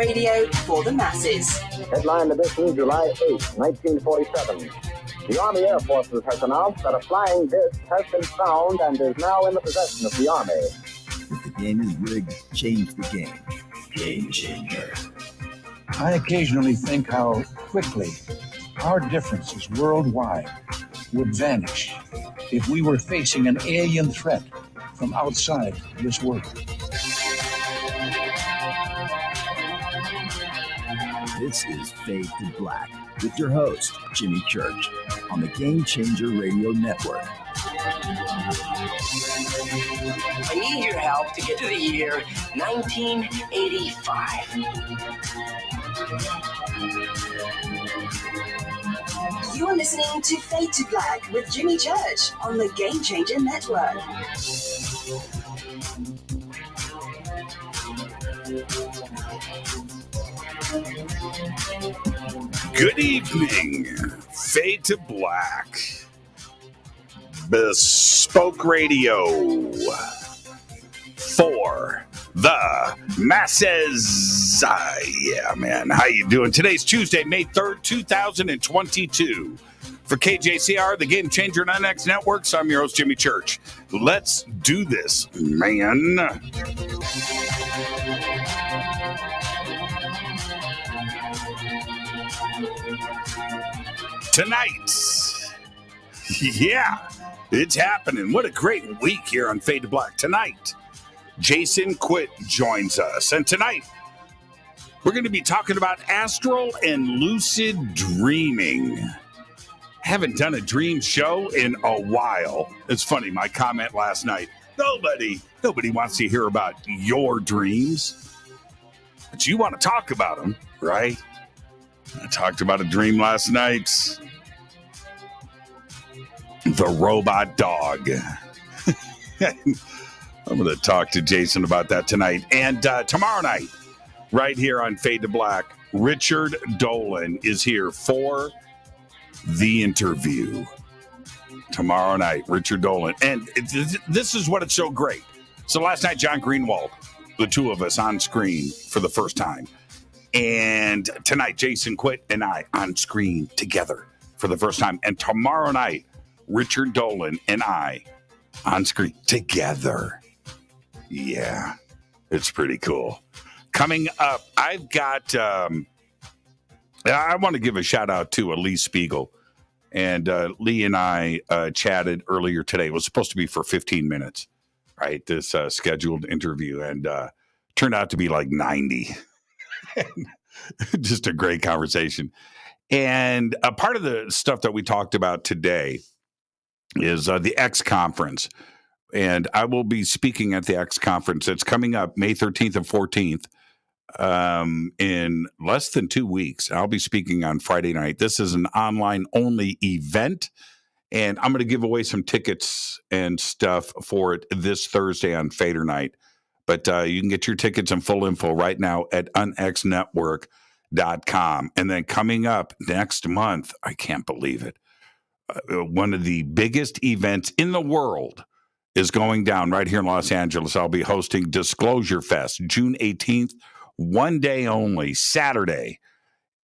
radio for the masses. Headline edition, July 8, 1947. The Army Air Forces has announced that a flying disc has been found and is now in the possession of the Army. If the game is rigged, change the game. Game changer. I occasionally think how quickly our differences worldwide would vanish if we were facing an alien threat from outside this world. This is Fade to Black with your host, Jimmy Church, on the Game Changer Radio Network. I need your help to get to the year 1985. You're listening to Fade to Black with Jimmy Church on the Game Changer Network. Good evening. Fade to Black. Bespoke radio for the masses. Yeah, man. How you doing? Today's Tuesday, May 3rd, 2022. For KJCR, the Game Changer and NX Networks, I'm your host, Jimmy Church. Let's do this, man. Tonight, yeah, it's happening. What a great week here on Fade to Black. Tonight, Jason Quitt joins us. And tonight, we're going to be talking about astral and lucid dreaming. Haven't done a dream show in a while. It's funny, my comment last night, nobody wants to hear about your dreams, but you want to talk about them, right? I talked about a dream last night. The robot dog. I'm going to talk to Jason about that tonight. And tomorrow night, right here on Fade to Black, Richard Dolan is here for the interview. Tomorrow night, Richard Dolan. And this is what it's so great. So last night, John Greenwald, the two of us on screen for the first time. And tonight, Jason Quitt and I on screen together for the first time. And tomorrow night, Richard Dolan and I on screen together. Yeah, it's pretty cool. Coming up, I've got, I want to give a shout out to Elise Spiegel. And Lee and I chatted earlier today. It was supposed to be for 15 minutes, right? This scheduled interview. And turned out to be like 90. Just a great conversation. And a part of the stuff that we talked about today is the X conference. And I will be speaking at the X conference. It's coming up May 13th and 14th in less than 2 weeks. I'll be speaking on Friday night. This is an online only event. And I'm going to give away some tickets and stuff for it this Thursday on Fader Night. But you can get your tickets and full info right now at unxnetwork.com. And then coming up next month, I can't believe it, one of the biggest events in the world is going down right here in Los Angeles. I'll be hosting Disclosure Fest, June 18th, one day only, Saturday,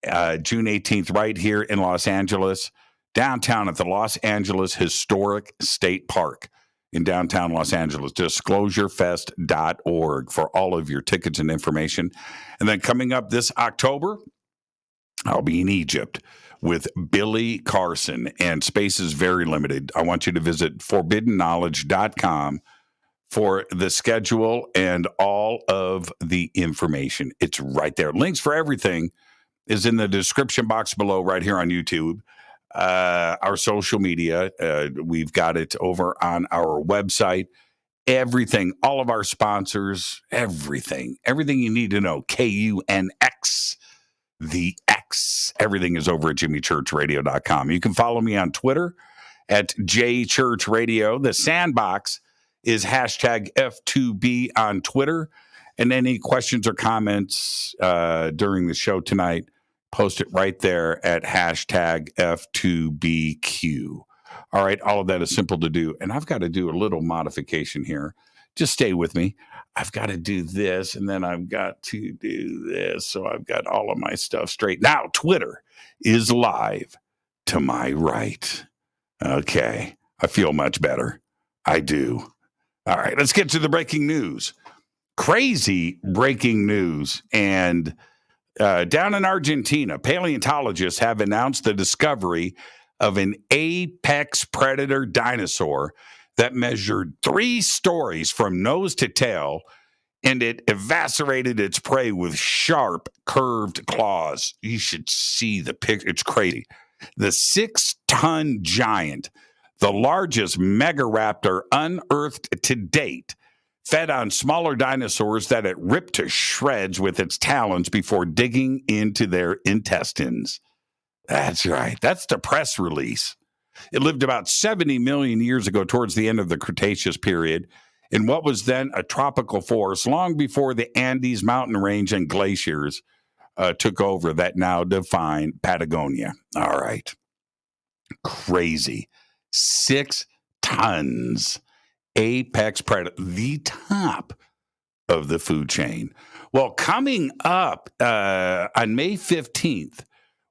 June 18th, right here in Los Angeles, downtown at the Los Angeles Historic State Park. In downtown Los Angeles, disclosurefest.org for all of your tickets and information. And then coming up this October, I'll be in Egypt with Billy Carson, and space is very limited. I want you to visit forbiddenknowledge.com for the schedule and all of the information. It's right there. Links for everything is in the description box below right here on YouTube. Our social media, we've got it over on our website. Everything, all of our sponsors, everything you need to know. KUNX, the X. Everything is over at jimmychurchradio.com. You can follow me on Twitter at jchurchradio. The sandbox is hashtag F2B on Twitter. And any questions or comments during the show tonight, post it right there at hashtag F2BQ. All right, all of that is simple to do. And I've got to do a little modification here. Just stay with me. I've got to do this, and then I've got to do this. So I've got all of my stuff straight. Now, Twitter is live to my right. Okay. I feel much better. I do. All right. Let's get to the breaking news. Crazy breaking news. And down in Argentina, paleontologists have announced the discovery of an apex predator dinosaur that measured 3 stories from nose to tail, and it eviscerated its prey with sharp, curved claws. You should see the picture. It's crazy. The 6-ton giant, the largest megaraptor unearthed to date, fed on smaller dinosaurs that it ripped to shreds with its talons before digging into their intestines. That's right. That's the press release. It lived about 70 million years ago towards the end of the Cretaceous period in what was then a tropical forest long before the Andes mountain range and glaciers took over that now define Patagonia. All right. Crazy. 6 tons. Apex predator, the top of the food chain. Well, coming up on May 15th,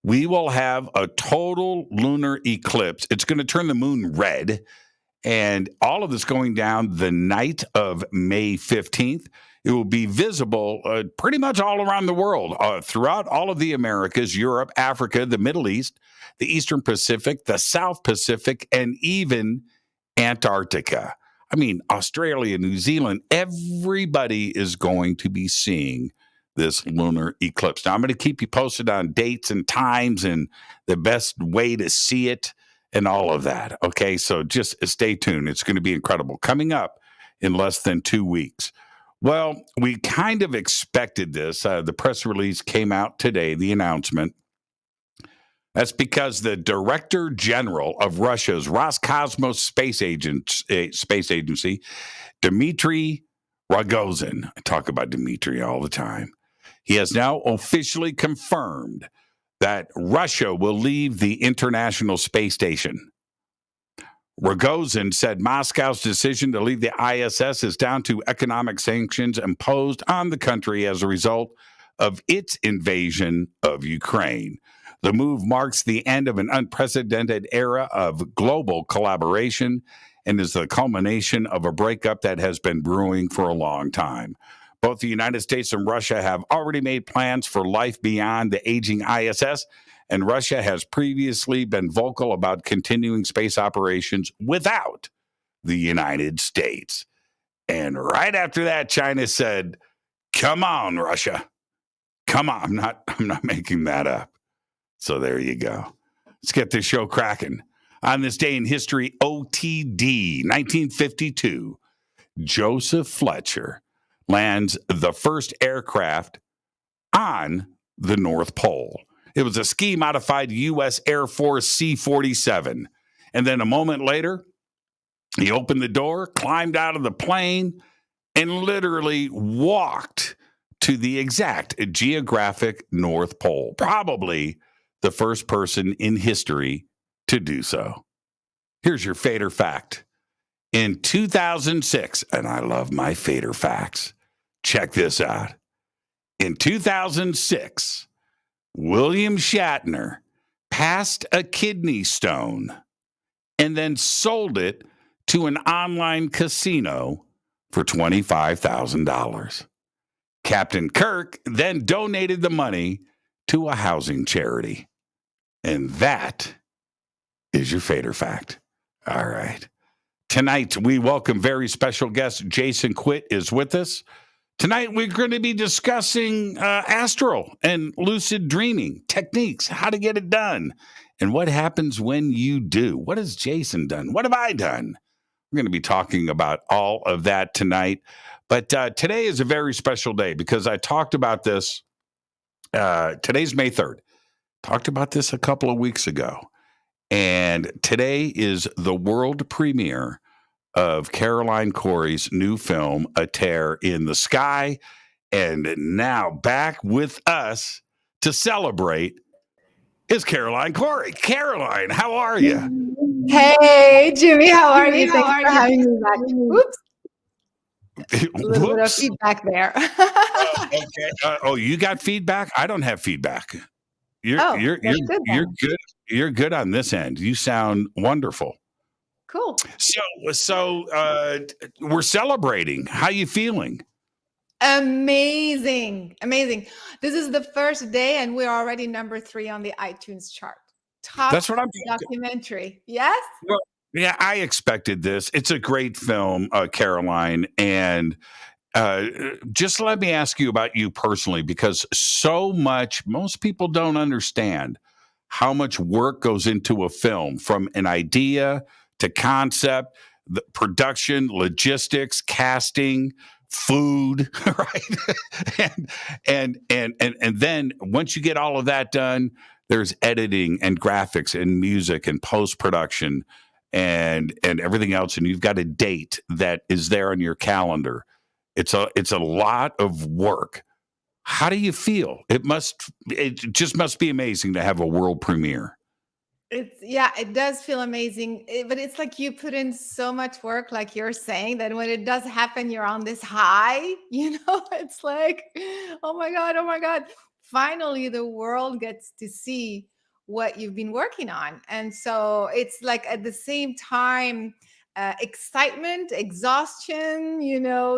we will have a total lunar eclipse. It's going to turn the moon red, and all of this going down the night of May 15th. It will be visible pretty much all around the world, throughout all of the Americas, Europe, Africa, the Middle East, the Eastern Pacific, the South Pacific, and even Antarctica. I mean, Australia, New Zealand, everybody is going to be seeing this lunar eclipse. Now, I'm going to keep you posted on dates and times and the best way to see it and all of that. Okay, so just stay tuned. It's going to be incredible. Coming up in less than 2 weeks. Well, we kind of expected this. The press release came out today, the announcement. That's because the Director General of Russia's Roscosmos Space Agency, Dmitry Rogozin, I talk about Dmitry all the time, he has now officially confirmed that Russia will leave the International Space Station. Rogozin said Moscow's decision to leave the ISS is down to economic sanctions imposed on the country as a result of its invasion of Ukraine. The move marks the end of an unprecedented era of global collaboration and is the culmination of a breakup that has been brewing for a long time. Both the United States and Russia have already made plans for life beyond the aging ISS, and Russia has previously been vocal about continuing space operations without the United States. And right after that, China said, "Come on, Russia. Come on." I'm not making that up. So there you go. Let's get this show cracking. On this day in history, OTD, 1952, Joseph Fletcher lands the first aircraft on the North Pole. It was a ski-modified U.S. Air Force C-47. And then a moment later, he opened the door, climbed out of the plane, and literally walked to the exact geographic North Pole. Probably the first person in history to do so. Here's your Fader fact. In 2006, and I love my Fader facts, check this out. In 2006, William Shatner passed a kidney stone and then sold it to an online casino for $25,000. Captain Kirk then donated the money to a housing charity. And that is your Fader fact. All right. Tonight, we welcome very special guest Jason Quitt is with us. Tonight, we're going to be discussing astral and lucid dreaming techniques, how to get it done, and what happens when you do. What has Jason done? What have I done? We're going to be talking about all of that tonight. But today is a very special day because I talked about this. Today's May 3rd. Talked about this a couple of weeks ago. And today is the world premiere of Caroline Corey's new film, A Tear in the Sky. And now back with us to celebrate is Caroline Corey. Caroline, how are you? Hey, Jimmy, how are you? Thanks for having me back. Oops. A little bit of Whoops. feedback there. Okay. You got feedback? I don't have feedback. You're Oh, you're that's you're good you're then. good. You're good on this end. You sound wonderful. Cool. So we're celebrating. How you feeling? Amazing. Amazing. This is the first day and we're already number 3 on the iTunes chart. Top That's what I'm. documentary. Yes? Well, yeah, I expected this. It's a great film, Caroline, and just let me ask you about you personally, because most people don't understand how much work goes into a film, from an idea to concept, the production, logistics, casting, food, right? And then once you get all of that done, there's editing and graphics and music and post production and everything else, and you've got a date that is there on your calendar. It's a lot of work. How do you feel? It just must be amazing to have a world premiere. It does feel amazing. But it's like you put in so much work, like you're saying, that when it does happen, you're on this high, it's like, oh my God, oh my God. Finally, the world gets to see what you've been working on. And so it's like at the same time, excitement, exhaustion,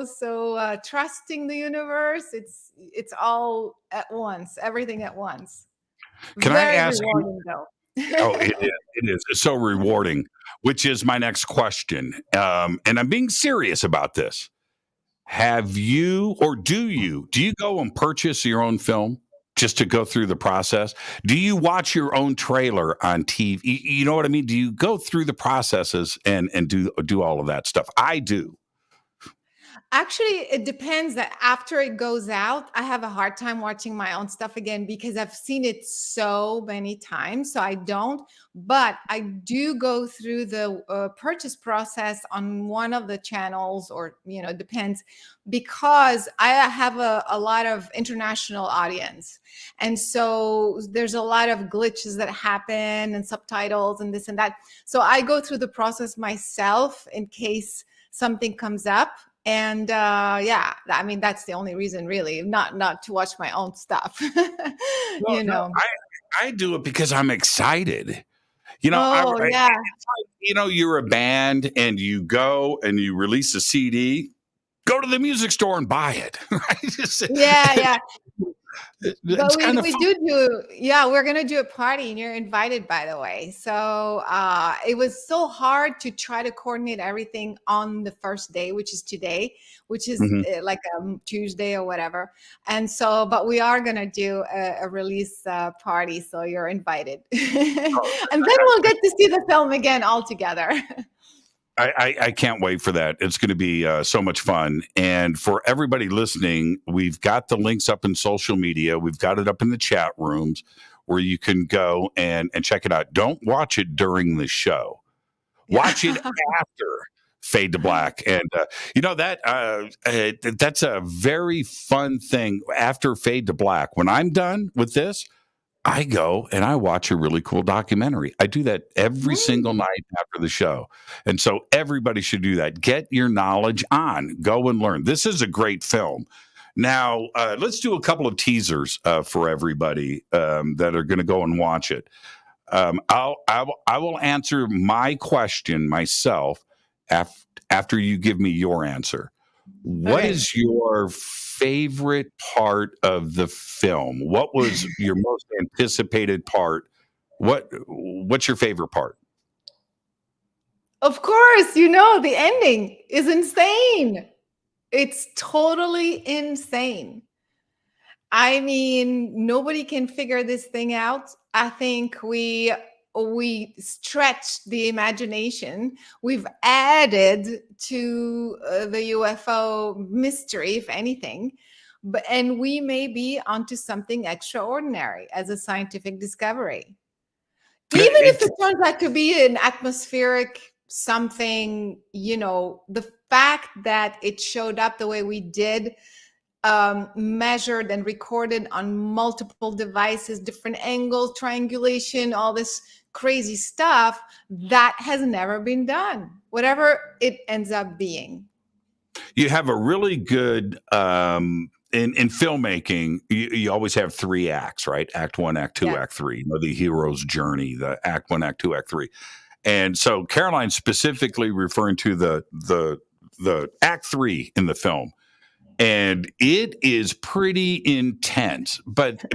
so trusting the universe. It's all at once, everything at once. Can I Very ask you? rewarding though. Oh, it is. It is. It's so rewarding, which is my next question. And I'm being serious about this. Have you, or do you go and purchase your own film just to go through the process? Do you watch your own trailer on TV? You know what I mean? Do you go through the processes and do all of that stuff? I do. Actually, it depends. That after it goes out, I have a hard time watching my own stuff again because I've seen it so many times. So I don't, but I do go through the purchase process on one of the channels, or, it depends, because I have a lot of international audience. And so there's a lot of glitches that happen and subtitles and this and that. So I go through the process myself in case something comes up. And that's the only reason, really, not to watch my own stuff. Well, no, I do it because I'm excited. Oh, yeah. It's like, you're a band and you go and you release a CD. Go to the music store and buy it. Right? Yeah. It's But kind of we we're going to do a party and you're invited, by the way. So it was so hard to try to coordinate everything on the first day, which is today, which is like a Tuesday or whatever. And so, but we are going to do a release party. So you're invited. And then we'll get to see the film again all together. I can't wait for that. It's going to be so much fun. And for everybody listening, we've got the links up in social media. We've got it up in the chat rooms where you can go and check it out. Don't watch it during the show. Watch it after Fade to Black. And, that's a very fun thing after Fade to Black. When I'm done with this, I go and I watch a really cool documentary. I do that every single night after the show. And so everybody should do that. Get your knowledge on. Go and learn. This is a great film. Now, let's do a couple of teasers for everybody that are going to go and watch it. I will answer my question myself after you give me your answer. What is your favorite part of the film? What was your most anticipated part? What's your favorite part? Of course, the ending is insane. It's totally insane. I mean, nobody can figure this thing out. I think we stretched the imagination. We've added to the UFO mystery, if anything, and we may be onto something extraordinary as a scientific discovery. Even if it turns out to be an atmospheric something, the fact that it showed up the way we did, measured and recorded on multiple devices, different angles, triangulation, all this crazy stuff, that has never been done, whatever it ends up being. You have a really good in filmmaking. You always have three acts, right? Act one, act two, Yeah. act three. The hero's journey, the act one, act two, act three. And so Caroline specifically referring to the act three in the film, and it is pretty intense. But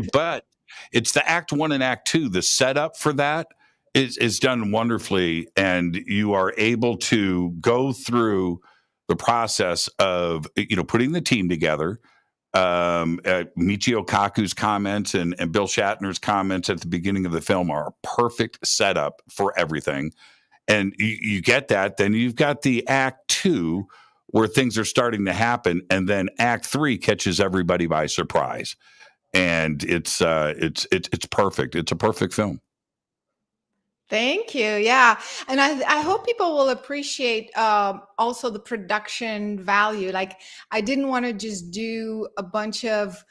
it's the act one and act two. The setup for that is done wonderfully, and you are able to go through the process of putting the team together. Michio Kaku's comments and Bill Shatner's comments at the beginning of the film are a perfect setup for everything. And you get that. Then you've got the act two where things are starting to happen. And then act three catches everybody by surprise. And it's perfect. It's a perfect film. Thank you. Yeah. And I hope people will appreciate also the production value. Like, I didn't want to just do a bunch of,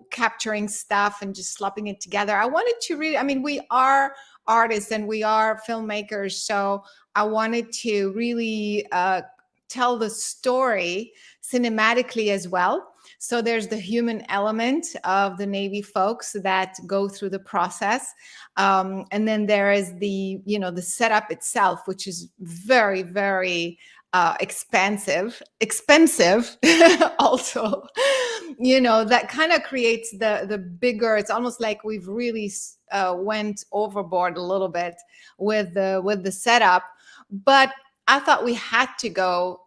capturing stuff and just slopping it together. I wanted to really, we are artists and we are filmmakers. So I wanted to really tell the story cinematically as well. So there's the human element of the Navy folks that go through the process. And then there is the setup itself, which is very, very expensive also, that kind of creates the bigger, it's almost like we've really went overboard a little bit with the setup. But I thought we had to go,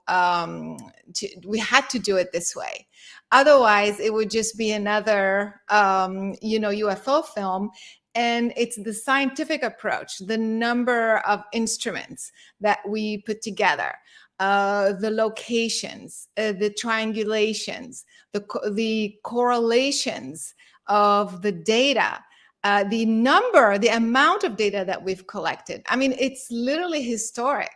we had to do it this way. Otherwise, it would just be another, UFO film. And it's the scientific approach, the number of instruments that we put together, the locations, the triangulations, the correlations of the data, the amount of data that we've collected. It's literally historic.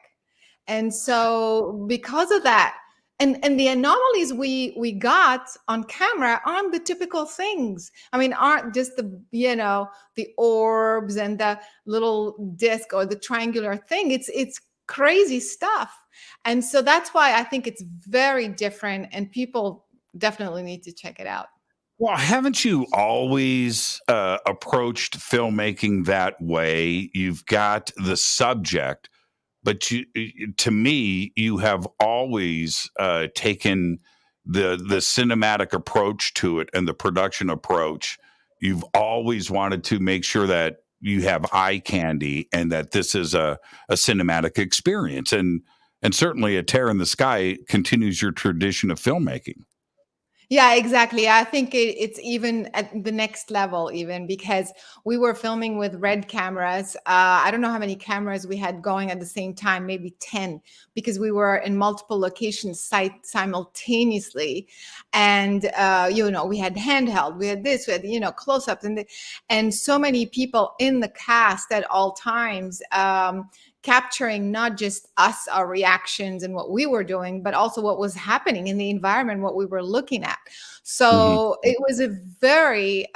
And so because of that, and the anomalies we got on camera aren't the typical things. Aren't just the orbs and the little disc or the triangular thing. It's crazy stuff. And so that's why I think it's very different, and people definitely need to check it out. Well, haven't you always approached filmmaking that way? You've got the subject, but to me, you have always taken the cinematic approach to it and the production approach. You've always wanted to make sure that you have eye candy and that this is a cinematic experience. And certainly A Tear in the Sky continues your tradition of filmmaking. Yeah, exactly. I think it's even at the next level, even because we were filming with red cameras. I don't know how many cameras we had going at the same time, maybe 10, because we were in multiple locations simultaneously. And, we had handheld, we had this, we had, close-ups, and so many people in the cast at all times, capturing not just us, our reactions and what we were doing, but also what was happening in the environment, what we were looking at. So it was a very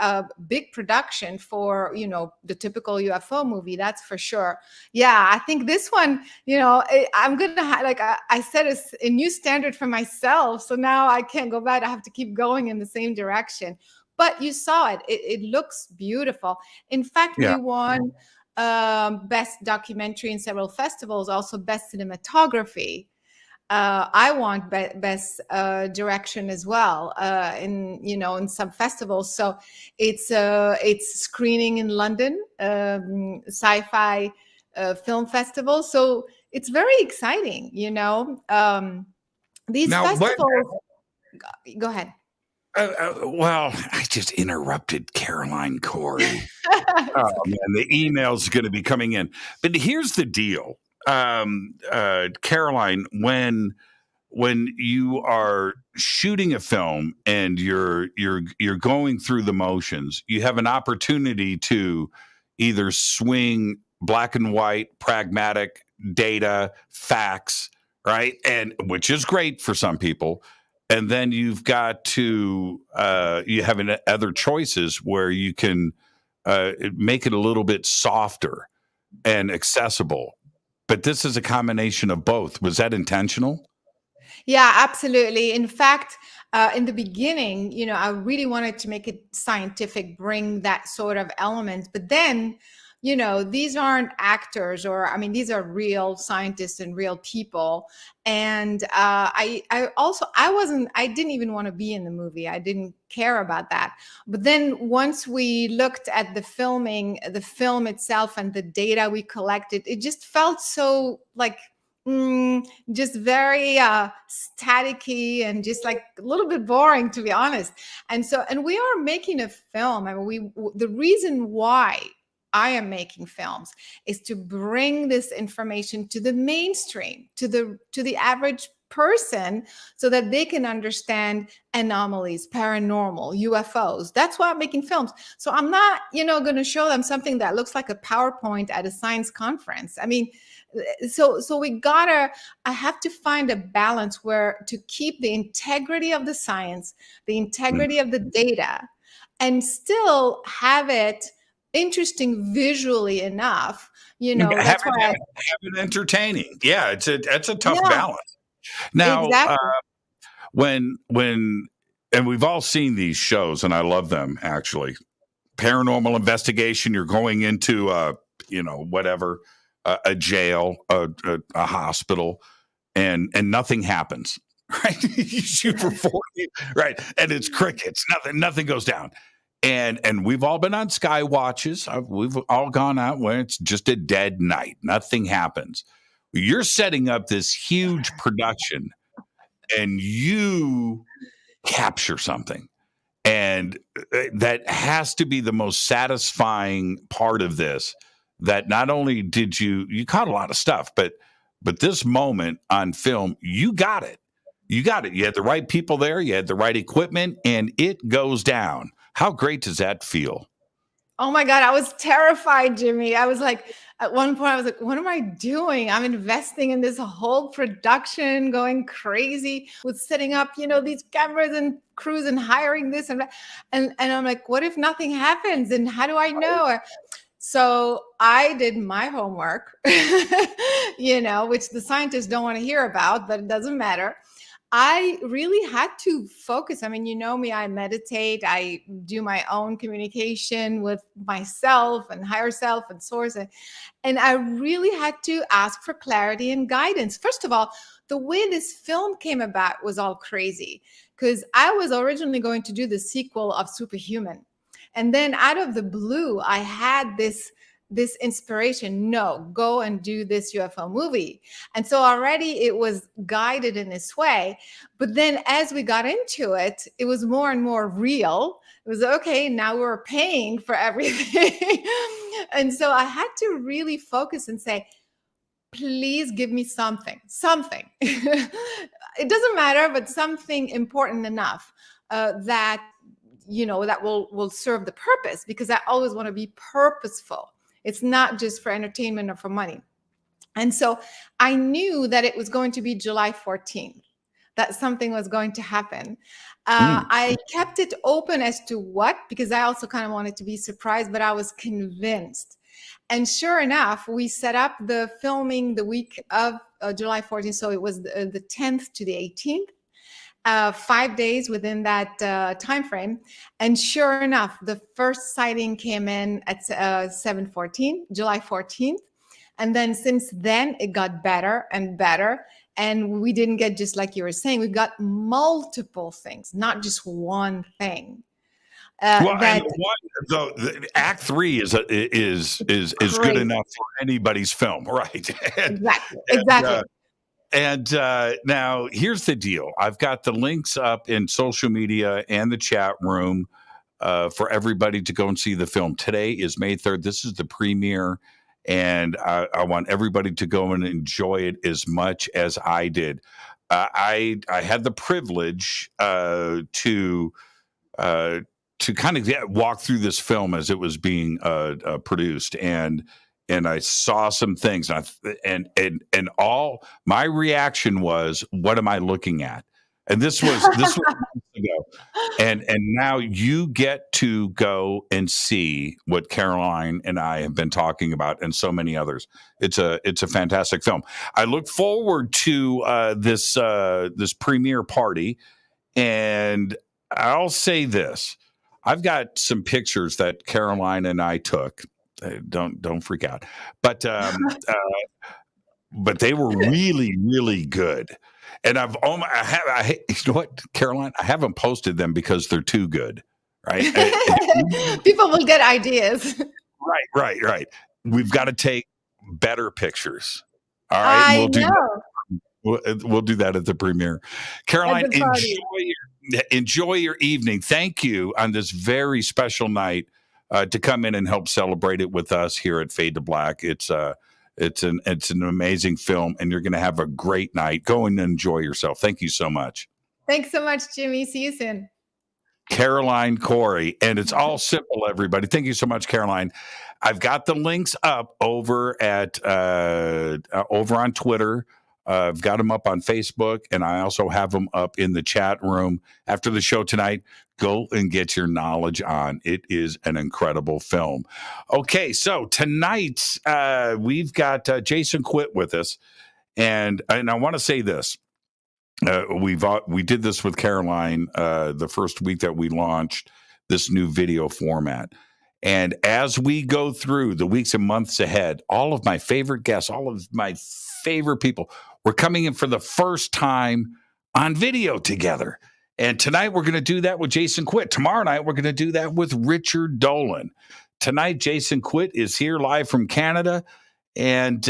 big production for, the typical UFO movie, that's for sure. Yeah, I think this one, I'm going to, I set a new standard for myself. So now I can't go back. I have to keep going in the same direction. But you saw it. It looks beautiful. In fact, we won best documentary in several festivals, also best cinematography. I want best direction as well in some festivals. So it's screening in London, sci-fi film festival. So it's very exciting. These Now, festivals. Go ahead. Well, I just interrupted Caroline Corey. Oh man, the email's going to be coming in. But here's the deal, Caroline. When you are shooting a film and you're going through the motions, you have an opportunity to either swing black and white, pragmatic data, facts, right, and which is great for some people. And then you've got to you have other choices where you can make it a little bit softer and accessible. But this is a combination of both. Was that intentional? Yeah, absolutely. In fact, in the beginning, I really wanted to make it scientific, bring that sort of element. But then, these aren't actors, or I mean, these are real scientists and real people. And I didn't even want to be in the movie. I didn't care about that. But then once we looked at the film itself and the data we collected, it just felt so like, just very staticky and just like a little bit boring, to be honest. And we are making a film. I mean, the reason why I am making films is to bring this information to the mainstream, to the average person, so that they can understand anomalies, paranormal, UFOs. That's why I'm making films. So I'm not, going to show them something that looks like a PowerPoint at a science conference. I mean, so I have to find a balance where to keep the integrity of the science, the integrity of the data, and still have it interesting visually enough. That's why have it entertaining. Yeah, it's a tough yeah, balance. Now, exactly. when and we've all seen these shows, and I love them actually. Paranormal investigation. You're going into whatever, a jail, a hospital, and nothing happens. Right, you shoot for 40, right, and it's crickets. Nothing goes down. And we've all been on sky watches. We've all gone out where it's just a dead night. Nothing happens. You're setting up this huge production, and you capture something. And that has to be the most satisfying part of this, that not only did you caught a lot of stuff, but this moment on film, you got it. You got it. You had the right people there. You had the right equipment, and it goes down. How great does that feel? Oh my God, I was terrified, Jimmy. I was like, at one point, I was like, what am I doing? I'm investing in this whole production, going crazy with setting up, these cameras and crews and hiring this and that. And I'm like, what if nothing happens? And how do I know? So I did my homework, which the scientists don't want to hear about, but it doesn't matter. I really had to focus. I mean, you know me, I meditate, I do my own communication with myself and higher self and source. And I really had to ask for clarity and guidance. First of all, the way this film came about was all crazy, because I was originally going to do the sequel of Superhuman. And then out of the blue, I had this inspiration. No, go and do this UFO movie. And so already it was guided in this way. But then as we got into it, it was more and more real. It was okay, now we're paying for everything. And so I had to really focus and say, please give me something. It doesn't matter, but something important enough that that will serve the purpose, because I always want to be purposeful. It's not just for entertainment or for money. And so I knew that it was going to be July 14th, that something was going to happen. I kept it open as to what, because I also kind of wanted to be surprised, but I was convinced. And sure enough, we set up the filming the week of July 14th. So it was the 10th to the 18th. 5 days within that time frame, and sure enough, the first sighting came in at 7/14, July 14th, and then since then it got better and better, and we didn't get, just like you were saying, we got multiple things, not just one thing. The Act 3 is good enough for anybody's film, right? Exactly. And now here's the deal. I've got the links up in social media and the chat room for everybody to go and see the film. Today is May 3rd. This is the premiere, and I want everybody to go and enjoy it as much as I did. I had the privilege to kind of walk through this film as it was being produced, and I saw some things, and all my reaction was, what am I looking at? And this was ago. And now you get to go and see what Caroline and I have been talking about, and so many others. It's a fantastic film. I look forward to this premiere party, and I'll say this: I've got some pictures that Caroline and I took. Don't freak out, but they were really, really good. And you know what, Caroline? I haven't posted them because they're too good, right? People will get ideas. Right. We've got to take better pictures. All right, we'll do that at the premiere. Caroline, enjoy your evening. Thank you on this very special night to come in and help celebrate it with us here at Fade to Black. It's an amazing film, and you're going to have a great night. Go and enjoy yourself. Thank you so much. Thanks so much, Jimmy. See you soon. Caroline Corey, and it's all simple, everybody. Thank you so much, Caroline. I've got the links up over on Twitter. I've got them up on Facebook, and I also have them up in the chat room after the show tonight. Go and get your knowledge on. It is an incredible film. Okay, so tonight we've got Jason Quitt with us, and I want to say this: we did this with Caroline the first week that we launched this new video format. And as we go through the weeks and months ahead, all of my favorite guests, all of my favorite people, we're coming in for the first time on video together. And tonight we're going to do that with Jason Quitt. Tomorrow night we're going to do that with Richard Dolan. Tonight Jason Quitt is here live from Canada, and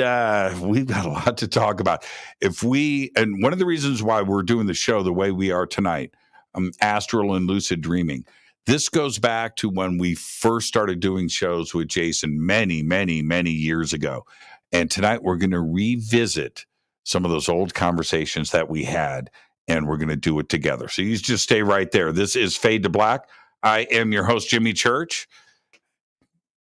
we've got a lot to talk about. And one of the reasons why we're doing the show the way we are tonight, Astral and Lucid Dreaming, this goes back to when we first started doing shows with Jason many, many, many years ago. And tonight we're going to revisit some of those old conversations that we had, and we're going to do it together. So you just stay right there. This is Fade to Black. I am your host, Jimmy Church.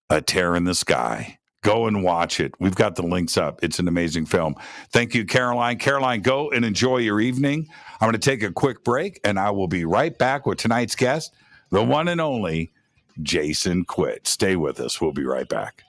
A Tear in the Sky. Go and watch it. We've got the links up. It's an amazing film. Thank you, Caroline. Caroline, go and enjoy your evening. I'm going to take a quick break, and I will be right back with tonight's guest, the one and only Jason Quitt. Stay with us. We'll be right back.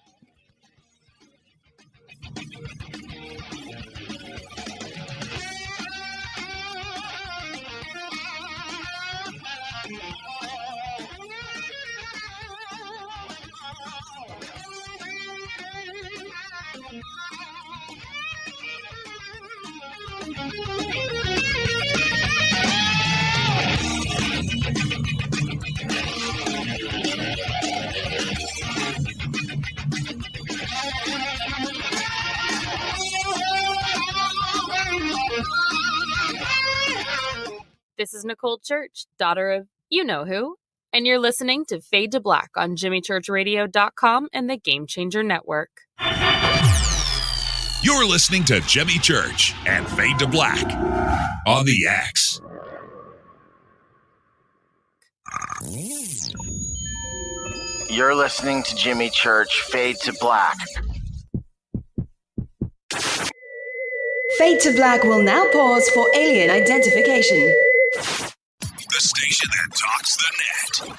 This is Nicole Church, daughter of you-know-who, and you're listening to Fade to Black on JimmyChurchRadio.com and the Game Changer Network. You're listening to Jimmy Church and Fade to Black on the X. You're listening to Jimmy Church, Fade to Black. Fade to Black will now pause for alien identification. The station that talks the net.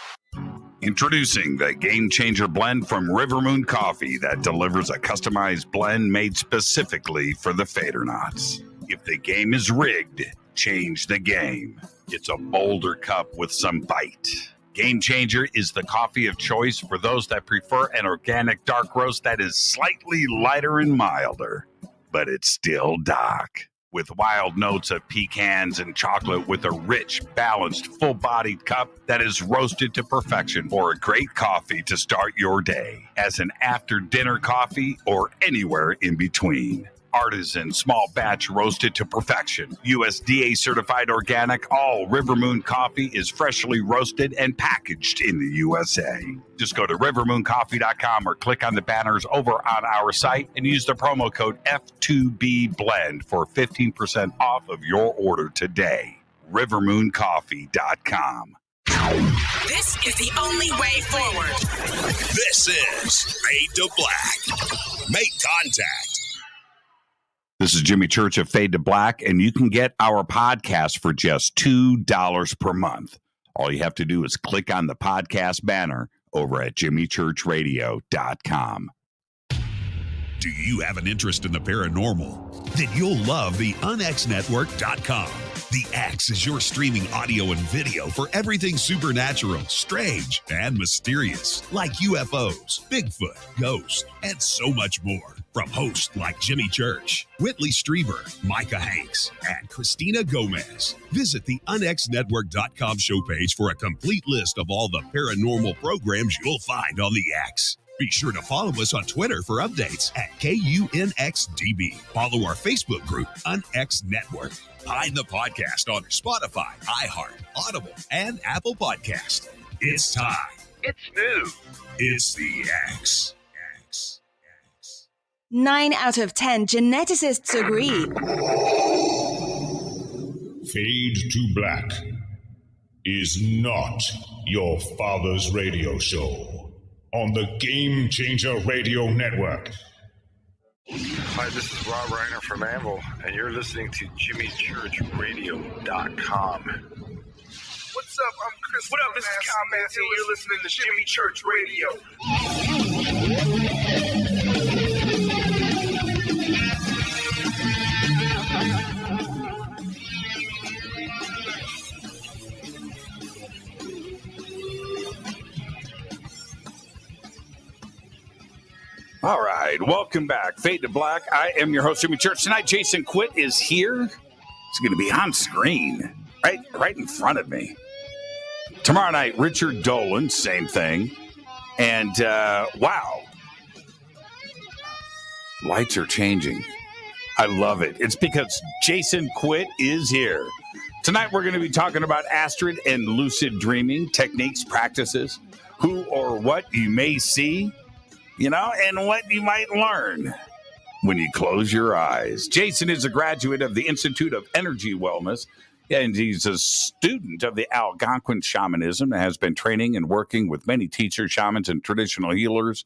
Introducing the Game Changer blend from Rivermoon Coffee that delivers a customized blend made specifically for the Fadernauts. If the game is rigged, change the game. It's a bolder cup with some bite. Game Changer is the coffee of choice for those that prefer an organic dark roast that is slightly lighter and milder, but it's still dark. With wild notes of pecans and chocolate, with a rich, balanced, full-bodied cup that is roasted to perfection for a great coffee to start your day, as an after-dinner coffee or anywhere in between. Artisan, small batch, roasted to perfection. USDA certified organic, all Rivermoon coffee is freshly roasted and packaged in the USA. Just go to rivermooncoffee.com or click on the banners over on our site and use the promo code F2BBLEND for 15% off of your order today. rivermooncoffee.com. This is the only way forward. This is Fade to Black. Make contact. This is Jimmy Church of Fade to Black, and you can get our podcast for just $2 per month. All you have to do is click on the podcast banner over at jimmychurchradio.com. Do you have an interest in the paranormal? Then you'll love the unxnetwork.com. The X is your streaming audio and video for everything supernatural, strange, and mysterious, like UFOs, Bigfoot, ghosts, and so much more. From hosts like Jimmy Church, Whitley Strieber, Micah Hanks, and Christina Gomez. Visit the unxnetwork.com show page for a complete list of all the paranormal programs you'll find on the X. Be sure to follow us on Twitter for updates at KUNXDB. Follow our Facebook group, UnX Network. Find the podcast on Spotify, iHeart, Audible, and Apple Podcast. It's time. It's new. It's the X. 9 out of 10 geneticists agree. Fade to Black is not your father's radio show on the Game Changer Radio Network. Hi, this is Rob Reiner from Anvil, and you're listening to JimmyChurchRadio.com. What's up? I'm Chris. What up? This is Kyle Massey, and you're listening to Jimmy Church Radio. All right, welcome back. Fade to Black. I am your host, Jimmy Church. Tonight, Jason Quitt is here. It's going to be on screen, right in front of me. Tomorrow night, Richard Dolan, same thing. And, wow. Lights are changing. I love it. It's because Jason Quitt is here. Tonight, we're going to be talking about Astral and Lucid dreaming, techniques, practices, who or what you may see, and what you might learn when you close your eyes. Jason is a graduate of the Institute of Energy Wellness, and he's a student of the Algonquin Shamanism and has been training and working with many teachers, shamans, and traditional healers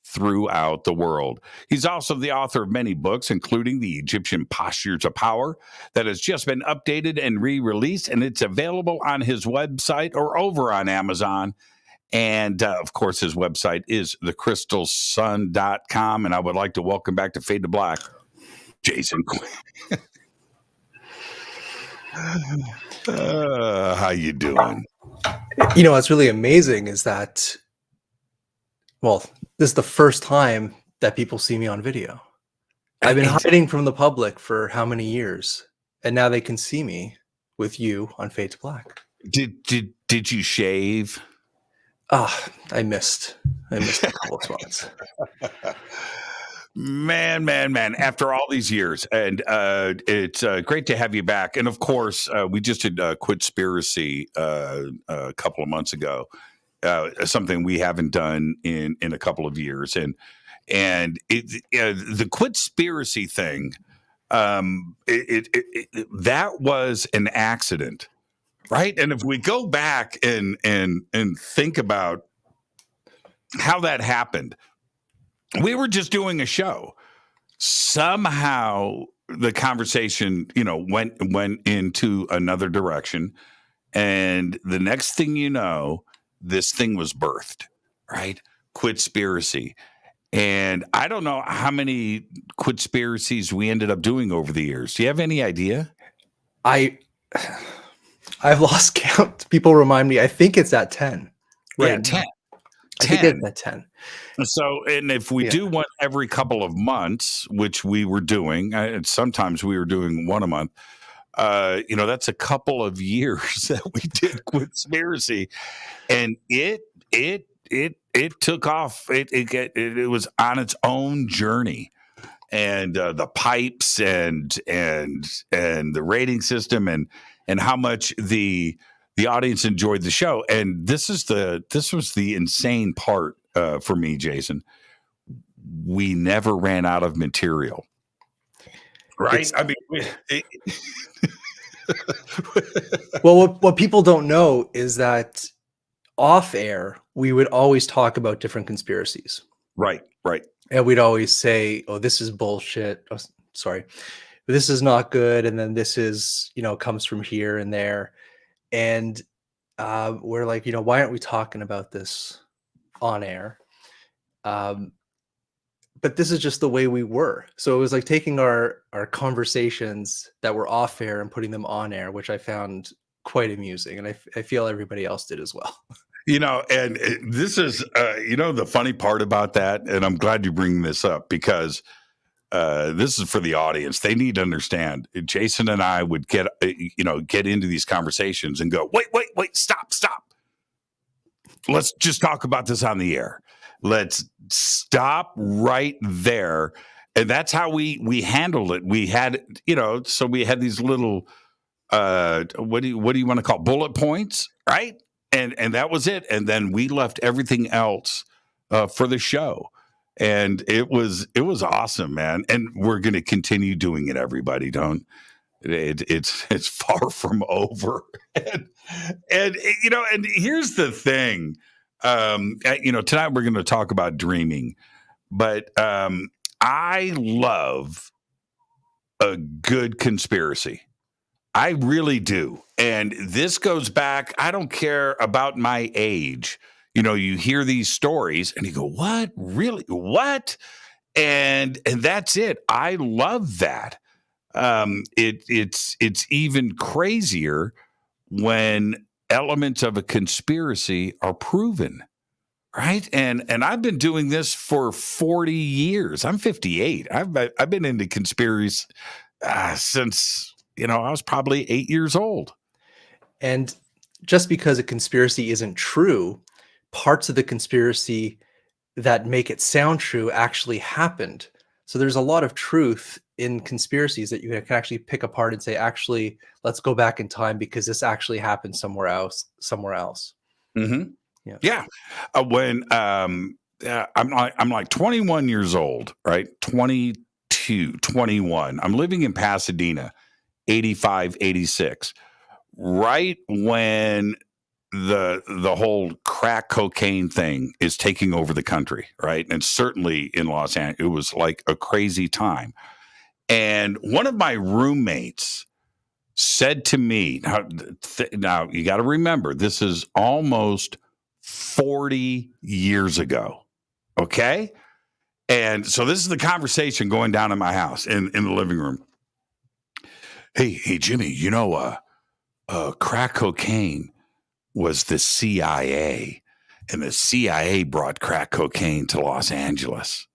throughout the world. He's also the author of many books, including The Egyptian Postures of Power, that has just been updated and re-released, and it's available on his website or over on Amazon. And, of course, his website is thecrystalsun.com. And I would like to welcome back to Fade to Black, Jason Quinn. How you doing? What's really amazing is that, this is the first time that people see me on video. I've been hiding from the public for how many years? And now they can see me with you on Fade to Black. Did you shave? I missed a couple of spots. Man. After all these years, and it's great to have you back. And of course, we just did Quitspiracy a couple of months ago, something we haven't done in a couple of years. And the Quitspiracy thing, that was an accident. Right. And if we go back and think about how that happened, we were just doing a show. Somehow the conversation, went into another direction. And the next thing you know, this thing was birthed. Right. Quitspiracy. And I don't know how many Quitspiracies we ended up doing over the years. Do you have any idea? I've lost count. People remind me. I think it's at 10. Right, yeah, 10. I think it's at 10. So, and if we do one every couple of months, which we were doing, and sometimes we were doing one a month, that's a couple of years that we did Quitspiracy, and it took off. It was on its own journey. And the pipes and the rating system and how much the audience enjoyed the show. And this was the insane part for me, Jason. We never ran out of material. Right? Well, what people don't know is that off air, we would always talk about different conspiracies. Right. And we'd always say, oh, this is bullshit. Oh, sorry. This is not good. And then this is, comes from here and there. And we're like, why aren't we talking about this on air? But this is just the way we were. So it was like taking our conversations that were off air and putting them on air, which I found quite amusing. And I feel everybody else did as well. And this is, the funny part about that, and I'm glad you bring this up because this is for the audience. They need to understand. Jason and I would get into these conversations and go, wait, stop. Let's just talk about this on the air. Let's stop right there. And that's how we handled it. We had, so we had these little, what do you want to call bullet points, right? And that was it. And then we left everything else for the show. And it was awesome, man. And we're going to continue doing it. Everybody, it's far from over. And here's the thing. Tonight we're going to talk about dreaming, but I love a good conspiracy. I really do. And this goes back, I don't care about my age. You hear these stories and you go, what? Really? What? And that's it. I love that. It's even crazier when elements of a conspiracy are proven, right? And I've been doing this for 40 years. I'm 58. I've been into conspiracies since I was probably 8 years old. And just because a conspiracy isn't true, parts of the conspiracy that make it sound true actually happened. So there's a lot of truth in conspiracies that you can actually pick apart and say, actually, let's go back in time because this actually happened somewhere else. Mm-hmm. Yeah. When I'm like 21 years old, right? 22, 21. I'm living in Pasadena, 85, 86. Right when the whole crack cocaine thing is taking over the country, right? And certainly in Los Angeles, it was like a crazy time. And one of my roommates said to me, now you got to remember, this is almost 40 years ago. Okay. And so this is the conversation going down in my house in the living room. Hey, Jimmy, crack cocaine was the CIA, and the CIA brought crack cocaine to Los Angeles.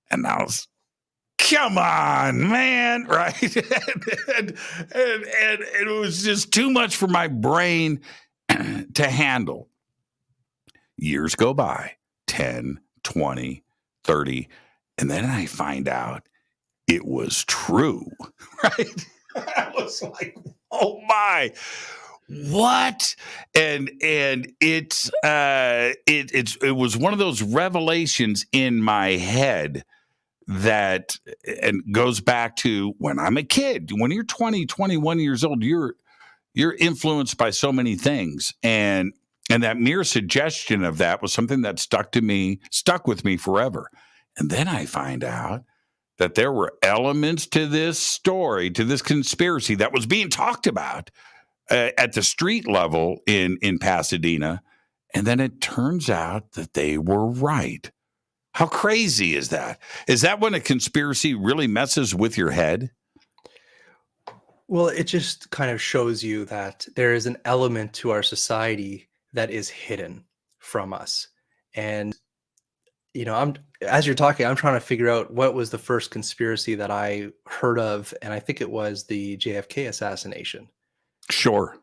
And I was, come on, man, right? and it was just too much for my brain to handle. Years go by, 10, 20, 30, and then I find out it was true, right? I was like, oh my, what? And it was one of those revelations in my head that, and goes back to when I'm a kid. When you're 20, 21 years old, you're influenced by so many things. And that mere suggestion of that was something that stuck with me forever. And then I find out that there were elements to this story, to this conspiracy that was being talked about at the street level in Pasadena. And then it turns out that they were right. How crazy is that? Is that when a conspiracy really messes with your head? Well, it just kind of shows you that there is an element to our society that is hidden from us. And as you're talking, I'm trying to figure out what was the first conspiracy that I heard of, and I think it was the JFK assassination. Sure.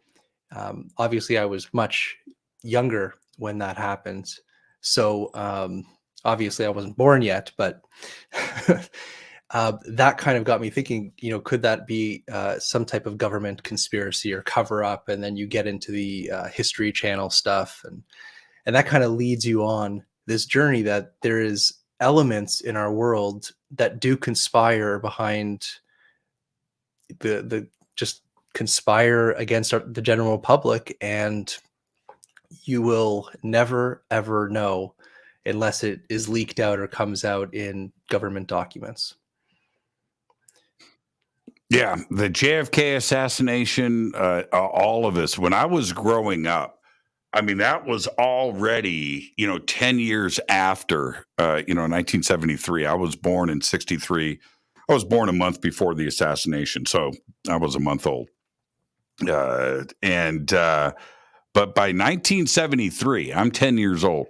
Obviously, I was much younger when that happened, so obviously I wasn't born yet. But that kind of got me thinking. Could that be some type of government conspiracy or cover up? And then you get into the History Channel stuff, and that kind of leads you on this journey that there is elements in our world that do conspire behind the just conspire against the general public, and you will never ever know unless it is leaked out or comes out in government documents. Yeah, the JFK assassination, all of this. When I was growing up, I mean, that was already, 10 years after, 1973. I was born in 63. I was born a month before the assassination, so I was a month old. But by 1973, I'm 10 years old.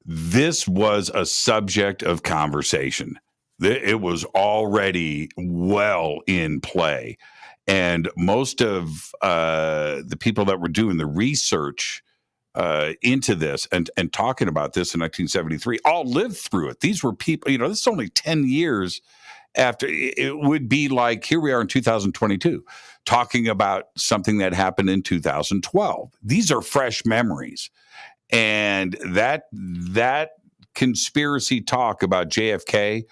This was a subject of conversation. It was already well in play. And most of the people that were doing the research into this and talking about this in 1973 all lived through it. These were people, this is only 10 years after. It would be like, here we are in 2022 talking about something that happened in 2012. These are fresh memories. And that conspiracy talk about JFK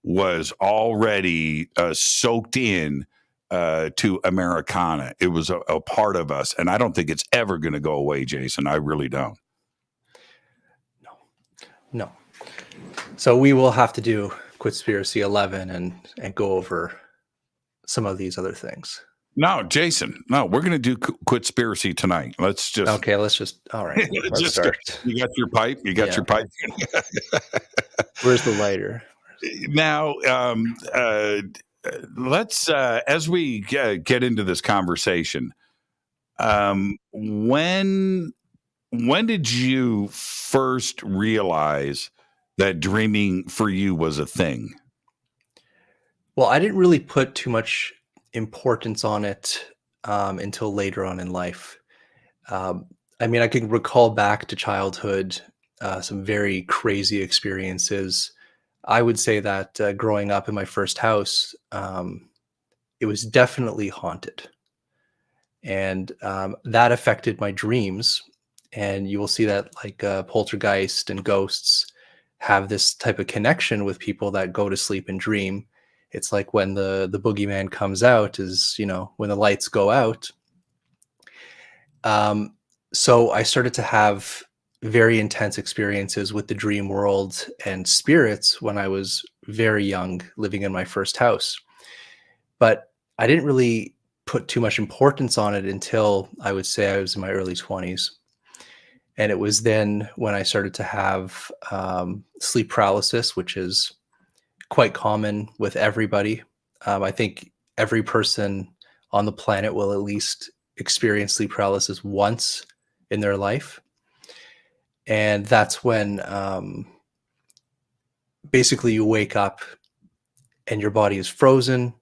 was already soaked in to Americana. It was a part of us, and I don't think it's ever going to go away, Jason. I really don't. No. So we will have to do Conspiracy 11 and go over some of these other things. No, Jason. No, we're going to do Quitspiracy tonight. All right. Let's start. You got your pipe? Your pipe? Where's the lighter? Now, let's, as we get into this conversation, when did you first realize that dreaming for you was a thing? Well, I didn't really put too much importance on it until later on in life. I can recall back to childhood some very crazy experiences. I would say that growing up in my first house, it was definitely haunted. And that affected my dreams. And you will see that poltergeist and ghosts have this type of connection with people that go to sleep and dream. It's like when the boogeyman comes out is, when the lights go out. So I started to have very intense experiences with the dream world and spirits when I was very young, living in my first house. But I didn't really put too much importance on it until I would say I was in my early 20s. And it was then when I started to have sleep paralysis, which is quite common with everybody. I think every person on the planet will at least experience sleep paralysis once in their life. And that's when basically you wake up and your body is frozen.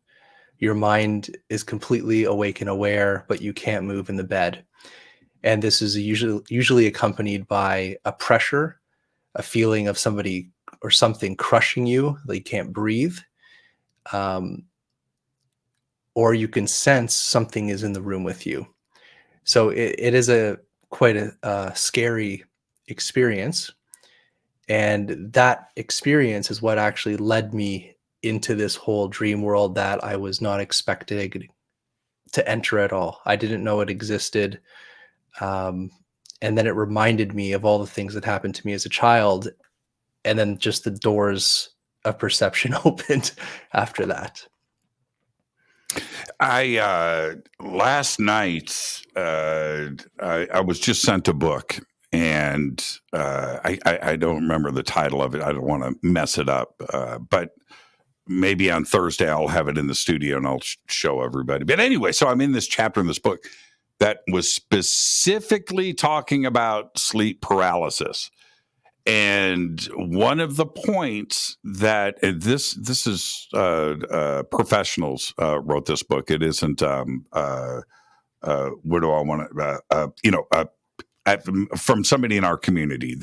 Your mind is completely awake and aware, but you can't move in the bed. And this is usually accompanied by a pressure, a feeling of somebody or something crushing you, that you can't breathe. Or you can sense something is in the room with you. So it is quite a scary experience. And that experience is what actually led me into this whole dream world that I was not expecting to enter at all. I didn't know it existed. And then it reminded me of all the things that happened to me as a child. And then just the doors of perception opened after that. Last night, I was just sent a book, and I don't remember the title of it. I don't want to mess it up, but maybe on Thursday I'll have it in the studio and I'll show everybody. But anyway, so I'm in this chapter in this book that was specifically talking about sleep paralysis. And one of the points that this is professionals wrote this book. It isn't where do I want to from somebody in our community.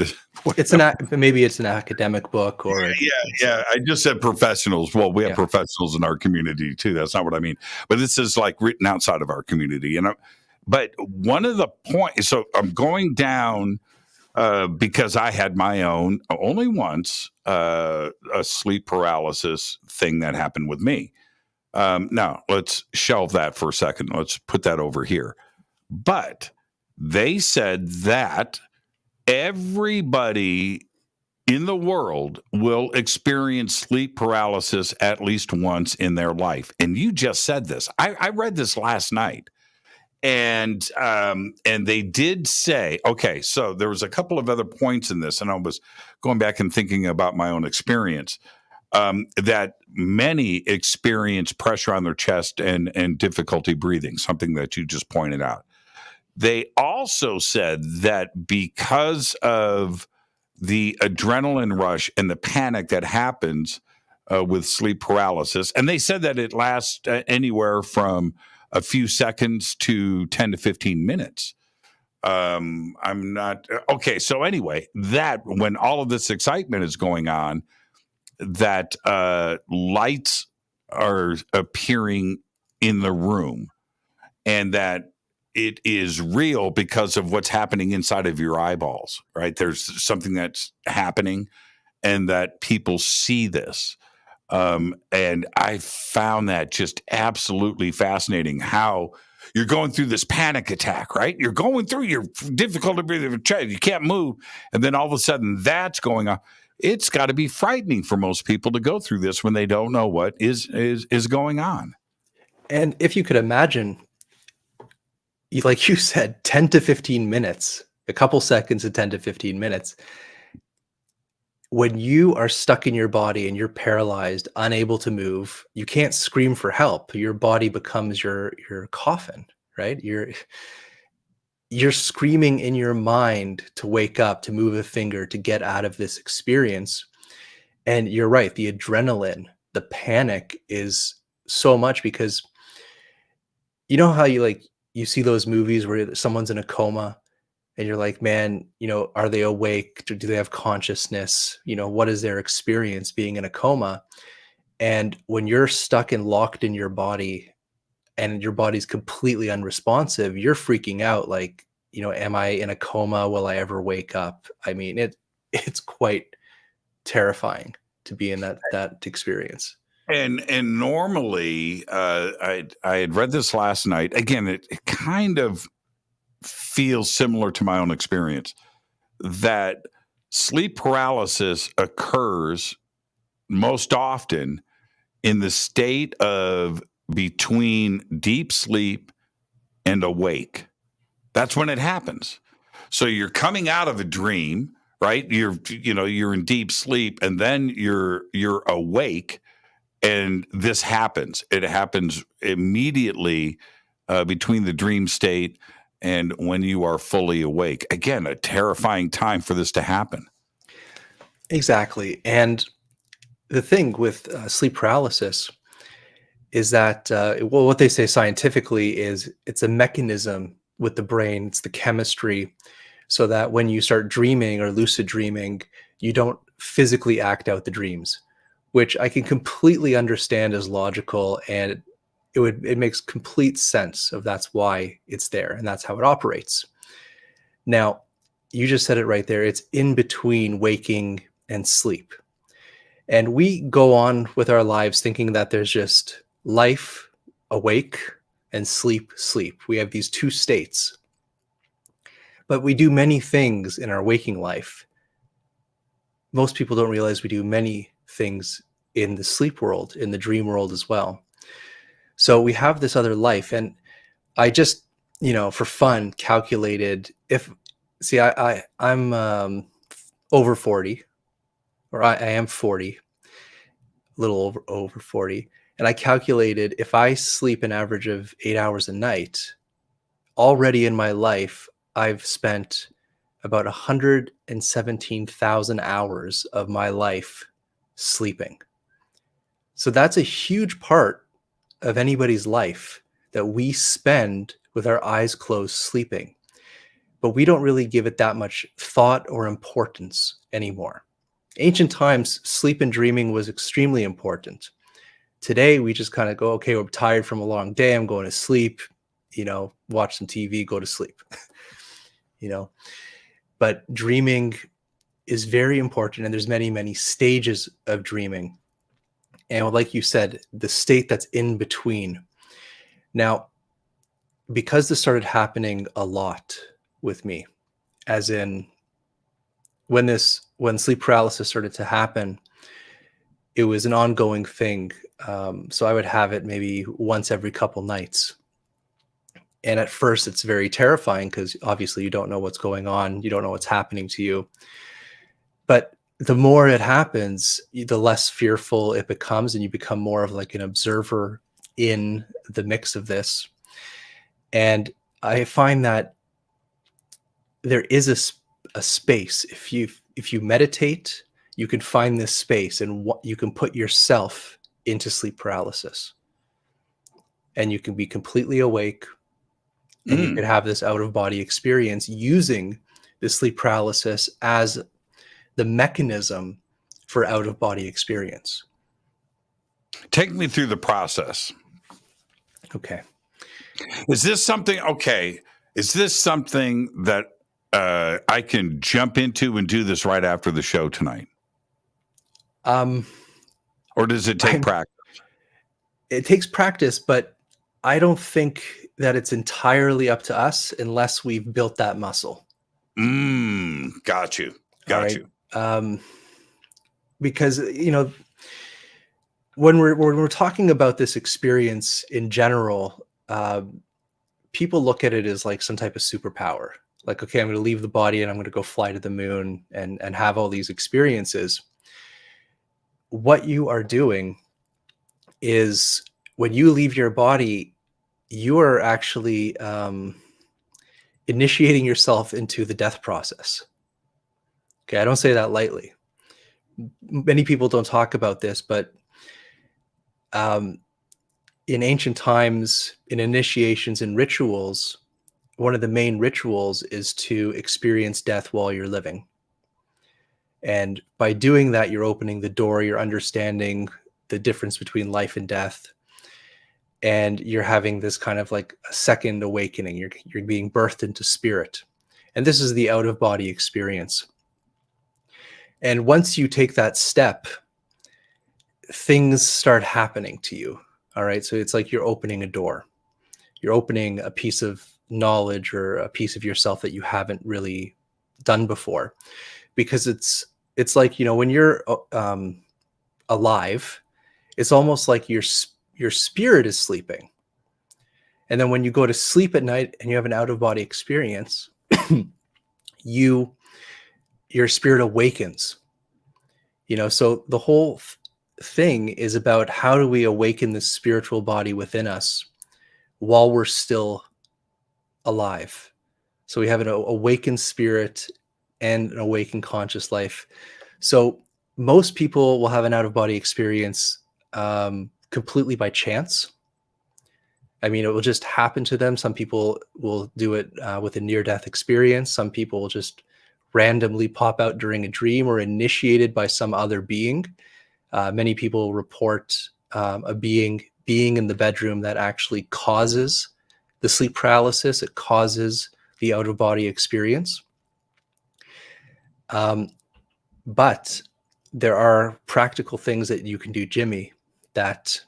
Maybe it's an academic book or yeah. I just said professionals. Well, we have professionals in our community too. That's not what I mean. But this is like written outside of our community, But one of the points. So I'm going down. Because I had my own, only once, a sleep paralysis thing that happened with me. Now, let's shelve that for a second. Let's put that over here. But they said that everybody in the world will experience sleep paralysis at least once in their life. And you just said this. I read this last night. And they did say, okay, so there was a couple of other points in this, and I was going back and thinking about my own experience, that many experience pressure on their chest and difficulty breathing, something that you just pointed out. They also said that because of the adrenaline rush and the panic that happens with sleep paralysis, and they said that it lasts anywhere from a few seconds to 10 to 15 minutes. I'm not okay. So anyway, that when all of this excitement is going on, that lights are appearing in the room, and that it is real because of what's happening inside of your eyeballs, right? There's something that's happening, and that people see this. And I found that just absolutely fascinating, how you're going through this panic attack, right? You're going through your difficulty breathing, you can't move. And then all of a sudden that's going on. It's got to be frightening for most people to go through this when they don't know what is going on. And if you could imagine, like you said, 10 to 15 minutes, a couple seconds to 10 to 15 minutes, when you are stuck in your body and you're paralyzed, unable to move, you can't scream for help. Your body becomes your coffin, right? You're screaming in your mind to wake up, to move a finger, to get out of this experience. And you're right, the adrenaline, the panic is so much, because you know how you see those movies where someone's in a coma and you're like, man, are they awake? Do they have consciousness? What is their experience being in a coma? And when you're stuck and locked in your body and your body's completely unresponsive, you're freaking out. Like, am I in a coma? Will I ever wake up? I mean, it's quite terrifying to be in that experience. And normally, I had read this last night. Again, it kind of feels similar to my own experience, that sleep paralysis occurs most often in the state of between deep sleep and awake. That's when it happens. So you're coming out of a dream, right? You're in deep sleep, and then you're awake, and this happens. It happens immediately between the dream state and when you are fully awake. Again, a terrifying time for this to happen. Exactly. And the thing with sleep paralysis is that, what they say scientifically is it's a mechanism with the brain. It's the chemistry, so that when you start dreaming or lucid dreaming, you don't physically act out the dreams, which I can completely understand as logical, and it makes complete sense of that's why it's there and that's how it operates. Now, you just said it right there. It's in between waking and sleep. And we go on with our lives thinking that there's just life, awake, and sleep. We have these two states. But we do many things in our waking life. Most people don't realize we do many things in the sleep world, in the dream world as well. So we have this other life, and I just, for fun, calculated I'm over 40, or I am 40, a little over 40, and I calculated if I sleep an average of 8 hours a night, already in my life, I've spent about 117,000 hours of my life sleeping. So that's a huge part of anybody's life that we spend with our eyes closed sleeping, but we don't really give it that much thought or importance anymore. Ancient times, sleep and dreaming was extremely important. Today, we just kind of go, okay, we're tired from a long day, I'm going to sleep, watch some TV, go to sleep, But dreaming is very important, and there's many, many stages of dreaming. And like you said, the state that's in between. Now, because this started happening a lot with me, as in when this when sleep paralysis started to happen, it was an ongoing thing. So I would have it maybe once every couple nights. And at first it's very terrifying because obviously you don't know what's going on. You don't know what's happening to you. But the more it happens, the less fearful it becomes, and you become more of like an observer in the mix of this. And I find that there is a space. If you meditate, you can find this space, and you can put yourself into sleep paralysis, and you can be completely awake, and you could have this out of body experience using the sleep paralysis as the mechanism for out of body experience. Take me through the process. Okay. Is this something that I can jump into and do this right after the show tonight? Or does it take practice? It takes practice, but I don't think that it's entirely up to us unless we've built that muscle. Got you. Because, when we're talking about this experience in general, people look at it as like some type of superpower. Like, okay, I'm going to leave the body and I'm going to go fly to the moon and have all these experiences. What you are doing is, when you leave your body, you are actually initiating yourself into the death process. Okay, I don't say that lightly. Many people don't talk about this, but in ancient times, in initiations and rituals, one of the main rituals is to experience death while you're living. And by doing that, you're opening the door, you're understanding the difference between life and death. And you're having this kind of like a second awakening. You're being birthed into spirit. And this is the out of body experience. And once you take that step, things start happening to you. All right. So it's like you're opening a door. You're opening a piece of knowledge or a piece of yourself that you haven't really done before. Because it's like, when you're alive, it's almost like your spirit is sleeping. And then when you go to sleep at night and you have an out of body experience, your spirit awakens. So the whole thing is about, how do we awaken the spiritual body within us while we're still alive? So we have an awakened spirit and an awakened conscious life. So most people will have an out of body experience completely by chance. I mean, it will just happen to them. Some people will do it with a near-death experience. Some people will just randomly pop out during a dream or initiated by some other being. Many people report a being in the bedroom that actually causes the sleep paralysis. It causes the out-of-body experience. But there are practical things that you can do, Jimmy, that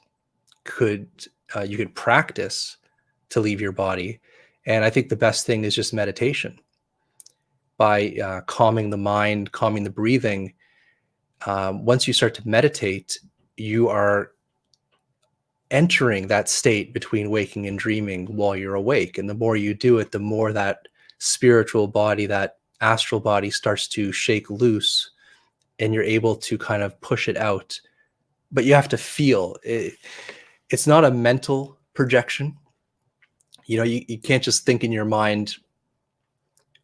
you could practice to leave your body. And I think the best thing is just meditation. By calming the mind, calming the breathing, once you start to meditate, you are entering that state between waking and dreaming while you're awake. And the more you do it, the more that spiritual body, that astral body, starts to shake loose, and you're able to kind of push it out. But you have to feel it. It's not a mental projection. You can't just think in your mind,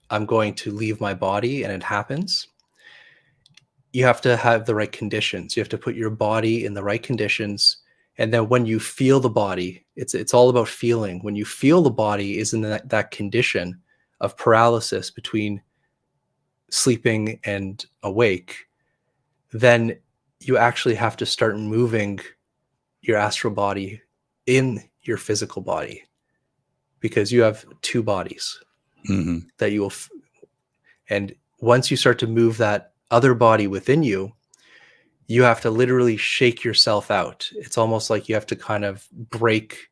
I'm going to leave my body, and it happens. You have to have the right conditions. You have to put your body in the right conditions. And then when you feel the body, it's all about feeling. When you feel the body is in that condition of paralysis between sleeping and awake, then you actually have to start moving your astral body in your physical body, because you have two bodies that you will. And once you start to move that other body within you, you have to literally shake yourself out. It's almost like you have to kind of break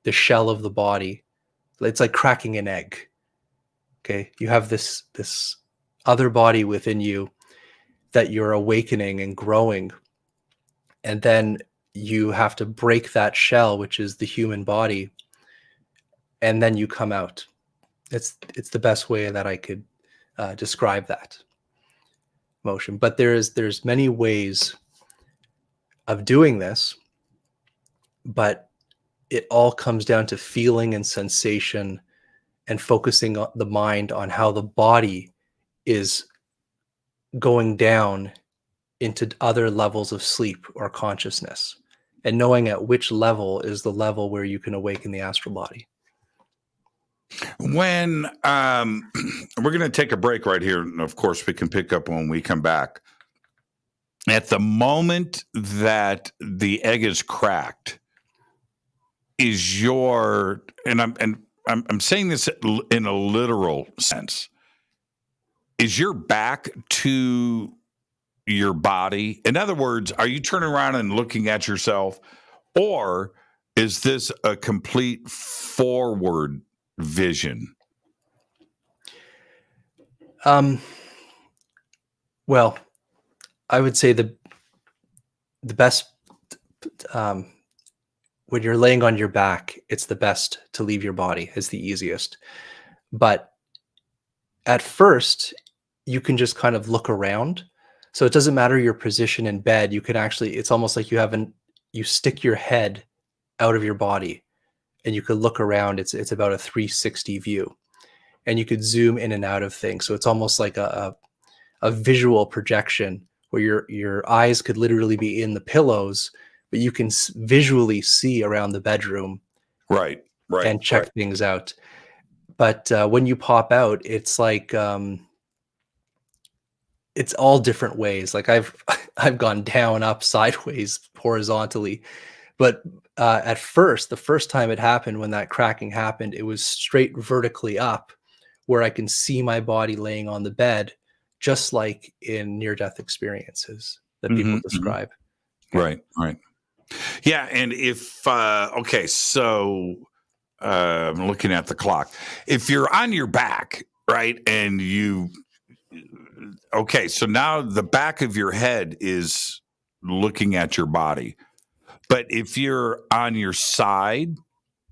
the shell of the body. It's like cracking an egg. Okay. You have this other body within you that you're awakening and growing. And then you have to break that shell, which is the human body, and then you come out. It's the best way that I could describe that motion. But there's many ways of doing this, but it all comes down to feeling and sensation and focusing on the mind on how the body is going down into other levels of sleep or consciousness, and knowing at which level is the level where you can awaken the astral body. When we're going to take a break right here, and of course we can pick up when we come back. At the moment that the egg is cracked, is your I'm saying this in a literal sense. Is your back to your body? In other words, are you turning around and looking at yourself, or is this a complete forward vision? Well, I would say the best when you're laying on your back, it's the best to leave your body. It's the easiest. But at first, you can just kind of look around. So it doesn't matter your position in bed. You can actually, it's almost like you stick your head out of your body and you could look around. It's about a 360 view, and you could zoom in and out of things. So it's almost like a visual projection where your eyes could literally be in the pillows, but you can visually see around the bedroom, right, and check things out. But when you pop out, it's like it's all different ways. Like I've gone down, up, sideways, horizontally. But at first, the first time it happened, when that cracking happened, it was straight vertically up, where I can see my body laying on the bed, just like in near-death experiences that people describe. Right. Yeah, and if okay, so I'm looking at the clock. If you're on your back, right, and so now the back of your head is looking at your body. But if you're on your side,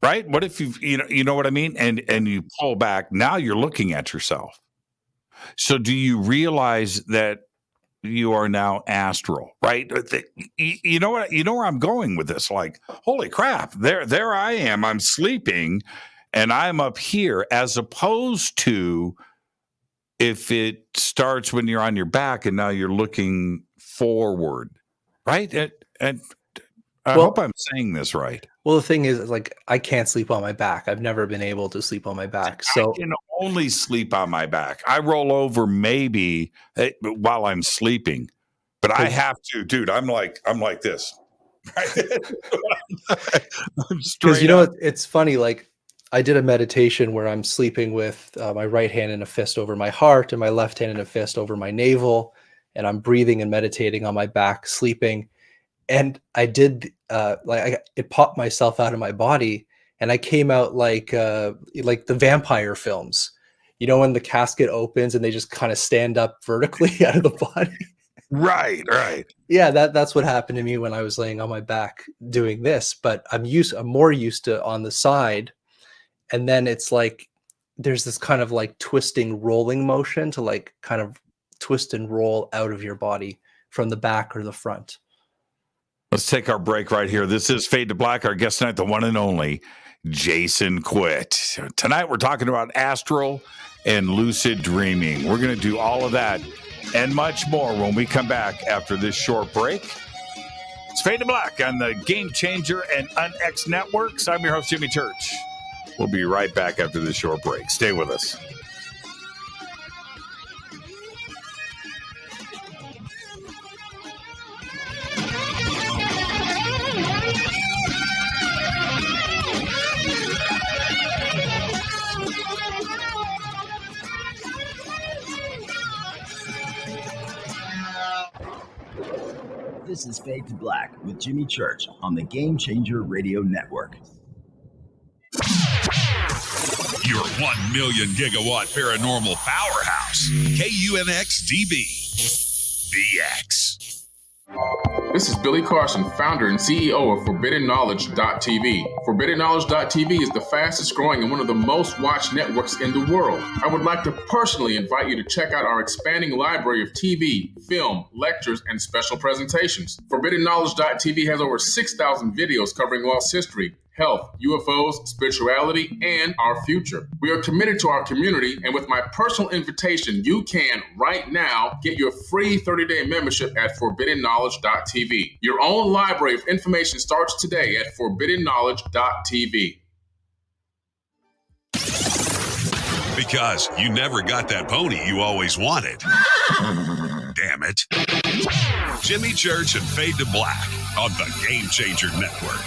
right? What if you know what I mean? And you pull back, now you're looking at yourself. So do you realize that you are now astral, right? You know what? You know where I'm going with this? Like, holy crap, there I am. I'm sleeping and I'm up here, as opposed to if it starts when you're on your back and now you're looking forward, right? And I hope I'm saying this right. Well, the thing is, like, I can't sleep on my back. I've never been able to sleep on my back. So I can only sleep on my back. I roll over maybe while I'm sleeping, but I have to, dude. I'm like this. Because it's funny. Like, I did a meditation where I'm sleeping with my right hand in a fist over my heart and my left hand in a fist over my navel, and I'm breathing and meditating on my back, sleeping. And I did it popped myself out of my body, and I came out like the vampire films, you know, when the casket opens and they just kind of stand up vertically out of the body. Right. Yeah, that's what happened to me when I was laying on my back doing this. But I'm more used to on the side, and then it's like there's this kind of like twisting, rolling motion to like kind of twist and roll out of your body from the back or the front. Let's take our break right here. This is Fade to Black. Our guest tonight, the one and only Jason Quitt. Tonight, we're talking about astral and lucid dreaming. We're going to do all of that and much more when we come back after this short break. It's Fade to Black on the Game Changer and UnX networks. I'm your host, Jimmy Church. We'll be right back after this short break. Stay with us. This is Fade to Black with Jimmy Church on the Game Changer Radio Network. Your 1 million gigawatt paranormal powerhouse, KUNX-DB. The X. This is Billy Carson, founder and CEO of ForbiddenKnowledge.tv. ForbiddenKnowledge.tv is the fastest growing and one of the most watched networks in the world. I would like to personally invite you to check out our expanding library of TV, film, lectures, and special presentations. ForbiddenKnowledge.tv has over 6,000 videos covering lost history, health, UFOs, spirituality, and our future. We are committed to our community, and with my personal invitation, you can, right now, get your free 30-day membership at ForbiddenKnowledge.tv. Your own library of information starts today at ForbiddenKnowledge.tv. Because you never got that pony you always wanted. Damn it. Jimmy Church and Fade to Black on the Game Changer Network.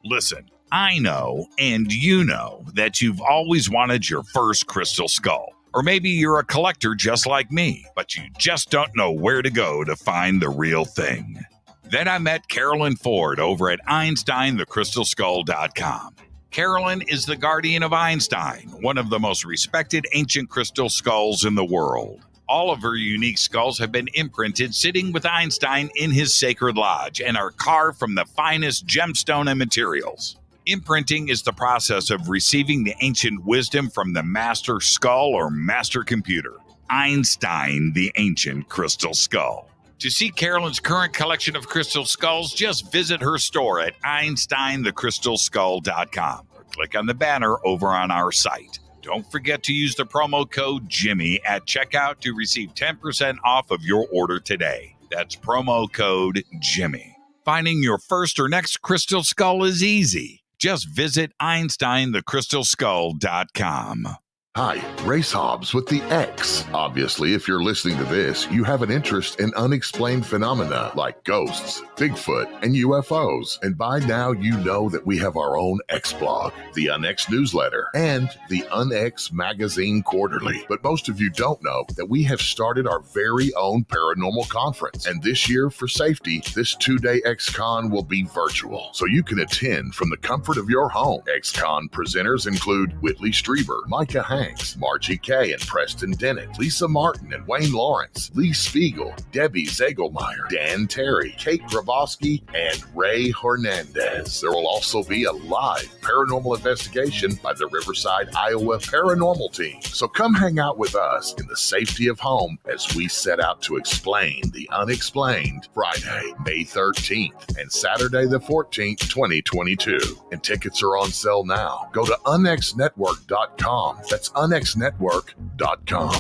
Listen, I know, and you know, that you've always wanted your first crystal skull. Or maybe you're a collector just like me, but you just don't know where to go to find the real thing. Then I met Carolyn Ford over at EinsteinTheCrystalSkull.com. Carolyn is the guardian of Einstein, one of the most respected ancient crystal skulls in the world. All of her unique skulls have been imprinted sitting with Einstein in his sacred lodge and are carved from the finest gemstone and materials. Imprinting is the process of receiving the ancient wisdom from the master skull or master computer, Einstein, the ancient crystal skull. To see Carolyn's current collection of crystal skulls, just visit her store at EinsteinTheCrystalSkull.com or click on the banner over on our site. Don't forget to use the promo code Jimmy at checkout to receive 10% off of your order today. That's promo code Jimmy. Finding your first or next crystal skull is easy. Just visit EinsteinTheCrystalSkull.com. Hi, Race Hobbs with the X. Obviously, if you're listening to this, you have an interest in unexplained phenomena like ghosts, Bigfoot, and UFOs. And by now, you know that we have our own X blog, the UnX newsletter, and the UnX magazine quarterly. But most of you don't know that we have started our very own paranormal conference. And this year, for safety, this 2-day XCon will be virtual, so you can attend from the comfort of your home. XCon presenters include Whitley Strieber, Micah Hanks, Margie Kay and Preston Dennett, Lisa Martin and Wayne Lawrence, Lee Spiegel, Debbie Zagelmeyer, Dan Terry, Kate Grabowski, and Ray Hernandez. There will also be a live paranormal investigation by the Riverside, Iowa Paranormal Team. So come hang out with us in the safety of home as we set out to explain the unexplained Friday, May 13th and Saturday the 14th, 2022. And tickets are on sale now. Go to unxnetwork.com. That's unxnetwork.com.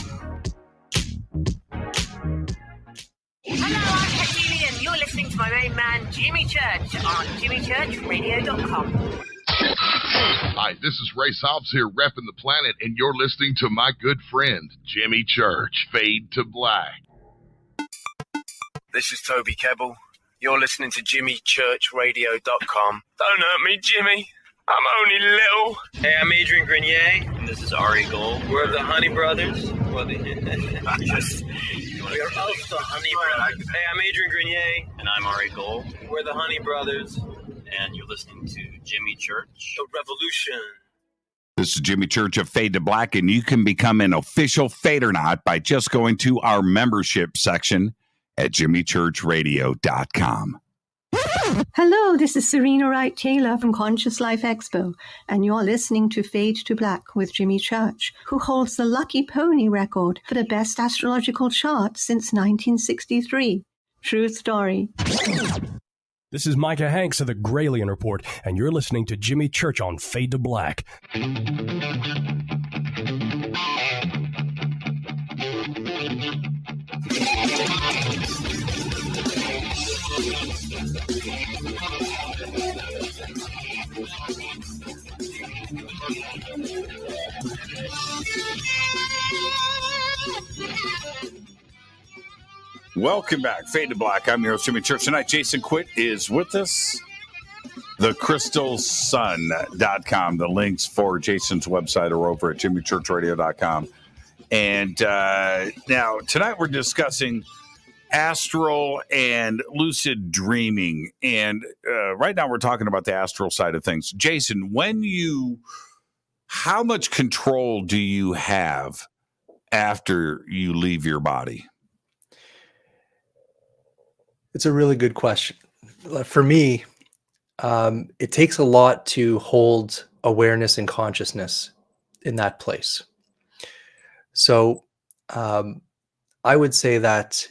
Hello, I'm Katie, and you're listening to my main man, Jimmy Church, on jimmychurchradio.com. Hi, this is Race Hobbs here, repping the planet, and you're listening to my good friend, Jimmy Church, Fade to Black. This is Toby Kebbell. You're listening to jimmychurchradio.com. Don't hurt me, Jimmy. I'm only little. Hey, I'm Adrian Grenier, and this is Ari Gold. We're the Honey Brothers. We're of the Honey Brothers. Hey, I'm Adrian Grenier, and I'm Ari Gold. We're the Honey Brothers, and you're listening to Jimmy Church. The Revolution. This is Jimmy Church of Fade to Black, and you can become an official Fadernaut by just going to our membership section at jimmychurchradio.com. Hello, this is Serena Wright Taylor from Conscious Life Expo, and you're listening to Fade to Black with Jimmy Church, who holds the Lucky Pony record for the best astrological chart since 1963. True story. This is Micah Hanks of the Gralien Report, and you're listening to Jimmy Church on Fade to Black. Welcome back. Fade to Black. I'm your host, Jimmy Church. Tonight, Jason Quitt is with us. TheCrystalSun.com. The links for Jason's website are over at JimmyChurchRadio.com. And now, tonight we're discussing astral and lucid dreaming. And right now we're talking about the astral side of things. Jason, how much control do you have after you leave your body? It's a really good question. For me, it takes a lot to hold awareness and consciousness in that place. So I would say that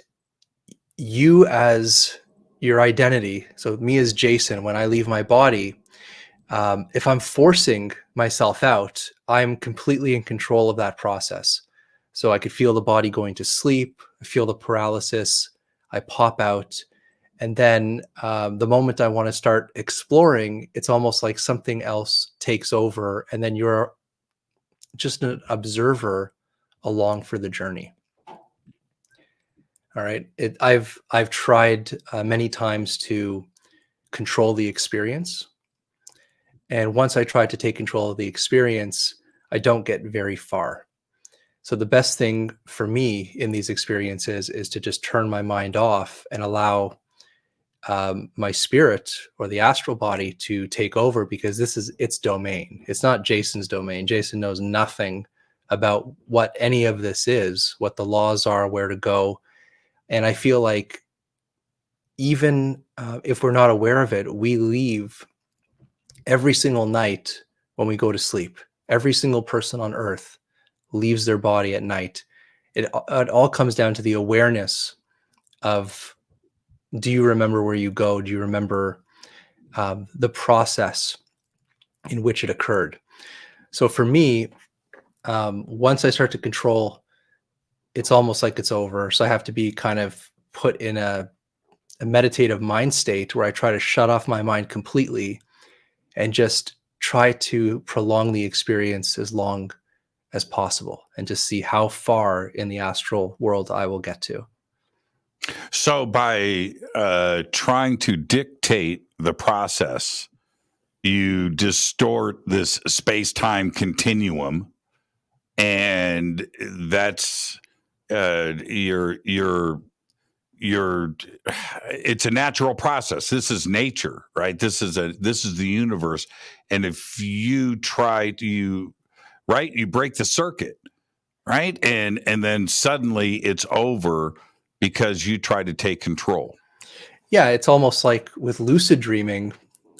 you as your identity, so me as Jason, when I leave my body, if I'm forcing myself out, I'm completely in control of that process. So I could feel the body going to sleep, I feel the paralysis, I pop out. And then the moment I want to start exploring, it's almost like something else takes over, and then you're just an observer along for the journey. All right. I've tried many times to control the experience. And once I try to take control of the experience, I don't get very far. So the best thing for me in these experiences is to just turn my mind off and allow my spirit or the astral body to take over, because this is its domain. It's not Jason's domain. Jason knows nothing about what any of this is, what the laws are, where to go. And I feel like even if we're not aware of it, we leave every single night when we go to sleep. Every single person on earth leaves their body at night. It all comes down to the awareness of, do you remember where you go? Do you remember the process in which it occurred? So for me, once I start to control, it's almost like it's over. So I have to be kind of put in a meditative mind state where I try to shut off my mind completely and just try to prolong the experience as long as possible, and to see how far in the astral world I will get to. So by trying to dictate the process, you distort this space-time continuum, and that's it's a natural process. This is nature, right? This is the universe. And if you try to, you break the circuit, right? And then suddenly it's over because you try to take control. Yeah, it's almost like with lucid dreaming,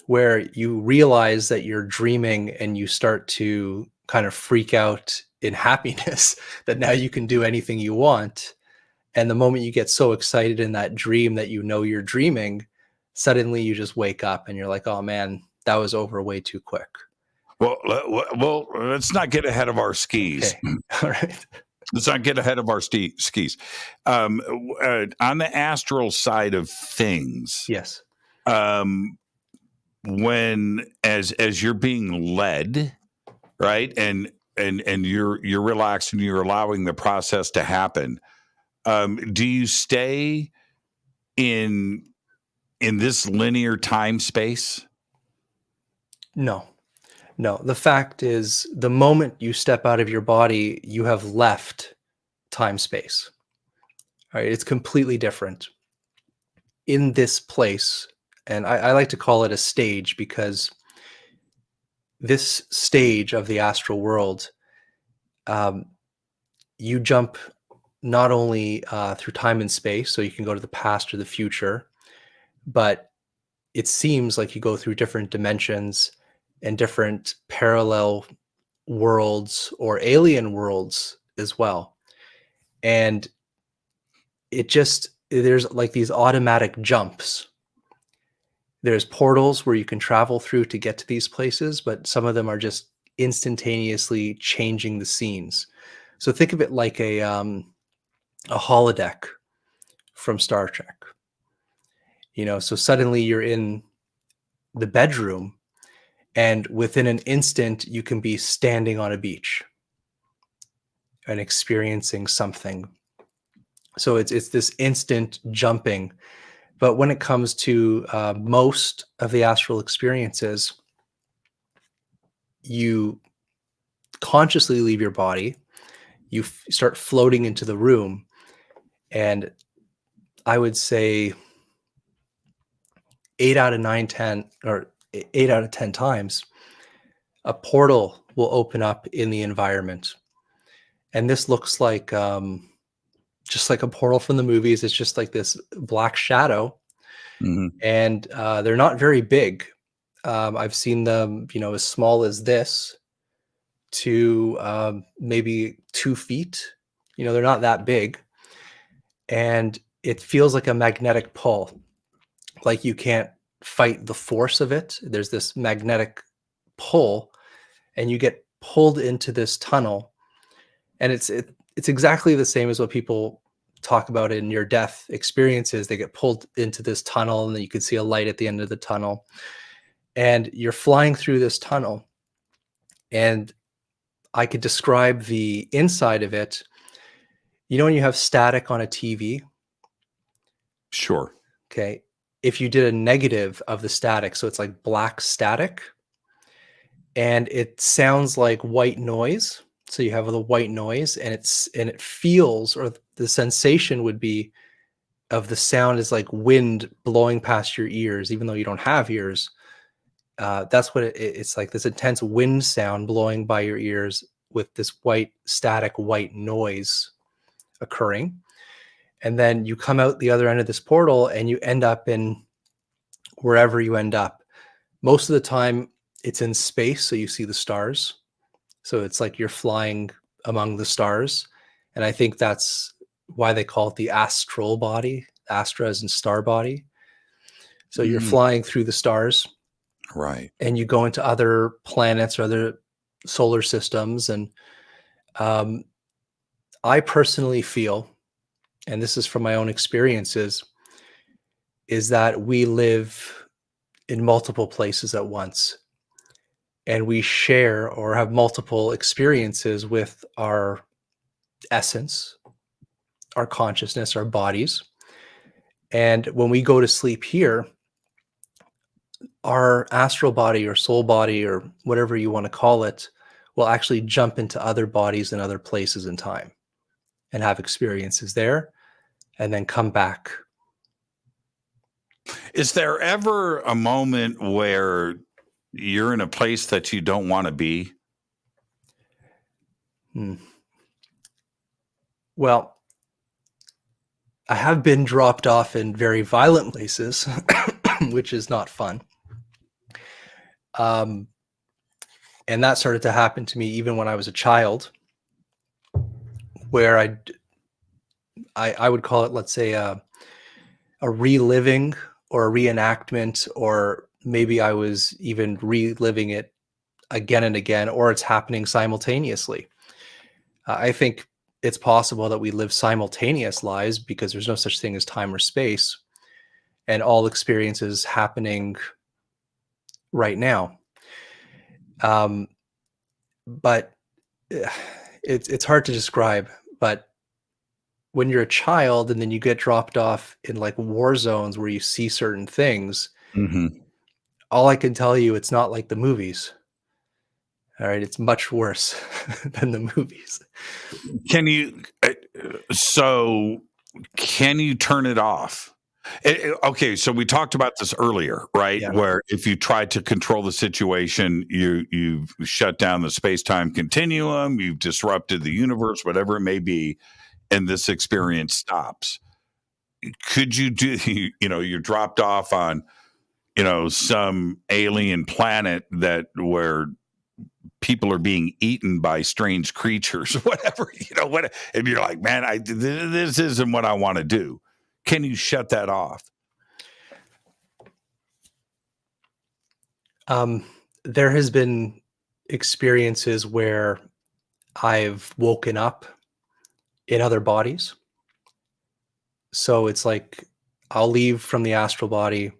where you realize that you're dreaming and you start to kind of freak out in happiness that now you can do anything you want. And the moment you get so excited in that dream that you know you're dreaming, suddenly you just wake up and you're like, oh man, that was over way too quick. Well, let's not get ahead of our skis. Okay. All right. Let's not get ahead of our skis. On the astral side of things, yes. When as you're being led, right, and you're relaxed and you're allowing the process to happen, do you stay in this linear time space? No. The fact is, the moment you step out of your body, you have left time space. All right, it's completely different in this place. And I like to call it a stage, because this stage of the astral world, you jump not only through time and space, so you can go to the past or the future, but it seems like you go through different dimensions and different parallel worlds or alien worlds as well. And there's like these automatic jumps. There's portals where you can travel through to get to these places, but some of them are just instantaneously changing the scenes. So think of it like a holodeck from Star Trek. So suddenly you're in the bedroom, and within an instant you can be standing on a beach and experiencing something. So it's this instant jumping. But when it comes to most of the astral experiences, you consciously leave your body, you start floating into the room, and I would say 8 out of 10 times, a portal will open up in the environment. And this looks like just like a portal from the movies. It's just like this black shadow, and they're not very big. I've seen them, as small as this to maybe 2 feet. They're not that big, and it feels like a magnetic pull. Like you can't fight the force of it. There's this magnetic pull, and you get pulled into this tunnel. And it's exactly the same as what people talk about in near-death experiences. They get pulled into this tunnel, and then you can see a light at the end of the tunnel. And you're flying through this tunnel. And I could describe the inside of it. When you have static on a TV? Sure. Okay. If you did a negative of the static, so it's like black static, and it sounds like white noise. So you have the white noise, and it feels, or the sensation would be of the sound is like wind blowing past your ears, even though you don't have ears. That's what it's like, this intense wind sound blowing by your ears with this static white noise occurring. And then you come out the other end of this portal, and you end up in wherever you end up. Most of the time it's in space, so you see the stars. So it's like you're flying among the stars. And I think that's why they call it the astral body. Astra as in star body. So you're flying through the stars. Right. And you go into other planets or other solar systems. And I personally feel, and this is from my own experiences, is that we live in multiple places at once. And we share or have multiple experiences with our essence, our consciousness, our bodies. And when we go to sleep here, our astral body or soul body or whatever you want to call it will actually jump into other bodies and other places in time and have experiences there and then come back. Is there ever a moment where you're in a place that you don't want to be? Well, I have been dropped off in very violent places, which is not fun. And that started to happen to me even when I was a child, where I would call it, let's say, a reliving or a reenactment, or maybe I was even reliving it again and again, or it's happening simultaneously. I think it's possible that we live simultaneous lives because there's no such thing as time or space, and all experiences happening right now. But it's hard to describe. But when you're a child and then you get dropped off in like war zones where you see certain things, all I can tell you, it's not like the movies. All right, it's much worse than the movies. Can you turn it off? Okay, so we talked about this earlier, right? Yeah. Where if you try to control the situation, you've shut down the space-time continuum, you've disrupted the universe, whatever it may be, and this experience stops. Could you do, you're dropped off on, some alien planet where people are being eaten by strange creatures, whatever, and you're like, man, this isn't what I want to do. Can you shut that off? There has been experiences where I've woken up in other bodies. So it's like I'll leave from the astral body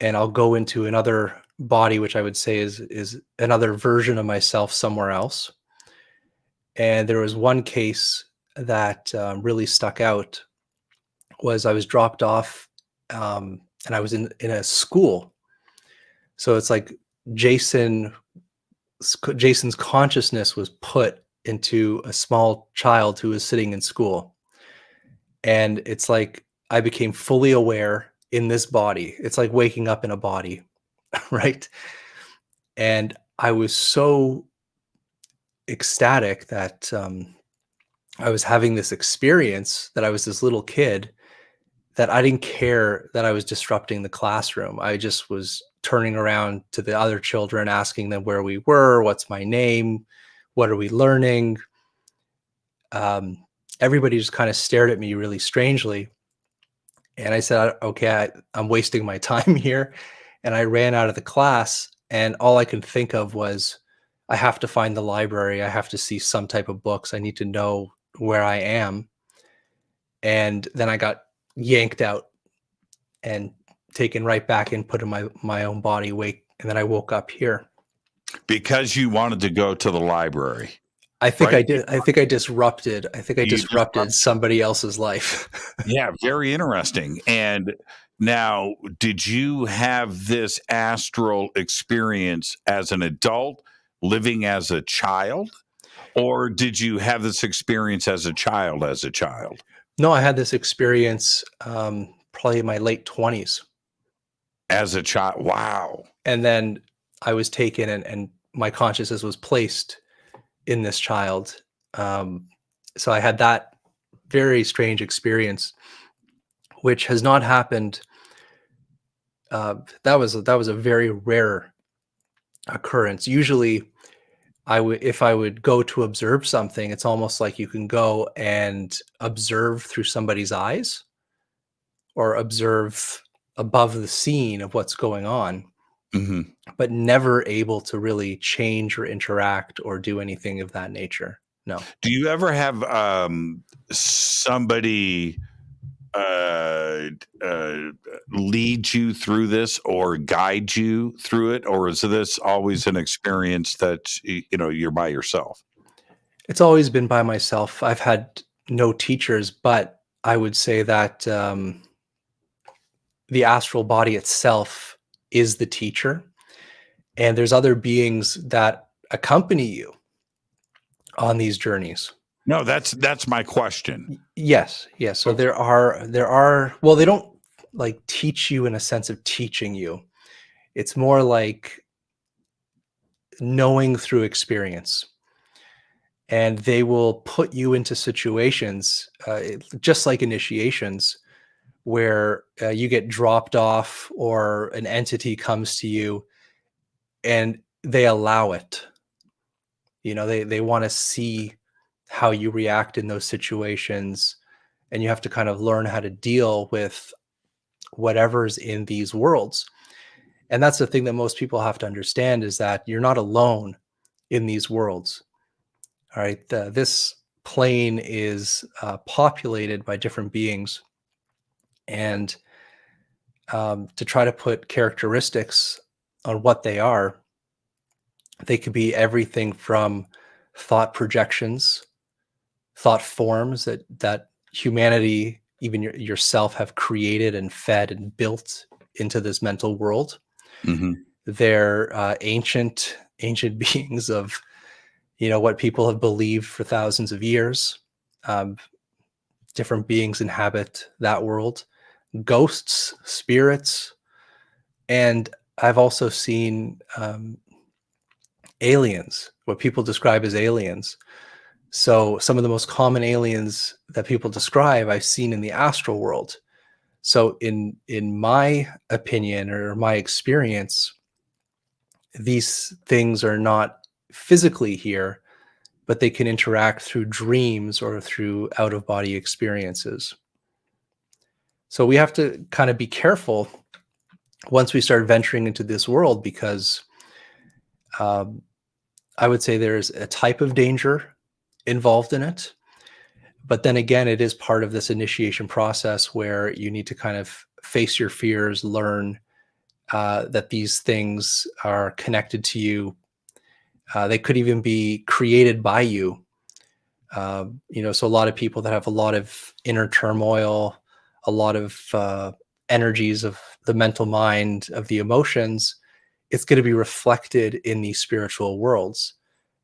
and I'll go into another body, which I would say is another version of myself somewhere else. And there was one case that really stuck out. Was I was dropped off and I was in a school. So it's like Jason's consciousness was put into a small child who was sitting in school. And it's like I became fully aware in this body. It's like waking up in a body, right? And I was so ecstatic that I was having this experience, that I was this little kid that I didn't care that I was disrupting the classroom. I just was turning around to the other children, asking them where we were, what's my name, what are we learning. Everybody just kind of stared at me really strangely. And I said, okay, I'm wasting my time here. And I ran out of the class, and all I could think of was, I have to find the library. I have to see some type of books. I need to know where I am. And then I got yanked out and taken right back and put in my own body, and then I woke up here. Because you wanted to go to the library. I think right? I did. I think I disrupted somebody else's life. Yeah, very interesting. And now, did you have this astral experience as an adult, living as a child? Or did you have this experience as a child? No, I had this experience probably in my late 20s. As a child? Wow. And then I was taken and my consciousness was placed in this child. So I had that very strange experience, which has not happened. That was a very rare occurrence. Usually if I would go to observe something, it's almost like you can go and observe through somebody's eyes or observe above the scene of what's going on, but never able to really change or interact or do anything of that nature. No. Do you ever have somebody lead you through this or guide you through it, or is this always an experience that you're by yourself? It's always been by myself. I've had no teachers, but I would say that the astral body itself is the teacher, and there's other beings that accompany you on these journeys. No, that's my question. Yes. So there are, well, they don't like teach you in a sense of teaching you. It's more like knowing through experience. And they will put you into situations, just like initiations, where you get dropped off or an entity comes to you and they allow it. They want to see how you react in those situations, and you have to kind of learn how to deal with whatever's in these worlds. And that's the thing that most people have to understand, is that you're not alone in these worlds. All right. This plane is populated by different beings, and to try to put characteristics on what they are, they could be everything from thought projections, thought forms that humanity, even yourself, have created and fed and built into this mental world. They're ancient beings of what people have believed for thousands of years. Different beings inhabit that world, ghosts, spirits, and I've also seen aliens, what people describe as aliens. So some of the most common aliens that people describe, I've seen in the astral world. So in my opinion or my experience, these things are not physically here, but they can interact through dreams or through out-of-body experiences. So we have to kind of be careful once we start venturing into this world, because I would say there's a type of danger involved in it. But then again, it is part of this initiation process where you need to kind of face your fears, learn that these things are connected to you. They could even be created by you. So a lot of people that have a lot of inner turmoil, a lot of energies of the mental mind, of the emotions, it's going to be reflected in these spiritual worlds.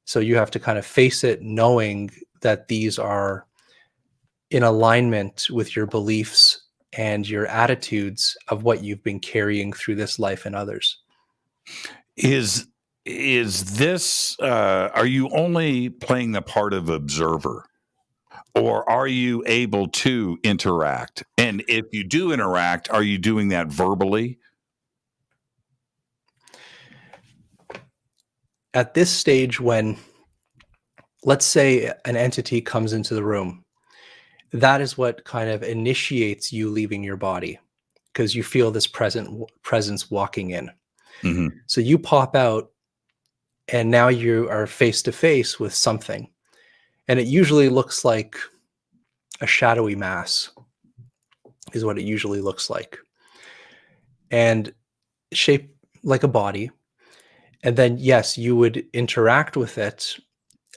So you have to kind of face it knowing that these are in alignment with your beliefs and your attitudes of what you've been carrying through this life and others. Is this, are you only playing the part of observer Or are you able to interact? And if you do interact, are you doing that verbally? At this stage, when, let's say, an entity comes into the room, that is what kind of initiates you leaving your body, because you feel this presence walking in. Mm-hmm. So you pop out, and now you are face to face with something. And it usually looks like a shadowy mass, is what it usually looks like. And shaped like a body. And then, yes, you would interact with it,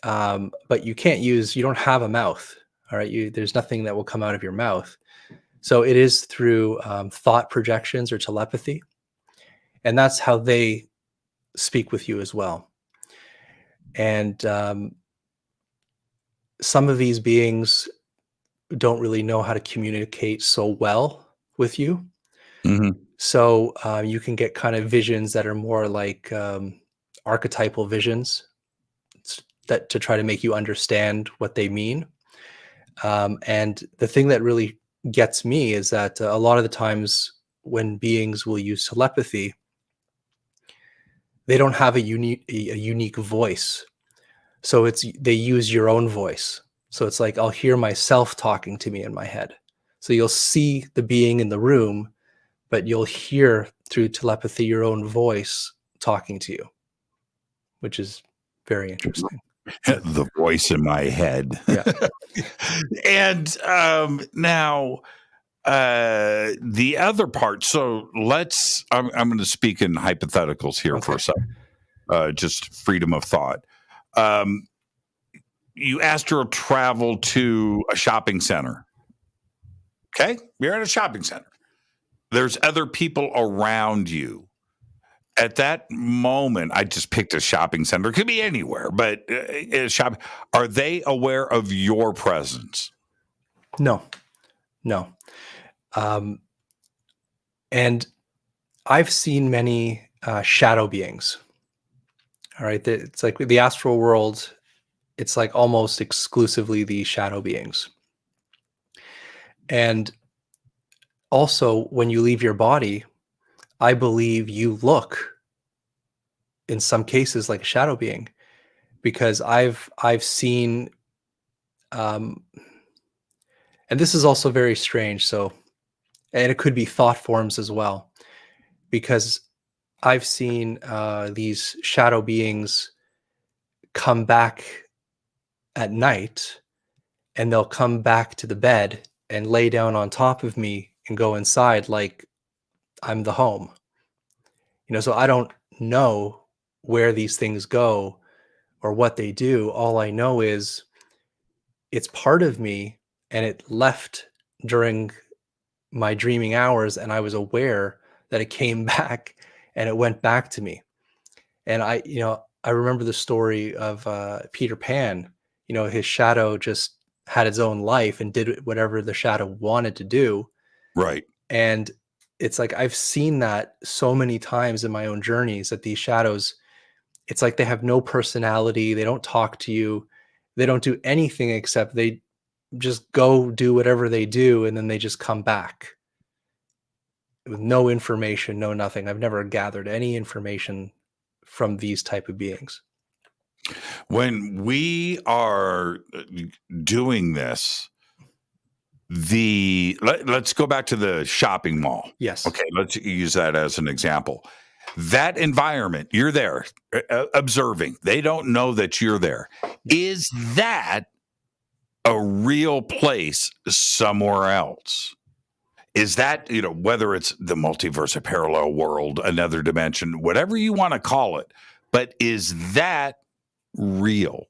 but you don't have a mouth. All right. There's nothing that will come out of your mouth. So it is through thought projections or telepathy. And that's how they speak with you as well. And some of these beings don't really know how to communicate so well with you. Mm-hmm. So you can get kind of visions that are more like archetypal visions that to try to make you understand what they mean. And the thing that really gets me is that a lot of the times when beings will use telepathy, they don't have a unique voice. So they use your own voice. So it's like I'll hear myself talking to me in my head. So you'll see the being in the room, but you'll hear through telepathy your own voice talking to you, which is very interesting. The voice in my head. Yeah. And now the other part. So I'm going to speak in hypotheticals here for a second. Just freedom of thought. You astral travel to a shopping center. Okay? You're at a shopping center. There's other people around you. At that moment, I just picked a shopping center. It could be anywhere, but are they aware of your presence? No. And I've seen many shadow beings. All right. It's like the astral world. It's like almost exclusively the shadow beings. And also, when you leave your body, I believe you look, in some cases, like a shadow being, because I've seen, and this is also very strange. So, and it could be thought forms as well, because I've seen these shadow beings come back at night, and they'll come back to the bed and lay down on top of me and go inside like I'm the home. So I don't know where these things go or what they do. All I know is it's part of me, and it left during my dreaming hours, and I was aware that it came back and it went back to me. And I remember the story of Peter Pan. His shadow just had its own life and did whatever the shadow wanted to do. Right. And it's like I've seen that so many times in my own journeys, that these shadows, it's like they have no personality. They don't talk to you. They don't do anything except they just go do whatever they do, and then they just come back with no information, no nothing. I've never gathered any information from these type of beings. When we are doing this, let's go back to the shopping mall. Yes. Okay, let's use that as an example. That environment, you're there observing. They don't know that you're there. Is that a real place somewhere else? Is that, whether it's the multiverse, a parallel world, another dimension, whatever you want to call it, but is that real?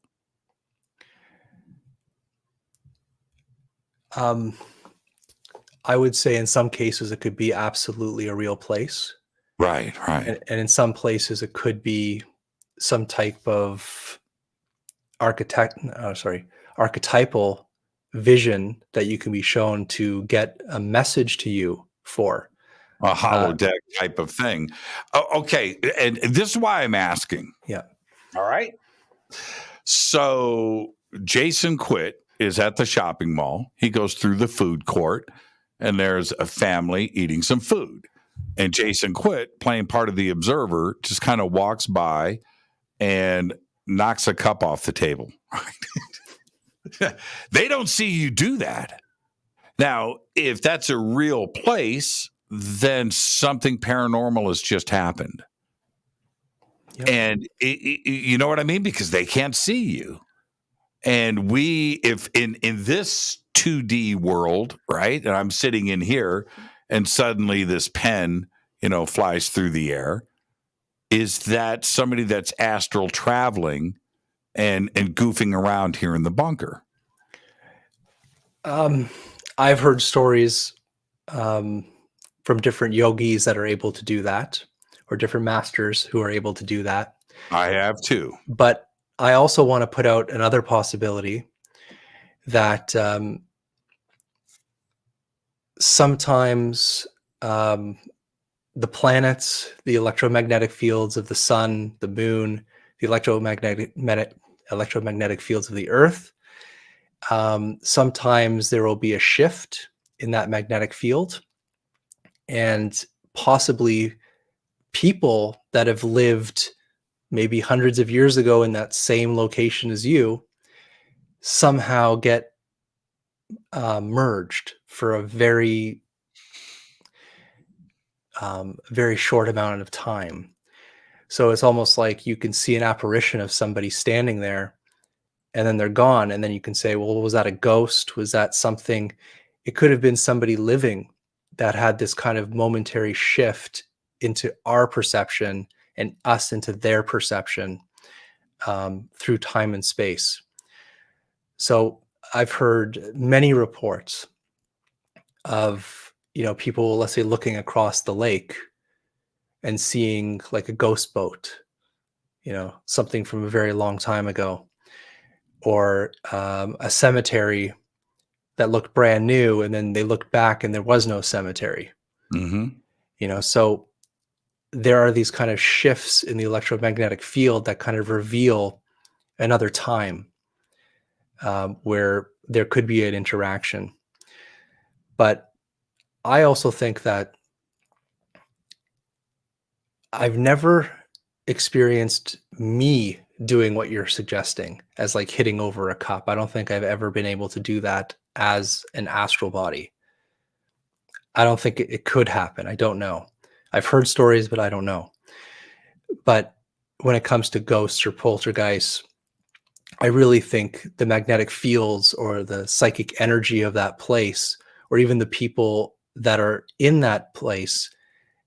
I would say in some cases it could be absolutely a real place. Right. And in some places it could be some type of archetypal vision that you can be shown to get a message to you for. A holodeck type of thing. Okay. And this is why I'm asking. Yeah. All right. So Jason Quitt is at the shopping mall. He goes through the food court, and there's a family eating some food. And Jason Quitt, playing part of the observer, just kind of walks by and knocks a cup off the table. They don't see you do that. Now, if that's a real place, then something paranormal has just happened. Yep. And you know what I mean? Because they can't see you. And if in this 2D world, right, and I'm sitting in here and suddenly this pen, flies through the air, is that somebody that's astral traveling and goofing around here in the bunker? I've heard stories from different yogis that are able to do that, or different masters who are able to do that. I have too. But I also want to put out another possibility that sometimes the planets, the electromagnetic fields of the sun, the moon, the electromagnetic fields of the earth, sometimes there will be a shift in that magnetic field, and possibly people that have lived maybe hundreds of years ago in that same location as you somehow get merged for a very short amount of time. So it's almost like you can see an apparition of somebody standing there and then they're gone. And then you can say, well, was that a ghost? Was that something? It could have been somebody living that had this kind of momentary shift into our perception and us into their perception through time and space. So I've heard many reports of, people, let's say, looking across the lake and seeing like a ghost boat, something from a very long time ago, or a cemetery that looked brand new, and then they looked back and there was no cemetery. Mm-hmm. So there are these kind of shifts in the electromagnetic field that kind of reveal another time where there could be an interaction. But I also think that I've never experienced me doing what you're suggesting as like hitting over a cup. I don't think I've ever been able to do that as an astral body. I don't think it could happen. I don't know. I've heard stories, but I don't know. But when it comes to ghosts or poltergeists, I really think the magnetic fields or the psychic energy of that place, or even the people that are in that place,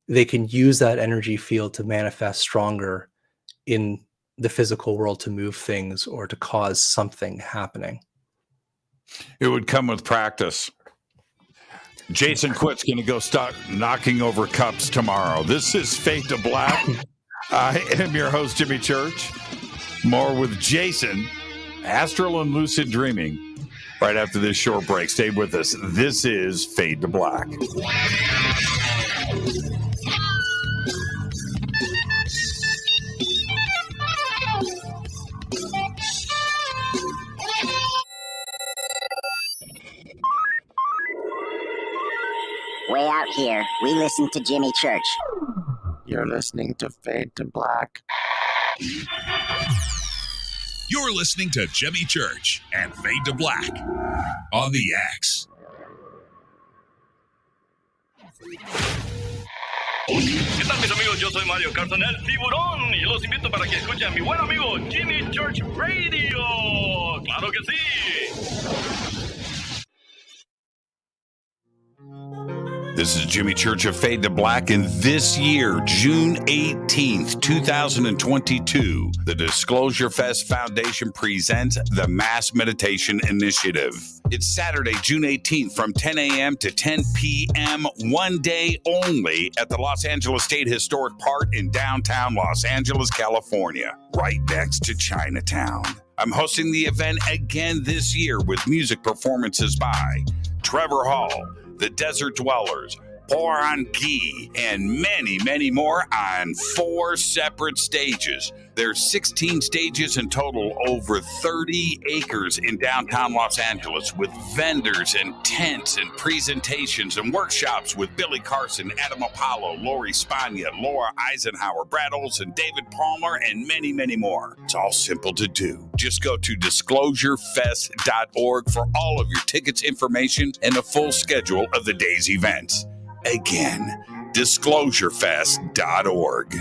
they can use that energy field to manifest stronger in the physical world, to move things or to cause something happening. It would come with practice. Jason Quitt's going to go start knocking over cups tomorrow. This is Fade to Black. I am your host, Jimmy Church. More with Jason, Astral and Lucid Dreaming, right after this short break. Stay with us. This is Fade to Black. Way out here, we listen to Jimmy Church. You're listening to Fade to Black. You're listening to Jimmy Church and Fade to Black on the X. ¿Qué tal, mis amigos? Yo soy Mario Carson, el tiburón, y los invito para que escuchen a mi buen amigo Jimmy Church Radio. ¡Claro que sí! This is Jimmy Church of Fade to Black, and this year, June 18th, 2022, the Disclosure Fest Foundation presents the Mass Meditation Initiative. It's Saturday, June 18th from 10 a.m. to 10 p.m., one day only at the Los Angeles State Historic Park in downtown Los Angeles, California, right next to Chinatown. I'm hosting the event again this year with music performances by Trevor Hall, The Desert Dwellers, pour on ghee, and many, many more on 4 separate stages. There's 16 stages in total, over 30 acres in downtown Los Angeles, with vendors and tents and presentations and workshops with Billy Carson, Adam Apollo, Lori Spagna, Laura Eisenhower, Brad Olson, David Palmer, and many, many more. It's all simple to do. Just go to disclosurefest.org for all of your tickets, information, and a full schedule of the day's events. Again, disclosurefest.org.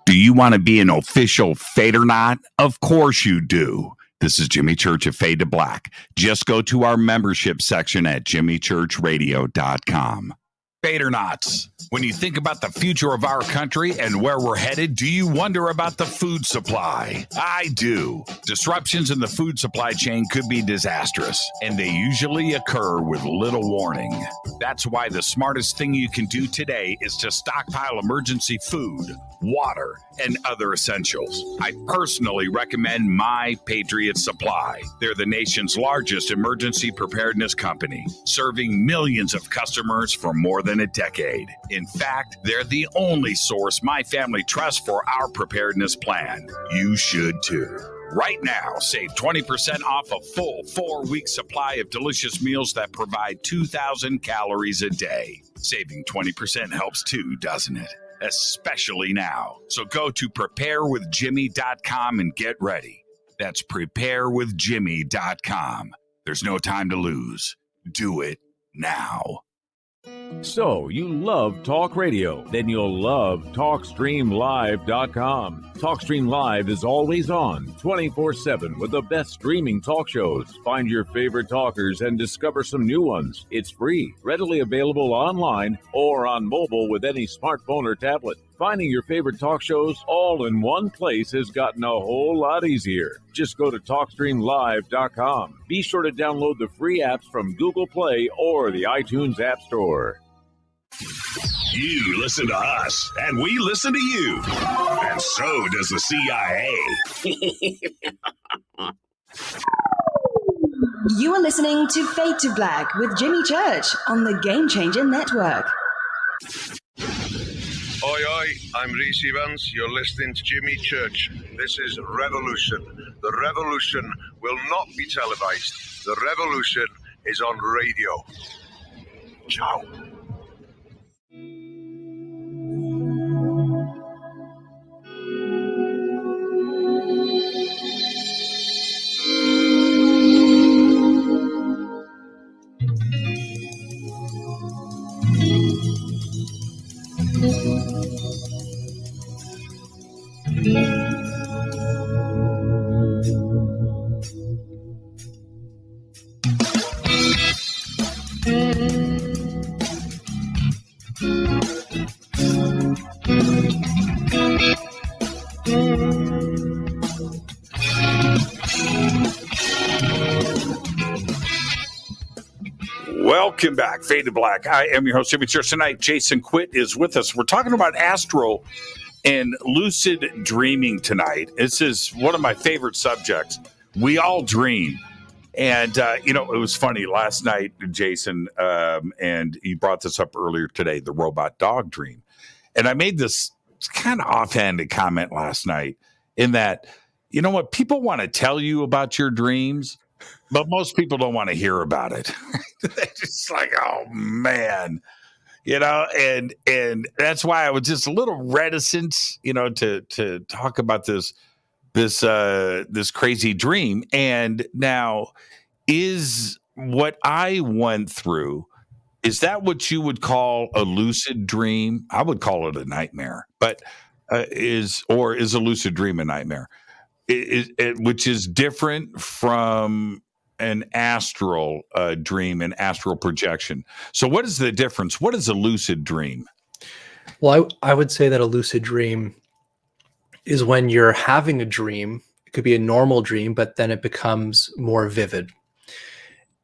Do you want to be an official Fadernaut? Of course you do. This is Jimmy Church of Fade to Black. Just go to our membership section at jimmychurchradio.com. Fadernauts, when you think about the future of our country and where we're headed, do you wonder about the food supply? I do. Disruptions in the food supply chain could be disastrous, and they usually occur with little warning. That's why the smartest thing you can do today is to stockpile emergency food, water, and other essentials. I personally recommend My Patriot Supply. They're the nation's largest emergency preparedness company, serving millions of customers for more than a decade. In fact, they're the only source my family trusts for our preparedness plan. You should too. Right now, save 20% off a full 4-week supply of delicious meals that provide 2,000 calories a day. Saving 20% helps too, doesn't it? Especially now. So go to preparewithjimmy.com and get ready. That's preparewithjimmy.com. There's no time to lose. Do it now. So, you love talk radio? Then you'll love TalkStreamLive.com. TalkStream Live is always on, 24/7, with the best streaming talk shows. Find your favorite talkers and discover some new ones. It's free, readily available online or on mobile with any smartphone or tablet. Finding your favorite talk shows all in one place has gotten a whole lot easier. Just go to TalkStreamLive.com. Be sure to download the free apps from Google Play or the iTunes App Store. You listen to us, and we listen to you. And so does the CIA. You are listening to Fade to Black with Jimmy Church on the Game Changer Network. Oi, oi, I'm Reese Evans. You're listening to Jimmy Church. This is Revolution. The revolution will not be televised. The revolution is on radio. Ciao. Welcome back, Fade to Black. I am your host, Jimmy Church. Tonight, Jason Quitt is with us. We're talking about astral and lucid dreaming tonight. This is one of my favorite subjects. We all dream. And, it was funny last night, Jason, and you brought this up earlier today, the robot dog dream. And I made this kind of offhanded comment last night in that, you know what, people want to tell you about your dreams, but most people don't want to hear about it. They're just like, oh, man. And that's why I was just a little reticent, to talk about this crazy dream. And now, is what I went through, is that what you would call a lucid dream? I would call it a nightmare, but is a lucid dream a nightmare? Which is different from an astral dream and astral projection. So what is the difference? What is a lucid dream? Well, I would say that a lucid dream is when you're having a dream. It could be a normal dream, but then it becomes more vivid.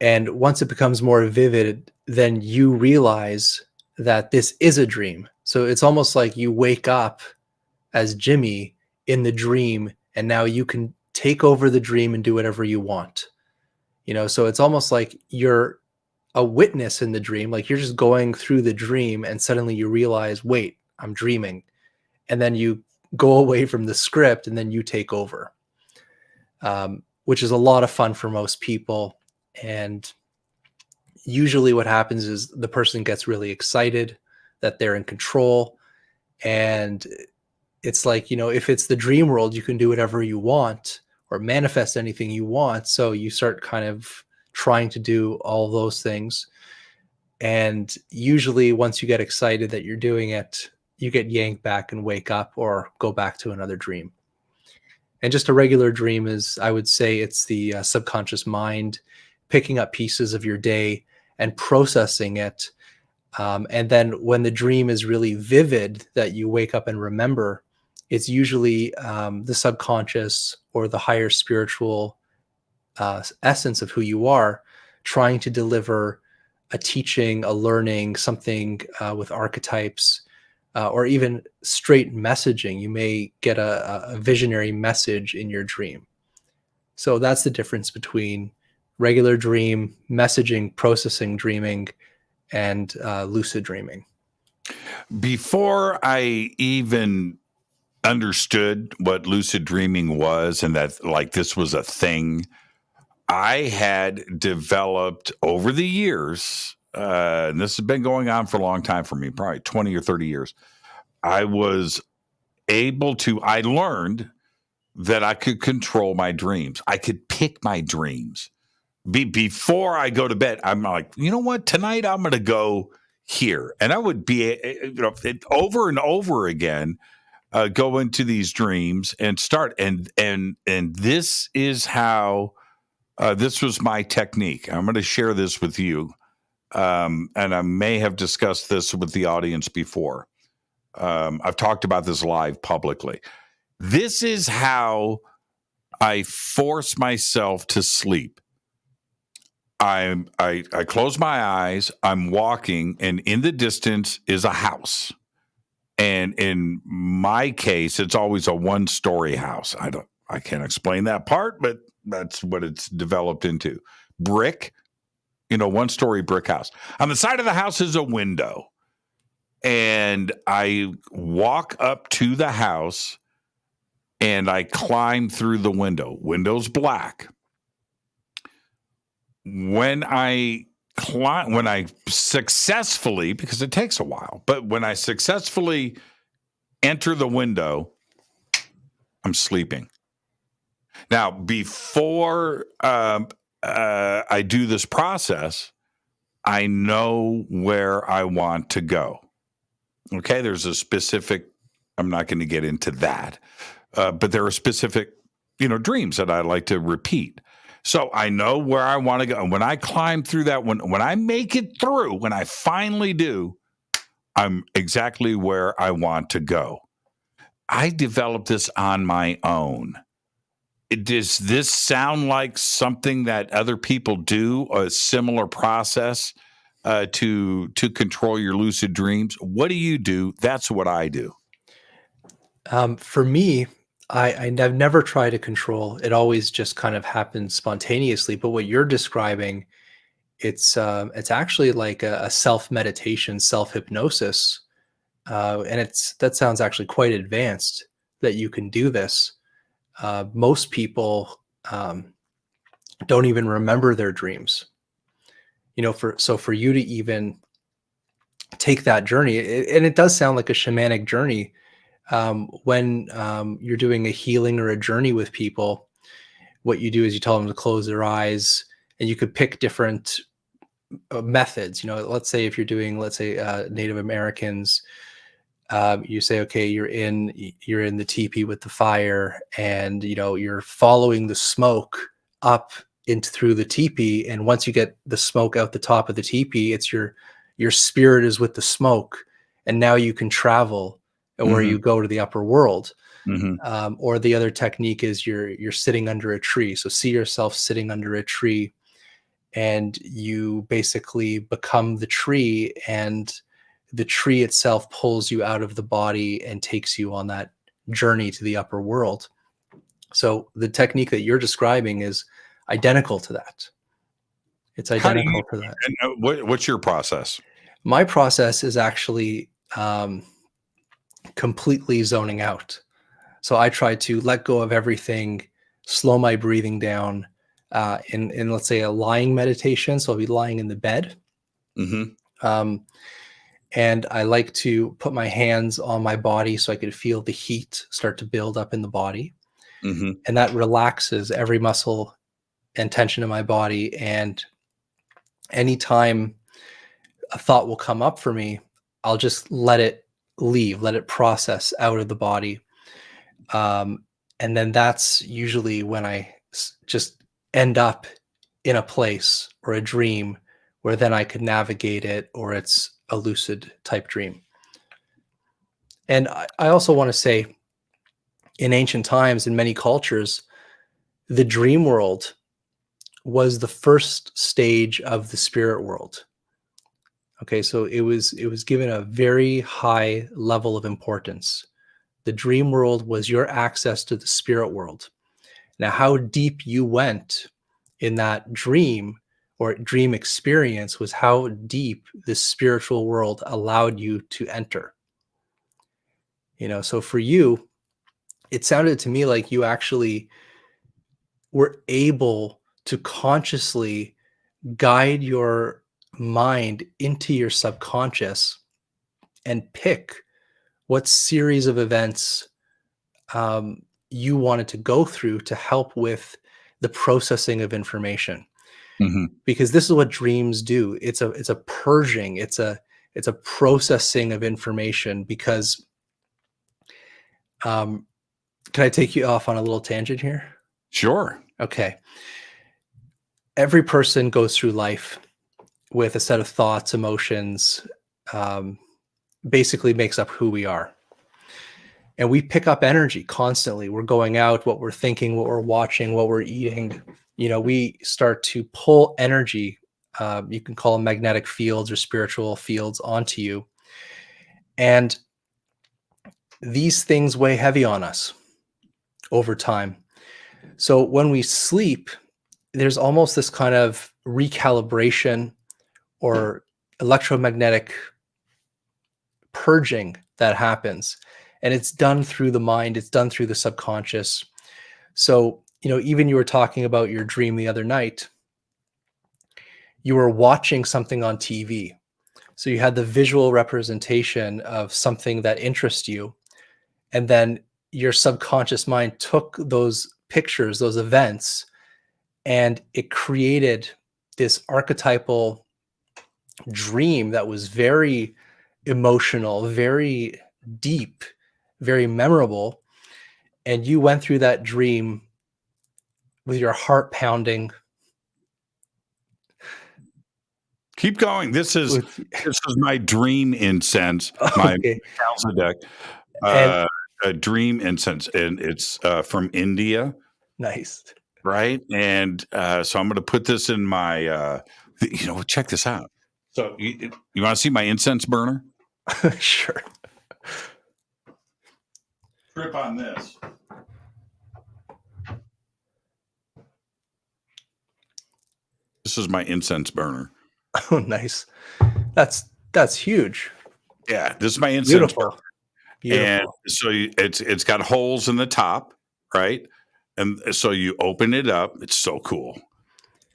And once it becomes more vivid, then you realize that this is a dream. So it's almost like you wake up as Jimmy in the dream, and now you can take over the dream and do whatever you want. So it's almost like you're a witness in the dream, like you're just going through the dream and suddenly you realize, wait, I'm dreaming. And then you go away from the script and then you take over, which is a lot of fun for most people. And usually what happens is the person gets really excited that they're in control. And it's like, if it's the dream world, you can do whatever you want or manifest anything you want. So you start kind of trying to do all those things. And usually once you get excited that you're doing it, you get yanked back and wake up or go back to another dream. And just a regular dream is, I would say, it's the subconscious mind picking up pieces of your day and processing it. And then when the dream is really vivid that you wake up and remember, it's usually the subconscious or the higher spiritual essence of who you are trying to deliver a teaching, a learning, something with archetypes, or even straight messaging. You may get a visionary message in your dream. So that's the difference between regular dream, messaging, processing, dreaming, and lucid dreaming. Before I even understood what lucid dreaming was and that like this was a thing, I had developed over the years, and this has been going on for a long time for me, probably 20 or 30 years. I learned that I could control my dreams. I could pick my dreams. Before I go to bed, I'm like, you know what? Tonight I'm going to go here. And I would be, over and over again, go into these dreams and start. And this is how, this was my technique. I'm going to share this with you. And I may have discussed this with the audience before. I've talked about this live publicly. This is how I force myself to sleep. I close my eyes, I'm walking, and in the distance is a house. And in my case, it's always a one-story house. I can't explain that part, but that's what it's developed into. Brick, one-story brick house. On the side of the house is a window. And I walk up to the house and I climb through the window. Window's black. When I successfully, because it takes a while, but when I successfully enter the window, I'm sleeping. Now, before I do this process, I know where I want to go. Okay, there's a specific, I'm not going to get into that, but there are specific, dreams that I like to repeat. So I know where I want to go. And when I climb through that, when I make it through, when I finally do, I'm exactly where I want to go. I developed this on my own. Does this sound like something that other people do, a similar process to control your lucid dreams? What do you do? That's what I do. For me, I've never tried to control. It always just kind of happens spontaneously. But what you're describing, it's actually like a self-meditation, self-hypnosis. And that sounds actually quite advanced that you can do this. Most people don't even remember their dreams. For you to even take that journey, and it does sound like a shamanic journey. When you're doing a healing or a journey with people, what you do is you tell them to close their eyes, and you could pick different methods. Let's say if you're doing, Native Americans, you say, okay, you're in the teepee with the fire, and you're following the smoke up through the teepee, and once you get the smoke out the top of the teepee, it's your spirit is with the smoke, and now you can travel where you go to the upper world. Or the other technique is you're sitting under a tree. So see yourself sitting under a tree, and you basically become the tree, and the tree itself pulls you out of the body and takes you on that journey to the upper world. So the technique that you're describing is identical to that. It's identical to that. And what's your process? My process is actually completely zoning out. So I try to let go of everything, slow my breathing down in let's say a lying meditation. So I'll be lying in the bed. And I like to put my hands on my body so I could feel the heat start to build up in the body. And that relaxes every muscle and tension in my body. And anytime a thought will come up for me, I'll just let it leave, let it process out of the body. And then that's usually when I just end up in a place or a dream where then I could navigate it, or it's a lucid type dream. And I also want to say, in ancient times, in many cultures, the dream world was the first stage of the spirit world. Okay, so it was given a very high level of importance. The dream world was your access to the spirit world. Now, how deep you went in that dream or dream experience was how deep the spiritual world allowed you to enter. So for you, it sounded to me like you actually were able to consciously guide your mind into your subconscious and pick what series of events you wanted to go through to help with the processing of information. Because this is what dreams do. It's a purging. It's a processing of information. Because can I take you off on a little tangent here? Sure. Okay. Every person goes through life with a set of thoughts, emotions, basically makes up who we are. And we pick up energy constantly. We're going out, what we're thinking, what we're watching, what we're eating. We start to pull energy. You can call them magnetic fields or spiritual fields onto you. And these things weigh heavy on us over time. So when we sleep, there's almost this kind of recalibration or electromagnetic purging that happens. And it's done through the mind. It's done through the subconscious. So, even you were talking about your dream the other night, you were watching something on TV. So you had the visual representation of something that interests you. And then your subconscious mind took those pictures, those events, and it created this archetypal dream that was very emotional, very deep, very memorable. And you went through that dream with your heart pounding. Keep going. This is my dream incense, my Melchizedek, dream incense, and it's from India. Nice, right? And so I'm going to put this in my. Check this out. So you want to see my incense burner? Sure. Trip on this. This is my incense burner. Oh, nice. That's huge. Yeah, this is my incense burner. Beautiful. And so it's got holes in the top, right? And so you open it up. It's so cool.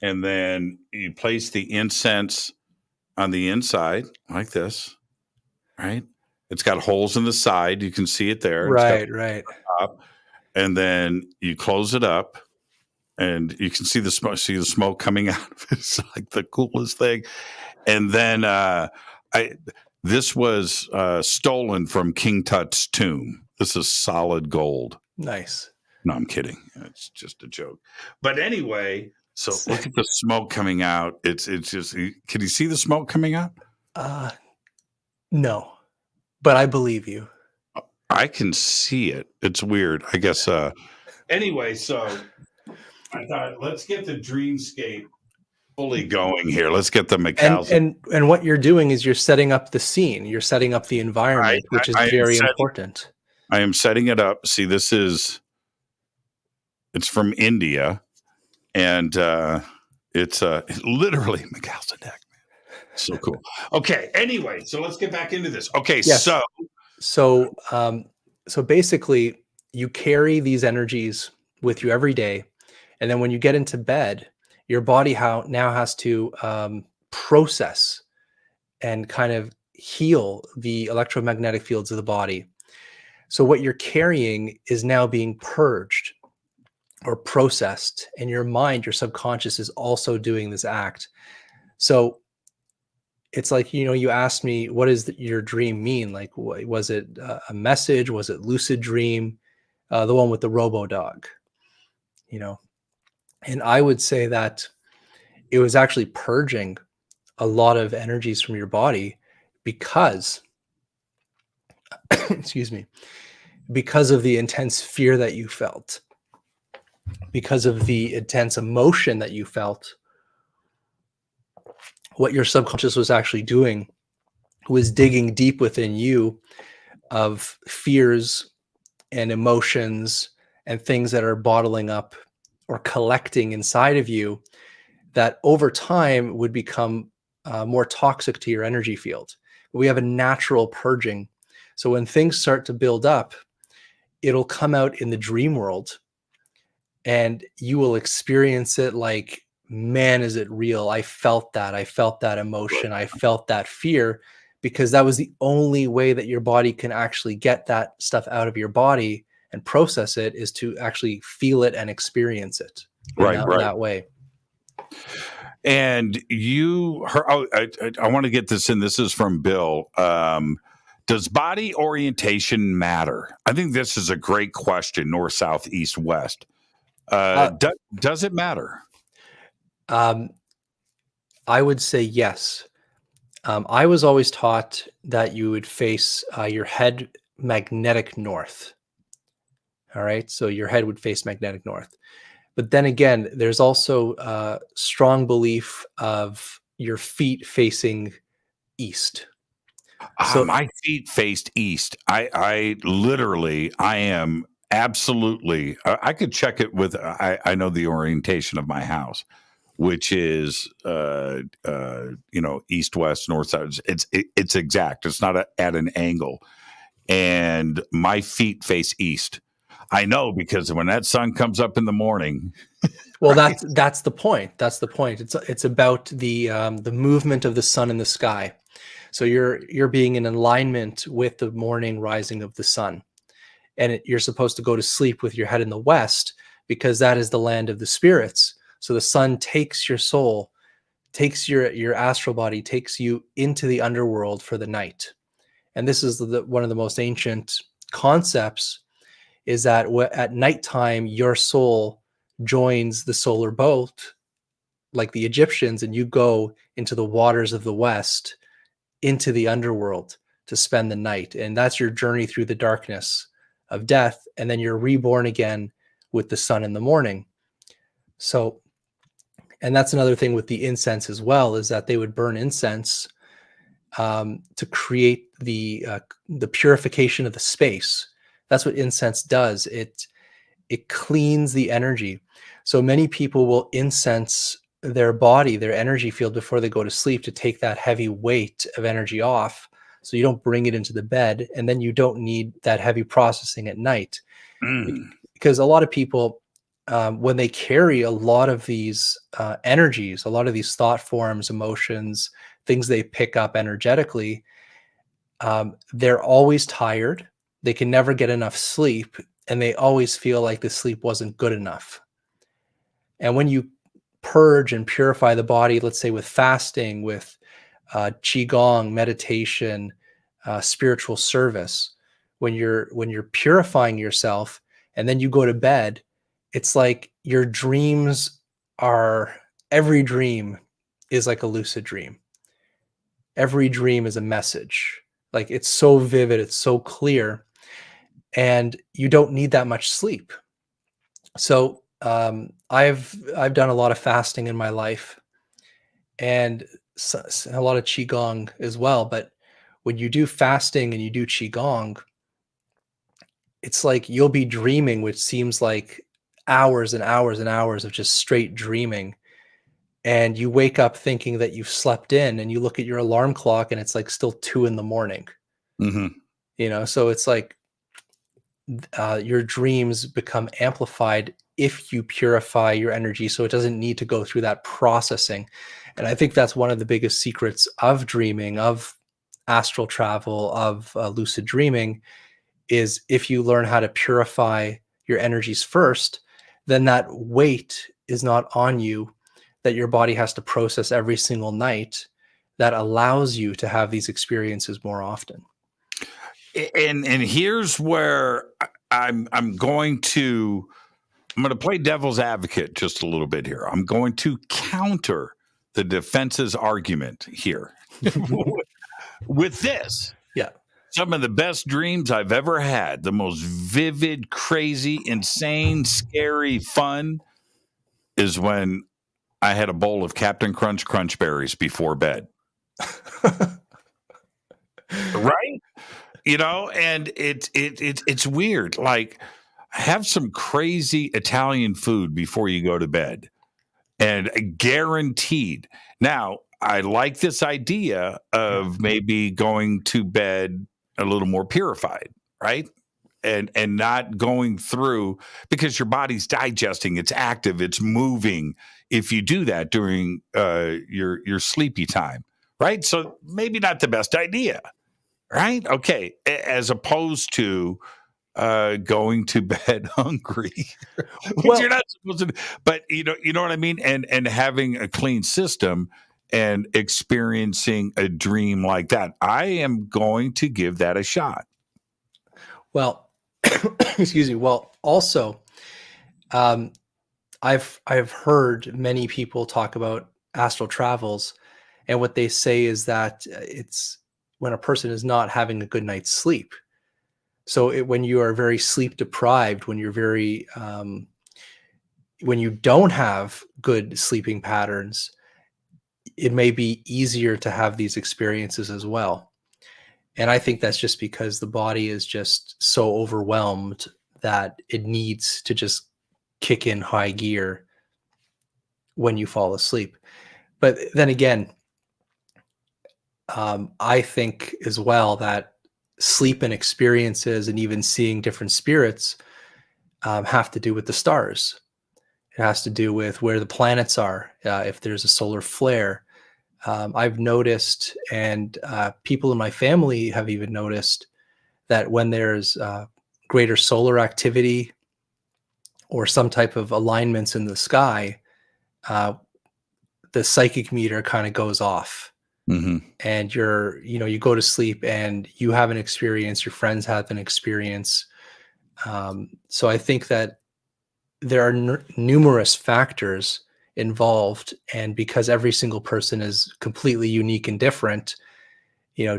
And then you place the incense on the inside like this, right? It's got holes in the side. You can see it there. Right. Top. And then you close it up. And you can see the smoke coming out of it. It's like the coolest thing. And then this was stolen from King Tut's tomb. This is solid gold. Nice. No, I'm kidding. It's just a joke. But anyway, so look at the smoke coming out. It's just. Can you see the smoke coming out? No, but I believe you. I can see it. It's weird. I guess. Anyway, so. I thought, let's get the dreamscape fully going here. Let's get the Melchizedek. And what you're doing is you're setting up the scene. You're setting up the environment, which is very important. I am setting it up. See, it's from India, and It's literally Melchizedek. So cool. Okay. Anyway, so let's get back into this. Okay. Yes. So basically, you carry these energies with you every day, and then when you get into bed, your body now has to process and kind of heal the electromagnetic fields of the body. So what you're carrying is now being purged or processed, and your mind, your subconscious, is also doing this act. So it's like, you asked me, what does your dream mean? Like, was it a message? Was it lucid dream? The one with the robo dog, and I would say that it was actually purging a lot of energies from your body because, excuse me, because of the intense fear that you felt, because of the intense emotion that you felt. What your subconscious was actually doing was digging deep within you of fears and emotions and things that are bottling up or collecting inside of you that over time would become more toxic to your energy field. We have a natural purging. So when things start to build up, it'll come out in the dream world, and you will experience it like, man, is it real? I felt that emotion. I felt that fear, because that was the only way that your body can actually get that stuff out of your body and process it, is to actually feel it and experience it that way. And I want to get this in. This is from Bill. Does body orientation matter? I think this is a great question. North, south, east, west. Does it matter? I would say yes. I was always taught that you would face your head magnetic north. All right. So your head would face magnetic north. But then again, there's also strong belief of your feet facing east. So my feet faced east. I am absolutely, I could check it with, I know the orientation of my house, which is, east, west, north, south. It's exact. It's not at an angle. And my feet face east. I know, because when that sun comes up in the morning. Well, that's the point. That's the point. It's about the movement of the sun in the sky. So you're being in alignment with the morning rising of the sun, and you're supposed to go to sleep with your head in the west, because that is the land of the spirits. So the sun takes your soul, takes your astral body, takes you into the underworld for the night. And this is one of the most ancient concepts, is that at nighttime, your soul joins the solar boat like the Egyptians, and you go into the waters of the west, into the underworld to spend the night. And that's your journey through the darkness of death. And then you're reborn again with the sun in the morning. So, and that's another thing with the incense as well, is that they would burn incense to create the purification of the space. That's what incense does. It cleans the energy. So many people will incense their body, their energy field, before they go to sleep, to take that heavy weight of energy off, so you don't bring it into the bed, and then you don't need that heavy processing at night. Because a lot of people, when they carry a lot of these energies, a lot of these thought forms, emotions, things they pick up energetically, they're always tired. They can never get enough sleep, and they always feel like the sleep wasn't good enough. And when you purge and purify the body, let's say with fasting, with qigong, meditation, spiritual service, when you're purifying yourself and then you go to bed, it's like your dreams every dream is like a lucid dream. Every dream is a message. Like, it's so vivid, it's so clear, and you don't need that much sleep. So I've done a lot of fasting in my life, and a lot of qigong as well. But when you do fasting and you do qigong, it's like you'll be dreaming, which seems like hours and hours and hours of just straight dreaming. and you wake up thinking that you've slept in, and you look at your alarm clock and it's like still 2 in the morning. So it's like your dreams become amplified if you purify your energy, so it doesn't need to go through that processing. And I think that's one of the biggest secrets of dreaming, of astral travel, of lucid dreaming, is if you learn how to purify your energies first, then that weight is not on you that your body has to process every single night. That allows you to have these experiences more often. And here's where I'm going to play devil's advocate just a little bit here. I'm going to counter the defense's argument here with this. Yeah. Some of the best dreams I've ever had, the most vivid, crazy, insane, scary, fun, is when I had a bowl of Captain Crunch berries before bed. Right? And it's weird. Like, have some crazy Italian food before you go to bed, and guaranteed. Now, I like this idea of maybe going to bed a little more purified, right? And not going through, because your body's digesting, it's active, it's moving. If you do that during your sleepy time, right? So maybe not the best idea, right? Okay, as opposed to going to bed hungry, which you're not supposed to. But you know what I mean, and having a clean system and experiencing a dream like that, I am going to give that a shot. Well, excuse me. Well, also, I've heard many people talk about astral travels, and what they say is that it's when a person is not having a good night's sleep. So when you are very sleep deprived, when you're very, when you don't have good sleeping patterns, it may be easier to have these experiences as well. And I think that's just because the body is just so overwhelmed that it needs to just kick in high gear when you fall asleep. But then again, I think as well that sleep and experiences and even seeing different spirits have to do with the stars. It has to do with where the planets are, if there's a solar flare. I've noticed, and people in my family have even noticed, that when there's greater solar activity or some type of alignments in the sky, the psychic meter kind of goes off. And you go to sleep and you have an experience, your friends have an experience. So I think that there are numerous factors involved, and because every single person is completely unique and different,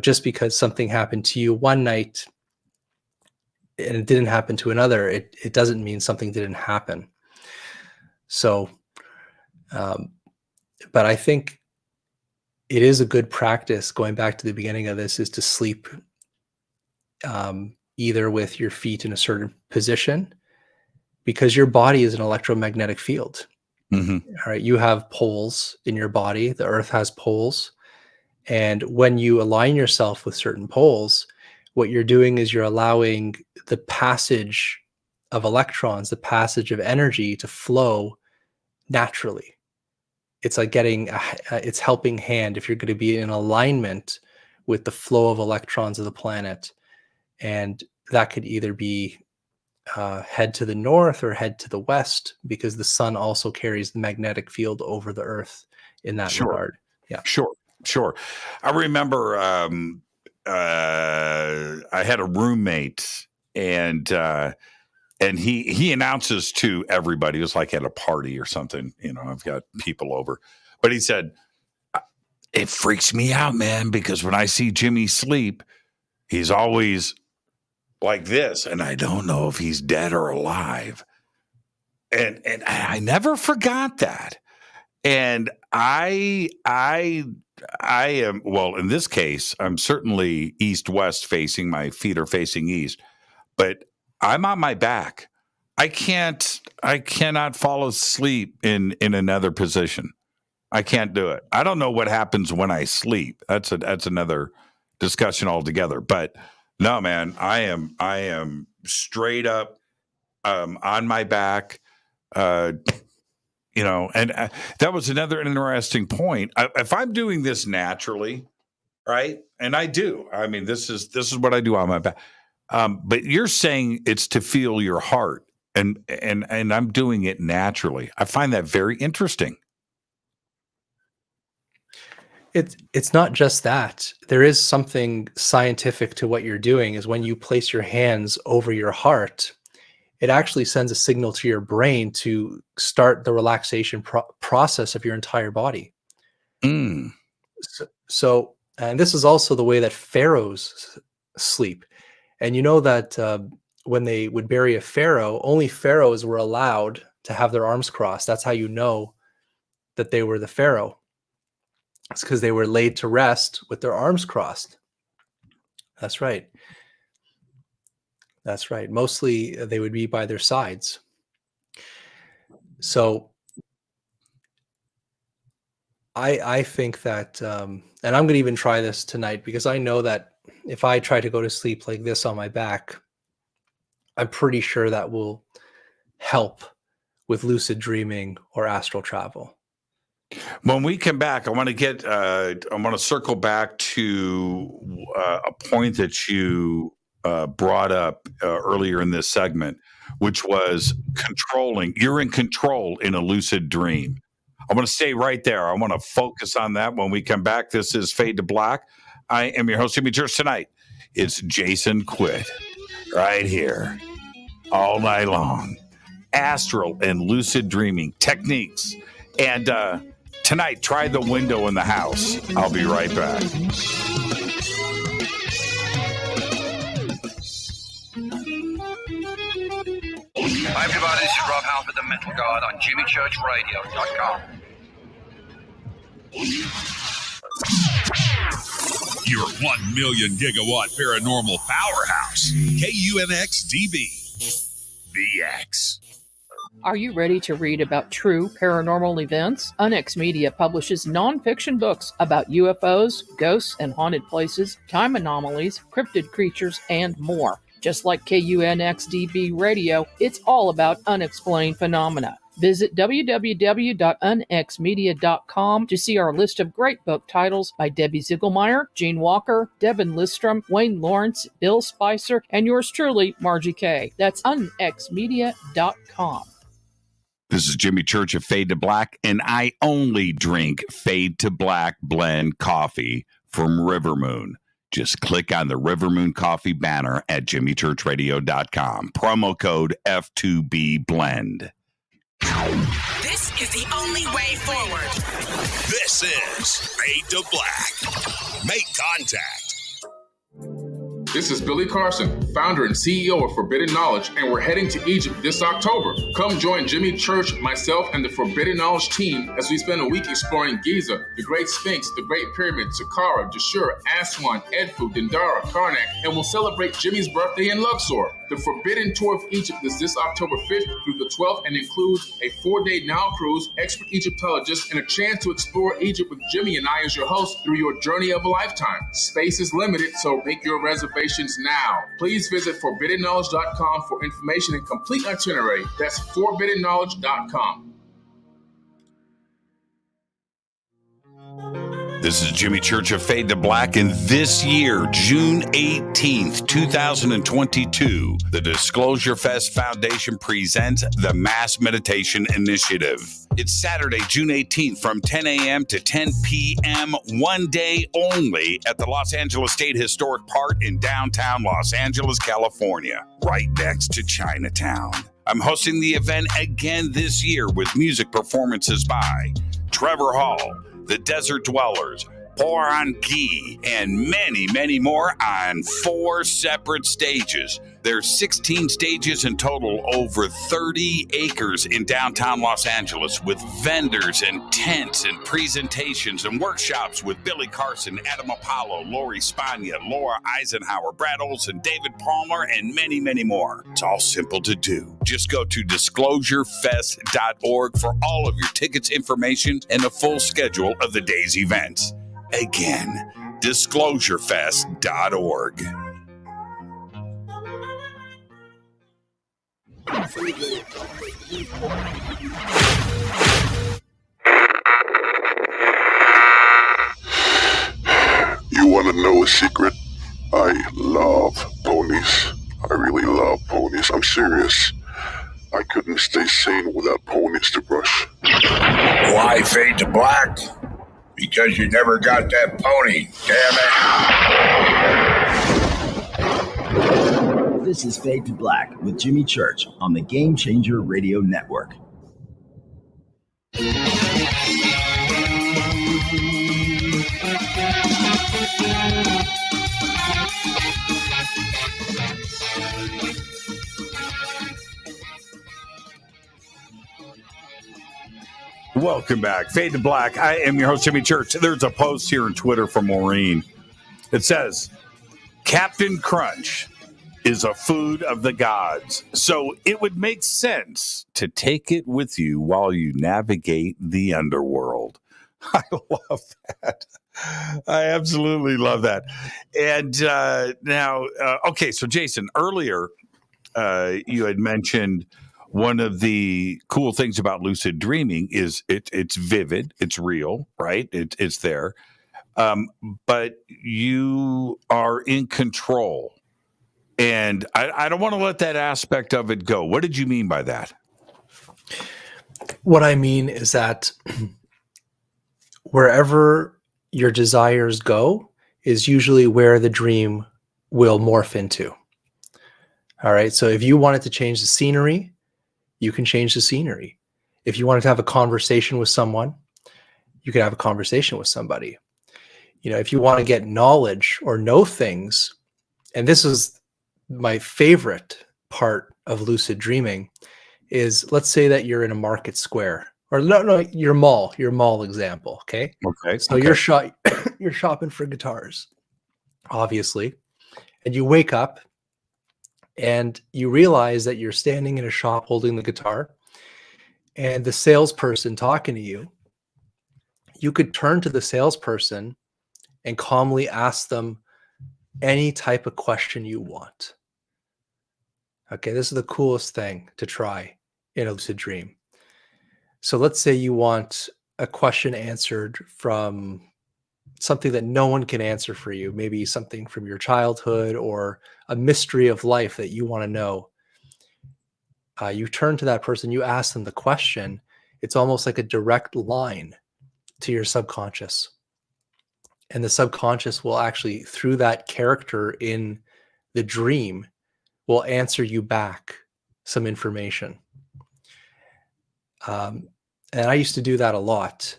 just because something happened to you one night and it didn't happen to another, it doesn't mean something didn't happen. So, but I think it is a good practice, going back to the beginning of this, is to sleep either with your feet in a certain position, because your body is an electromagnetic field. All right, you have poles in your body. The earth has poles. And when you align yourself with certain poles, what you're doing is you're allowing the passage of electrons, the passage of energy to flow naturally. It's like getting it's helping hand if you're going to be in alignment with the flow of electrons of the planet. And that could either be head to the north or head to the west, because the sun also carries the magnetic field over the earth in that regard. Yeah, sure. I remember I had a roommate, and he announces to everybody, it was like at a party or something, I've got people over, but he said, it freaks me out, man, because when I see Jimmy sleep, he's always like this, and I don't know if he's dead or alive. And I never forgot that. And I am, well, in this case, I'm certainly east-west facing. My feet are facing east, but I'm on my back. I cannot fall asleep in another position. I can't do it. I don't know what happens when I sleep. That's another discussion altogether. But no, man, I am straight up on my back. And that was another interesting point. If I'm doing this naturally, right, and I do. I mean, this is what I do on my back. But you're saying it's to feel your heart, and I'm doing it naturally. I find that very interesting. It's not just that. There is something scientific to what you're doing. Is when you place your hands over your heart, it actually sends a signal to your brain to start the relaxation process of your entire body. So, and this is also the way that pharaohs sleep. And you know that when they would bury a pharaoh, only pharaohs were allowed to have their arms crossed. That's how you know that they were the pharaoh. It's because they were laid to rest with their arms crossed. That's right. That's right. Mostly they would be by their sides. So I think that, and I'm going to even try this tonight, because I know that if I try to go to sleep like this on my back, I'm pretty sure that will help with lucid dreaming or astral travel. When we come back, I want to circle back to a point that you brought up earlier in this segment, which was controlling. You're in control in a lucid dream. I want to stay right there. I want to focus on that when we come back. This is Fade to Black. I am your host, Jimmy Church. Tonight, it's Jason Quitt right here all night long. Astral and lucid dreaming techniques. And tonight, try the window in the house. I'll be right back. Hi everybody, this is Rob Halford, the Metal Guard on JimmyChurchRadio.com. Your 1 million gigawatt paranormal powerhouse, KUNX-DB, the X. Are you ready to read about true paranormal events? UNX Media publishes nonfiction books about UFOs, ghosts and haunted places, time anomalies, cryptid creatures, and more. Just like KUNX-DB Radio, it's all about unexplained phenomena. Visit www.unxmedia.com to see our list of great book titles by Debbie Ziegelmeyer, Gene Walker, Devin Listrom, Wayne Lawrence, Bill Spicer, and yours truly, Margie Kay. That's unxmedia.com. This is Jimmy Church of Fade to Black, and I only drink Fade to Black blend coffee from River Moon. Just click on the River Moon Coffee banner at jimmychurchradio.com. Promo code F2B Blend. This is the only way forward. This is Fade to Black. Make contact. This is Billy Carson, founder and CEO of Forbidden Knowledge, and we're heading to Egypt this October. Come join Jimmy Church, myself, and the Forbidden Knowledge team as we spend a week exploring Giza, the Great Sphinx, the Great Pyramid, Saqqara, Dashur, Aswan, Edfu, Dendara, Karnak, and we'll celebrate Jimmy's birthday in Luxor. The Forbidden Tour of Egypt is this October 5th through the 12th and includes a 4-day Nile cruise, expert Egyptologists, and a chance to explore Egypt with Jimmy and I as your host through your journey of a lifetime. Space is limited, so make your reservations now. Please visit forbiddenknowledge.com for information and complete itinerary. That's forbiddenknowledge.com. This is Jimmy Church of Fade to Black, and this year, June 18th, 2022, the Disclosure Fest Foundation presents the Mass Meditation Initiative. It's Saturday, June 18th from 10 a.m. to 10 p.m., one day only at the Los Angeles State Historic Park in downtown Los Angeles, California, right next to Chinatown. I'm hosting the event again this year with music performances by Trevor Hall, The Desert Dwellers, Poran Key, and many, many more on 4 separate stages. There's 16 stages in total, over 30 acres in downtown Los Angeles, with vendors and tents and presentations and workshops with Billy Carson, Adam Apollo, Lori Spagna, Laura Eisenhower, Brad Olson, David Palmer, and many, many more. It's all simple to do. Just go to disclosurefest.org for all of your tickets, information, and a full schedule of the day's events. Again, disclosurefest.org. You want to know a secret? I love ponies. I really love ponies. I'm serious. I couldn't stay sane without ponies to brush. Why fade to black? Because you never got that pony, damn it. This is Fade to Black with Jimmy Church on the Game Changer Radio Network. Welcome back. Fade to Black. I am your host, Jimmy Church. There's a post here on Twitter from Maureen. It says, Captain Crunch is a food of the gods, so it would make sense to take it with you while you navigate the underworld. I love that. I absolutely love that. And now, okay, so Jason, earlier you had mentioned one of the cool things about lucid dreaming is it's vivid, it's real, right? It's there. But you are in control. And I don't want to let that aspect of it go. What did you mean by that? What I mean is that wherever your desires go is usually where the dream will morph into. All right. So if you wanted to change the scenery, you can change the scenery. If you wanted to have a conversation with someone, you can have a conversation with somebody. You know, if you want to get knowledge or know things, and this is my favorite part of lucid dreaming, is let's say that you're in a market square, or no, your mall example. Okay. So you're shopping for guitars, obviously, and you wake up and you realize that you're standing in a shop holding the guitar, and the salesperson talking to you, you could turn to the salesperson and calmly ask them any type of question you want. Okay, this is the coolest thing to try in a lucid dream. So let's say you want a question answered from something that no one can answer for you, maybe something from your childhood or a mystery of life that you want to know. You turn to that person, you ask them the question. It's almost like a direct line to your subconscious. And the subconscious will actually, through that character in the dream, will answer you back some information. And I used to do that a lot.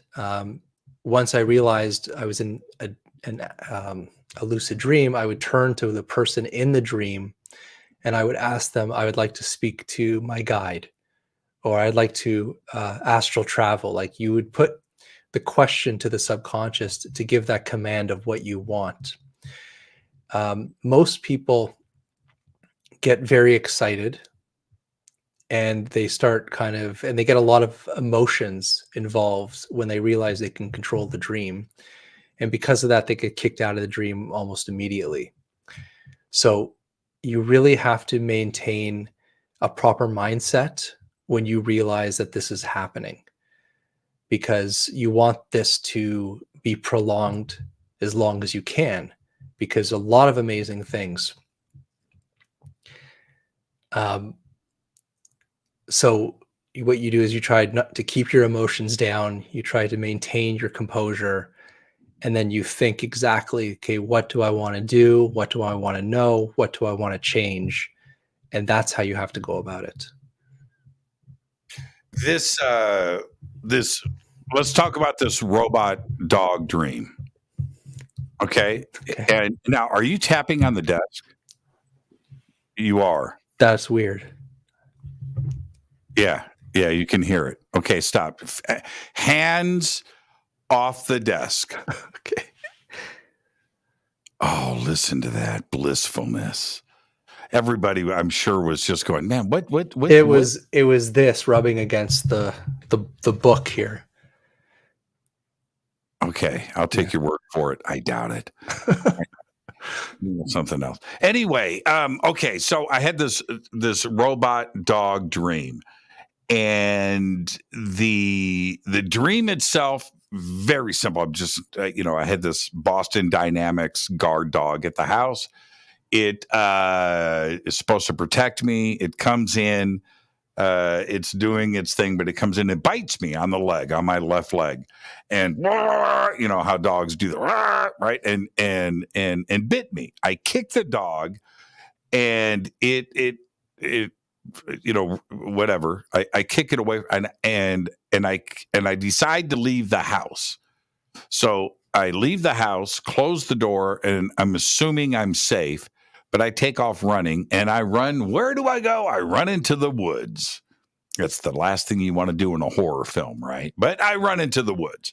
Once I realized I was in a lucid dream, I would turn to the person in the dream and I would ask them, I would like to speak to my guide, or I'd like to astral travel. Like, you would put the question to the subconscious to give that command of what you want. Most people get very excited and they start and they get a lot of emotions involved when they realize they can control the dream. And because of that, they get kicked out of the dream almost immediately. So you really have to maintain a proper mindset when you realize that this is happening, because you want this to be prolonged as long as you can, because a lot of amazing things. So what you do is you try not to keep your emotions down. You try to maintain your composure, and then you think exactly, okay, what do I want to do? What do I want to know? What do I want to change? And that's how you have to go about it. Let's talk about this robot dog dream. Okay. And now, are you tapping on the desk? You are. That's weird. Yeah, you can hear it. Okay, stop. Hands off the desk. Okay. Oh, listen to that blissfulness. Everybody, I'm sure, was just going, man, what? It was this rubbing against the book here. Okay, I'll take your word for it. I doubt it. Something else. Anyway, okay, so I had this robot dog dream, and the dream itself, very simple. I'm just I had this Boston Dynamics guard dog at the house. It is supposed to protect me. It comes in, it's doing its thing, but it comes in and bites me on the leg, on my left leg, and you know how dogs do that, right? And bit me. I kicked the dog, and it whatever. I kick it away, and I decide to leave the house. So I leave the house, close the door, and I'm assuming I'm safe. But I take off running, and I run. Where do I go? I run into the woods. That's the last thing you want to do in a horror film, right? But I run into the woods,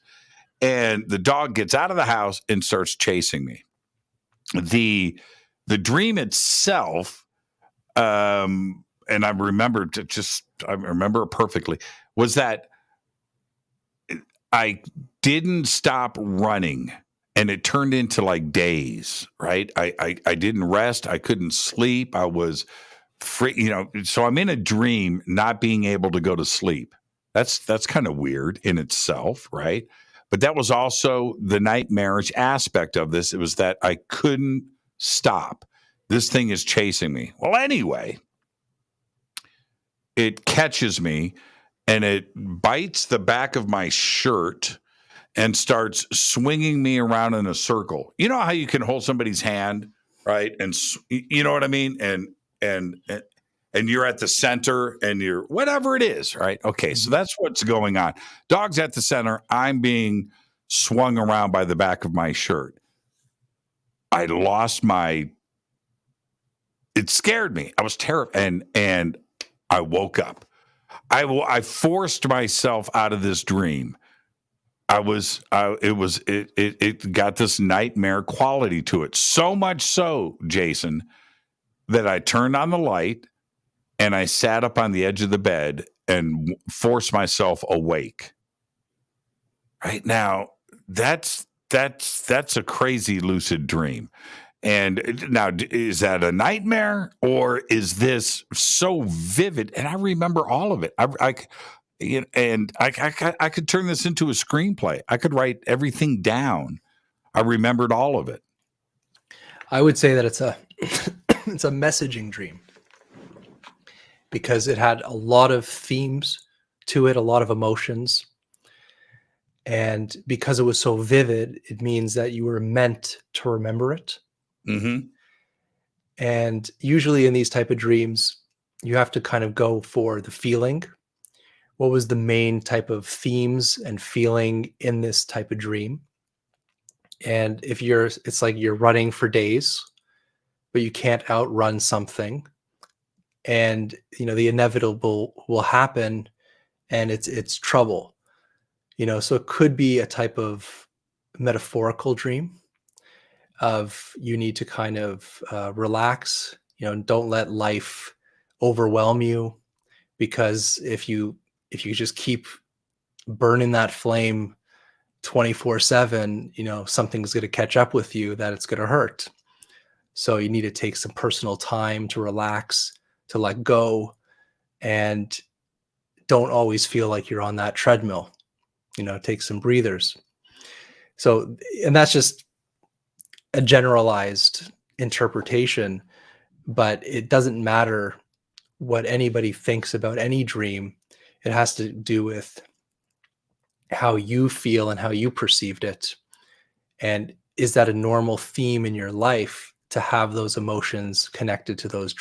and the dog gets out of the house and starts chasing me. The dream itself, and I remember it perfectly, was that I didn't stop running. And it turned into like days, right? I didn't rest. I couldn't sleep. I was free, so I'm in a dream not being able to go to sleep. That's kind of weird in itself, right? But that was also the nightmarish aspect of this. It was that I couldn't stop. This thing is chasing me. Well, anyway, it catches me and it bites the back of my shirt and starts swinging me around in a circle. You know how you can hold somebody's hand, right? And you know what I mean? And you're at the center and you're whatever it is, right? Okay, so that's what's going on. Dog's at the center. I'm being swung around by the back of my shirt. I lost it scared me. I was terrified. And I woke up. I forced myself out of this dream. It got this nightmare quality to it. So much so, Jason, that I turned on the light and I sat up on the edge of the bed and forced myself awake. Right now, that's a crazy lucid dream. And now, is that a nightmare or is this so vivid? And I remember all of it. I could turn this into a screenplay. I could write everything down. I remembered all of it. I would say that it's a messaging dream because it had a lot of themes to it, a lot of emotions. And because it was so vivid, it means that you were meant to remember it. Mm-hmm. And usually in these type of dreams, you have to kind of go for the feeling. What was the main type of themes and feeling in this type of dream? And it's like you're running for days, but you can't outrun something. And, the inevitable will happen and it's trouble, so it could be a type of metaphorical dream of you need to kind of relax, don't let life overwhelm you, because if you just keep burning that flame 24/7, something's going to catch up with you that it's going to hurt. So you need to take some personal time to relax, to let go, and don't always feel like you're on that treadmill. Take some breathers. So, and that's just a generalized interpretation, but it doesn't matter what anybody thinks about any dream. It has to do with how you feel and how you perceived it. And is that a normal theme in your life to have those emotions connected to those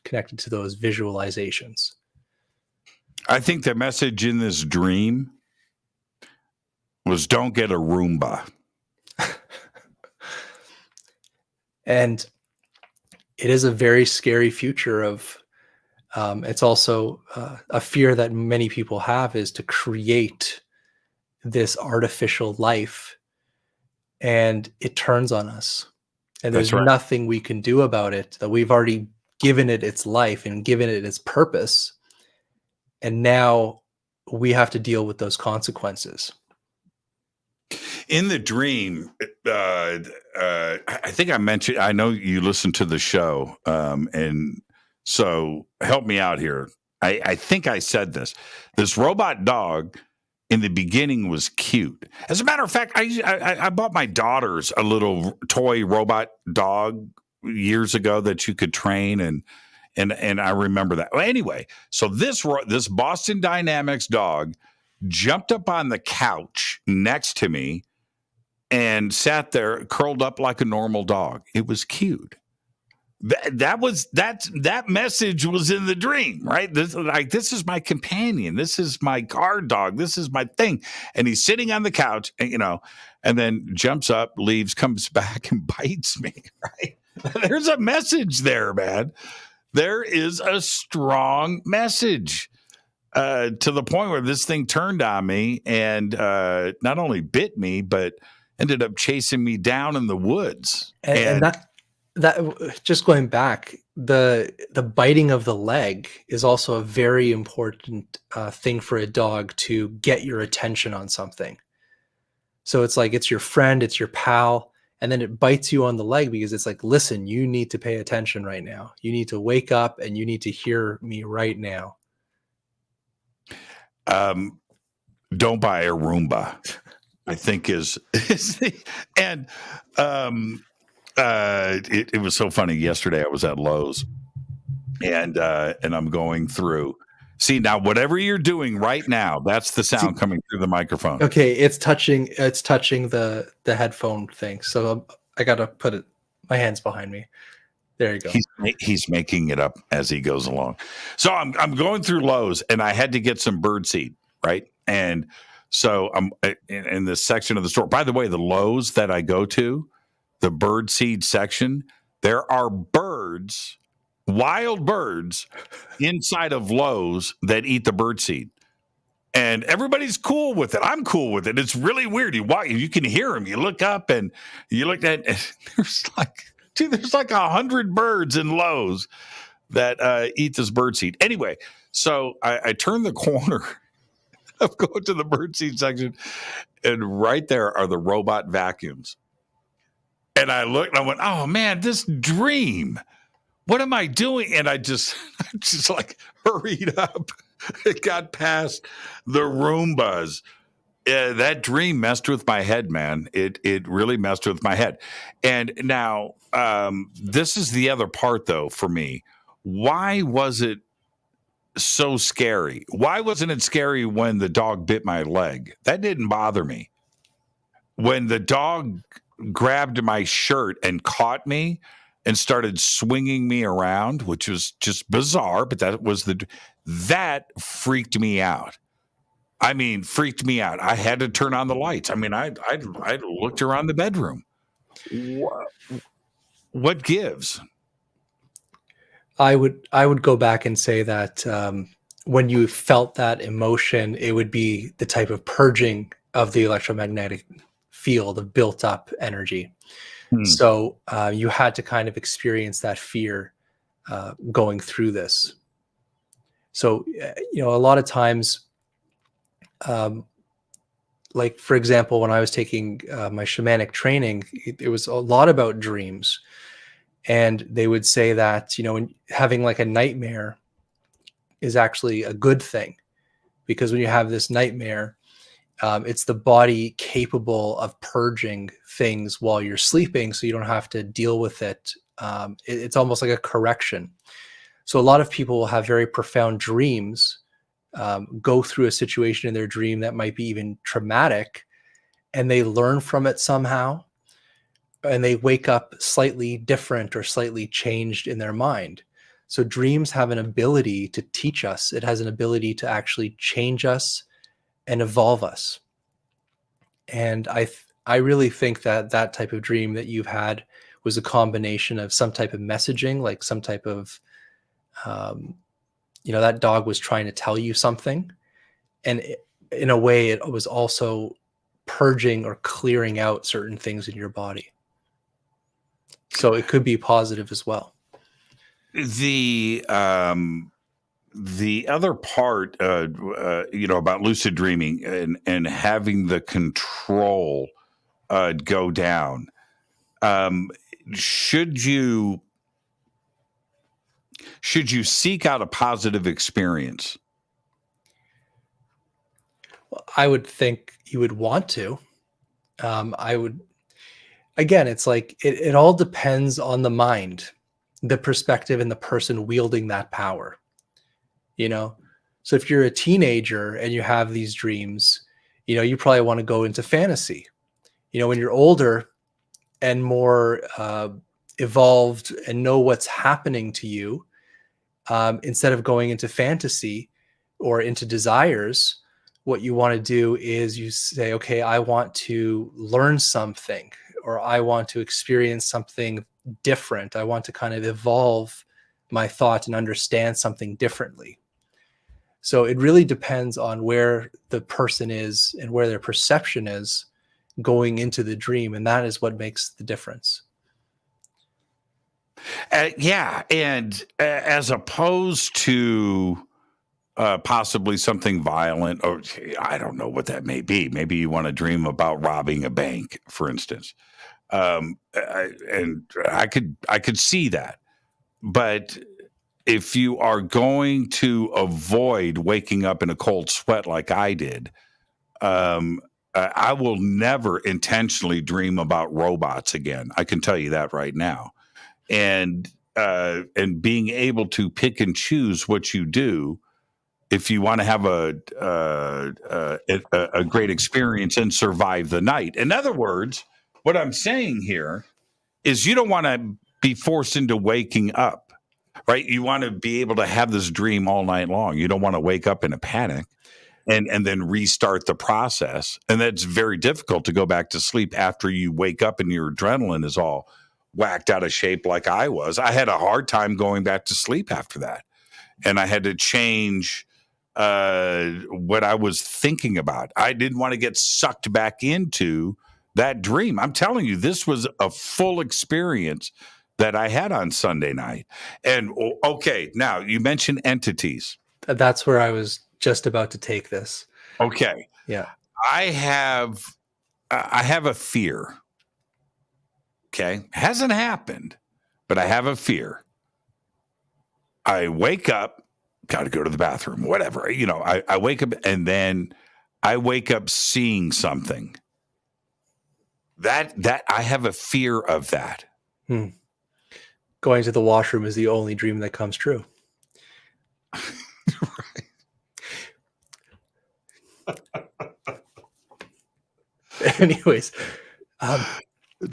visualizations? I think the message in this dream was don't get a Roomba. And it is a very scary future of, it's also a fear that many people have, is to create this artificial life and it turns on us. And there's That's right. nothing we can do about it, that we've already given it its life and given it its purpose. And now we have to deal with those consequences. In the dream, I think I mentioned, I know you listen to the show, and so help me out here. I think I said this. This robot dog in the beginning was cute. As a matter of fact, I bought my daughters a little toy robot dog years ago that you could train, and I remember that. Well, anyway, so this Boston Dynamics dog jumped up on the couch next to me and sat there curled up like a normal dog. It was cute. That message was in the dream, right? This is my companion. This is my guard dog. This is my thing. And he's sitting on the couch, and, and then jumps up, leaves, comes back and bites me, right? There's a message there, man. There is a strong message. To the point where this thing turned on me and not only bit me, but ended up chasing me down in the woods. And that just going back, the biting of the leg is also a very important thing for a dog to get your attention on something. So it's like, it's your friend, it's your pal, and then it bites you on the leg because it's like, listen, you need to pay attention right now. You need to wake up and you need to hear me right now. Don't buy a Roomba, I think is and it was so funny. Yesterday I was at Lowe's and I'm going through. See, now whatever you're doing right now, that's the sound coming through the microphone. Okay, it's touching the headphone thing. So I gotta put my hands behind me. There you go. He's making it up as he goes along. So I'm going through Lowe's and I had to get some birdseed, right? And so I'm in this section of the store. By the way, the Lowe's that I go to, the birdseed section, there are birds, wild birds inside of Lowe's that eat the birdseed. And everybody's cool with it. I'm cool with it. It's really weird. You can hear them. You look up and you look at there's like 100 birds in Lowe's that eat this birdseed. Anyway, so I turn the corner of going to the birdseed section, and right there are the robot vacuums. And I looked and I went, oh man, this dream. What am I doing? And I just like hurried up. It got past the Roombas. That dream messed with my head, man. It really messed with my head. And now this is the other part, though, for me. Why was it so scary? Why wasn't it scary when the dog bit my leg? That didn't bother me. When the dog grabbed my shirt and caught me and started swinging me around, which was just bizarre, but that freaked me out. I mean, freaked me out. I had to turn on the lights. I mean, I looked around the bedroom. What gives? I would go back and say that when you felt that emotion, it would be the type of purging of the electromagnetic field of built up energy. So you had to kind of experience that fear going through this. So, a lot of times, like, for example, when I was taking my shamanic training, it was a lot about dreams. And they would say that, when having like a nightmare is actually a good thing, because when you have this nightmare, it's the body capable of purging things while you're sleeping, so you don't have to deal with it. It's almost like a correction. So a lot of people will have very profound dreams, go through a situation in their dream that might be even traumatic, and they learn from it somehow, and they wake up slightly different or slightly changed in their mind. So dreams have an ability to teach us. It has an ability to actually change us and evolve us. And I really think that that type of dream that you've had was a combination of some type of messaging, like some type of, that dog was trying to tell you something. And in a way, it was also purging or clearing out certain things in your body. So it could be positive as well. The other part, about lucid dreaming and having the control go down, should you seek out a positive experience? Well, I would think you would want to. Again, it's like it all depends on the mind, the perspective, and the person wielding that power. So if you're a teenager and you have these dreams, you probably want to go into fantasy. When you're older and more evolved and know what's happening to you, instead of going into fantasy or into desires, what you want to do is you say, okay, I want to learn something, or I want to experience something different. I want to kind of evolve my thought and understand something differently. So it really depends on where the person is and where their perception is going into the dream. And that is what makes the difference. And as opposed to possibly something violent, or I don't know what that may be. Maybe you want to dream about robbing a bank, for instance. And I could see that. But if you are going to avoid waking up in a cold sweat like I did, I will never intentionally dream about robots again. I can tell you that right now. And being able to pick and choose what you do, if you want to have a great experience and survive the night. In other words, what I'm saying here is you don't want to be forced into waking up, right? You want to be able to have this dream all night long. You don't want to wake up in a panic and then restart the process. And that's very difficult to go back to sleep after you wake up and your adrenaline is all whacked out of shape like I was. I had a hard time going back to sleep after that. And I had to change what I was thinking about. I didn't want to get sucked back into that dream. I'm telling you, this was a full experience that I had on Sunday night. And okay, now you mentioned entities. That's where I was just about to take this. Okay. Yeah. I have a fear. Okay. Hasn't happened, but I have a fear. I wake up, got to go to the bathroom, whatever. I wake up and then I wake up seeing something. That I have a fear of that. Going to the washroom is the only dream that comes true. Anyways,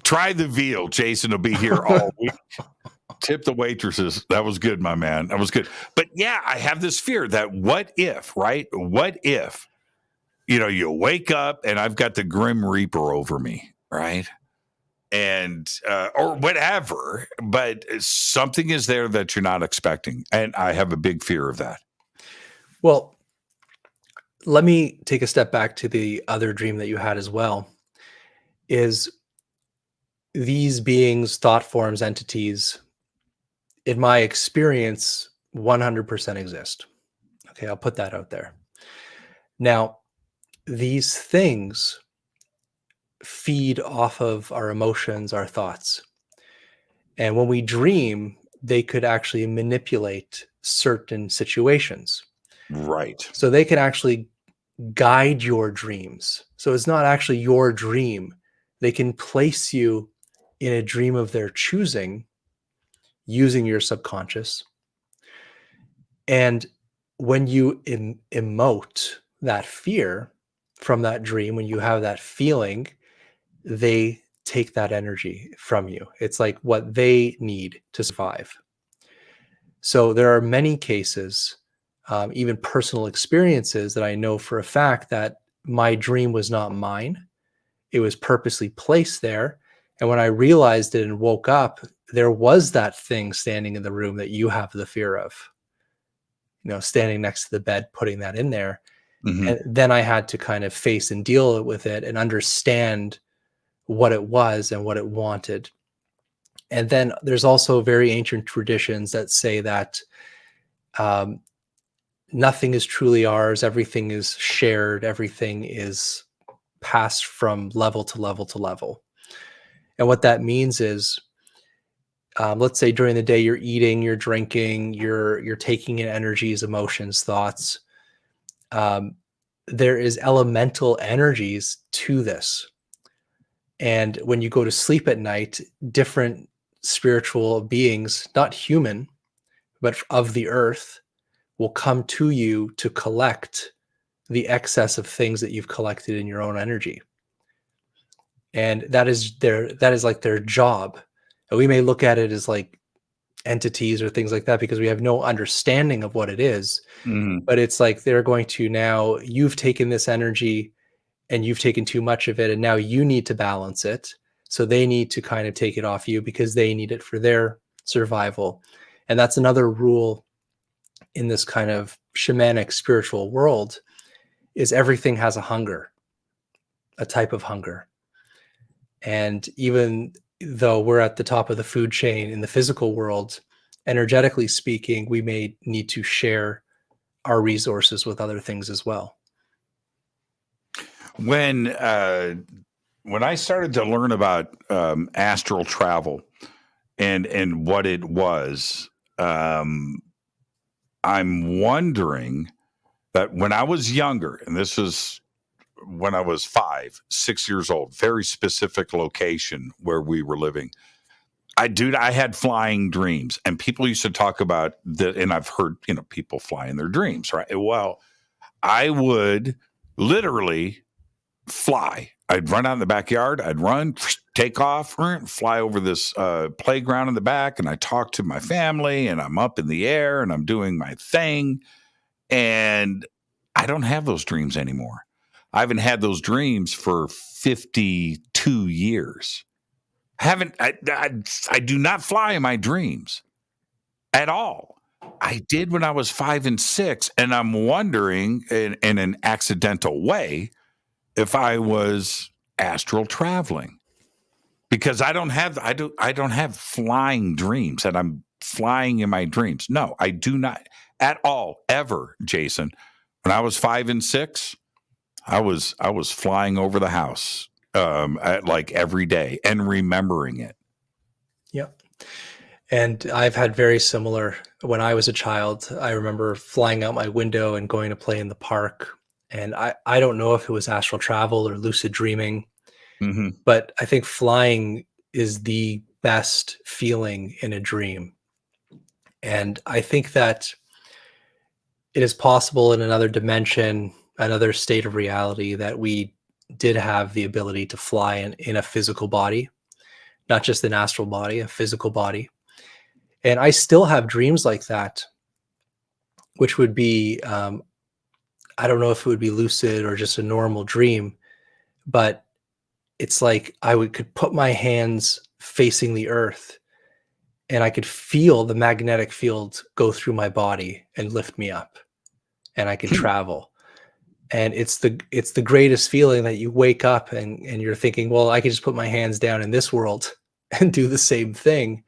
try the veal. Jason will be here all week. Tip the waitresses. That was good, my man. That was good. But yeah, I have this fear that what if, right? What if, you wake up and I've got the Grim Reaper over me, right? And, or whatever, but something is there that you're not expecting. And I have a big fear of that. Well, let me take a step back to the other dream that you had as well. Is these beings, thought forms, entities, in my experience, 100% exist. Okay, I'll put that out there. Now, these things feed off of our emotions, our thoughts. And when we dream, they could actually manipulate certain situations. Right. So they can actually guide your dreams. So it's not actually your dream. They can place you in a dream of their choosing using your subconscious. And when you emote that fear from that dream, when you have that feeling, they take that energy from you. It's like what they need to survive. So there are many cases, even personal experiences, that I know for a fact that my dream was not mine. It was purposely placed there, And when I realized it and woke up, there was that thing standing in the room that you have the fear of, standing next to the bed, putting that in there. Mm-hmm. And then I had to kind of face and deal with it and understand what it was and what it wanted. And then there's also very ancient traditions that say that nothing is truly ours. Everything is shared. Everything is passed from level to level to level. And what that means is, let's say during the day you're eating, you're drinking, you're taking in energies, emotions, thoughts. There is elemental energies to this. And when you go to sleep at night, different spiritual beings, not human, but of the earth, will come to you to collect the excess of things that you've collected in your own energy. And that is like their job. And we may look at it as like entities or things like that because we have no understanding of what it is. Mm-hmm. But it's like they're going to, now you've taken this energy and you've taken too much of it, and now you need to balance it. So they need to kind of take it off you because they need it for their survival. And that's another rule in this kind of shamanic spiritual world, is everything has a hunger, a type of hunger. And even though we're at the top of the food chain in the physical world, energetically speaking, we may need to share our resources with other things as well. When I started to learn about astral travel and what it was, I'm wondering that when I was younger, and this was when I was 5, 6 years old, very specific location where we were living. I had flying dreams, and people used to talk about that. And I've heard, people fly in their dreams, right? Well, I would literally fly. I'd run out in the backyard. I'd run, take off, fly over this playground in the back, and I talk to my family, and I'm up in the air, and I'm doing my thing. And I don't have those dreams anymore. I haven't had those dreams for 52 years. I do not fly in my dreams at all. I did when I was 5 and 6, and I'm wondering in an accidental way if I was astral traveling, because I don't have flying dreams and I'm flying in my dreams. No, I do not at all, ever, Jason. When I was 5 and 6, I was flying over the house like every day and remembering it. Yep. And I've had very similar. When I was a child, I remember flying out my window and going to play in the park. And I don't know if it was astral travel or lucid dreaming, but I think flying is the best feeling in a dream. And I think that it is possible in another dimension, another state of reality, that we did have the ability to fly in a physical body, not just an astral body, a physical body. And I still have dreams like that, which would be, I don't know if it would be lucid or just a normal dream, but it's like I could put my hands facing the earth and I could feel the magnetic field go through my body and lift me up, and I could travel. And it's the greatest feeling that you wake up and you're thinking, well, I could just put my hands down in this world and do the same thing.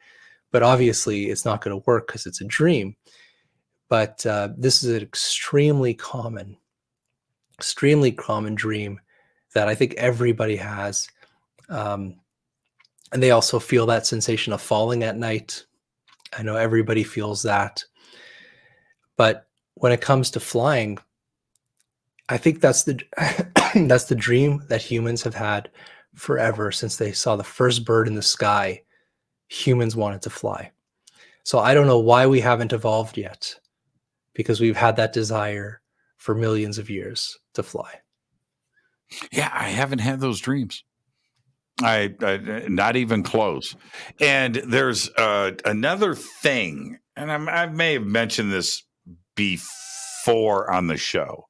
But obviously it's not going to work because it's a dream. But this is an extremely common dream that I think everybody has. And they also feel that sensation of falling at night. I know everybody feels that. But when it comes to flying, I think that's the dream that humans have had forever. Since they saw the first bird in the sky, humans wanted to fly. So I don't know why we haven't evolved yet, because we've had that desire for millions of years to fly. Yeah, I haven't had those dreams. I not even close. And there's another thing, and I may have mentioned this before on the show,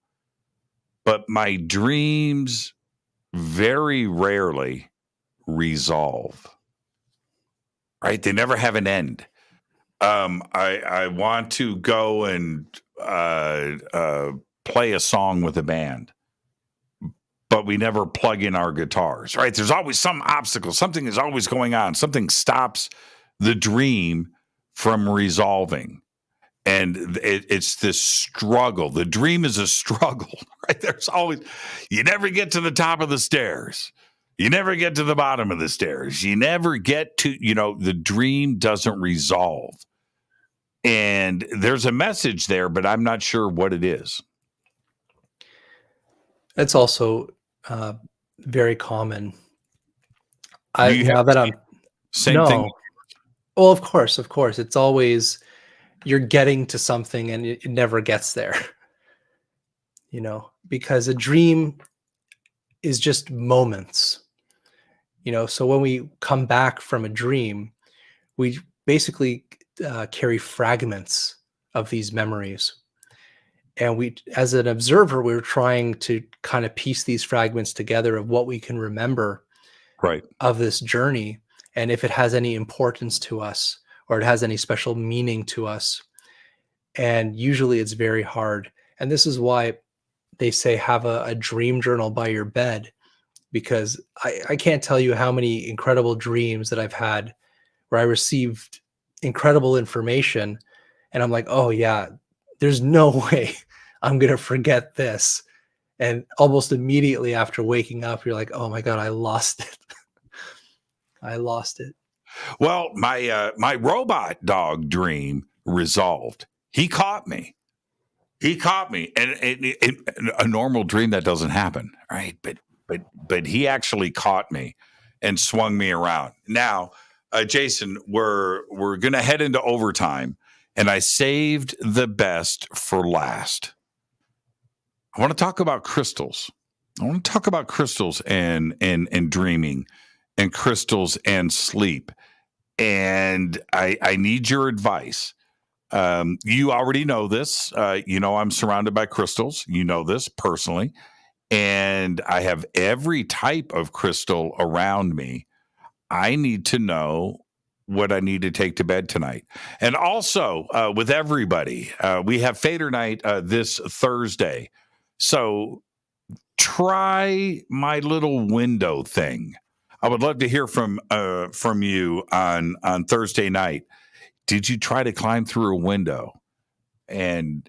but my dreams very rarely resolve. Right? They never have an end. I want to go and play a song with a band, but we never plug in our guitars, right? There's always some obstacle. Something is always going on. Something stops the dream from resolving. And it's this struggle. The dream is a struggle, right? There's always, you never get to the top of the stairs. You never get to the bottom of the stairs. You never get to, the dream doesn't resolve. And there's a message there, but I'm not sure what it is. It's also very common. Same thing. Well, of course. It's always, you're getting to something and it never gets there, because a dream is just moments, so when we come back from a dream, we basically carry fragments of these memories. And we, as an observer, we're trying to kind of piece these fragments together of what we can remember of this journey. And if it has any importance to us, or it has any special meaning to us. And usually it's very hard. And this is why they say have a dream journal by your bed, because I can't tell you how many incredible dreams that I've had where I received incredible information and I'm like, oh yeah, there's no way I'm going to forget this. And almost immediately after waking up, you're like, oh my God, I lost it. I lost it. Well, my robot dog dream resolved. He caught me. And a normal dream that doesn't happen, right? But he actually caught me and swung me around. Now, Jason, we're going to head into overtime, and I saved the best for last. I want to talk about crystals. I want to talk about crystals and dreaming, and crystals and sleep. And I need your advice. You already know this. I'm surrounded by crystals. You know this personally. And I have every type of crystal around me. I need to know what I need to take to bed tonight. And also, with everybody, we have Fader Night this Thursday. So try my little window thing. I would love to hear from you on Thursday night. Did you try to climb through a window and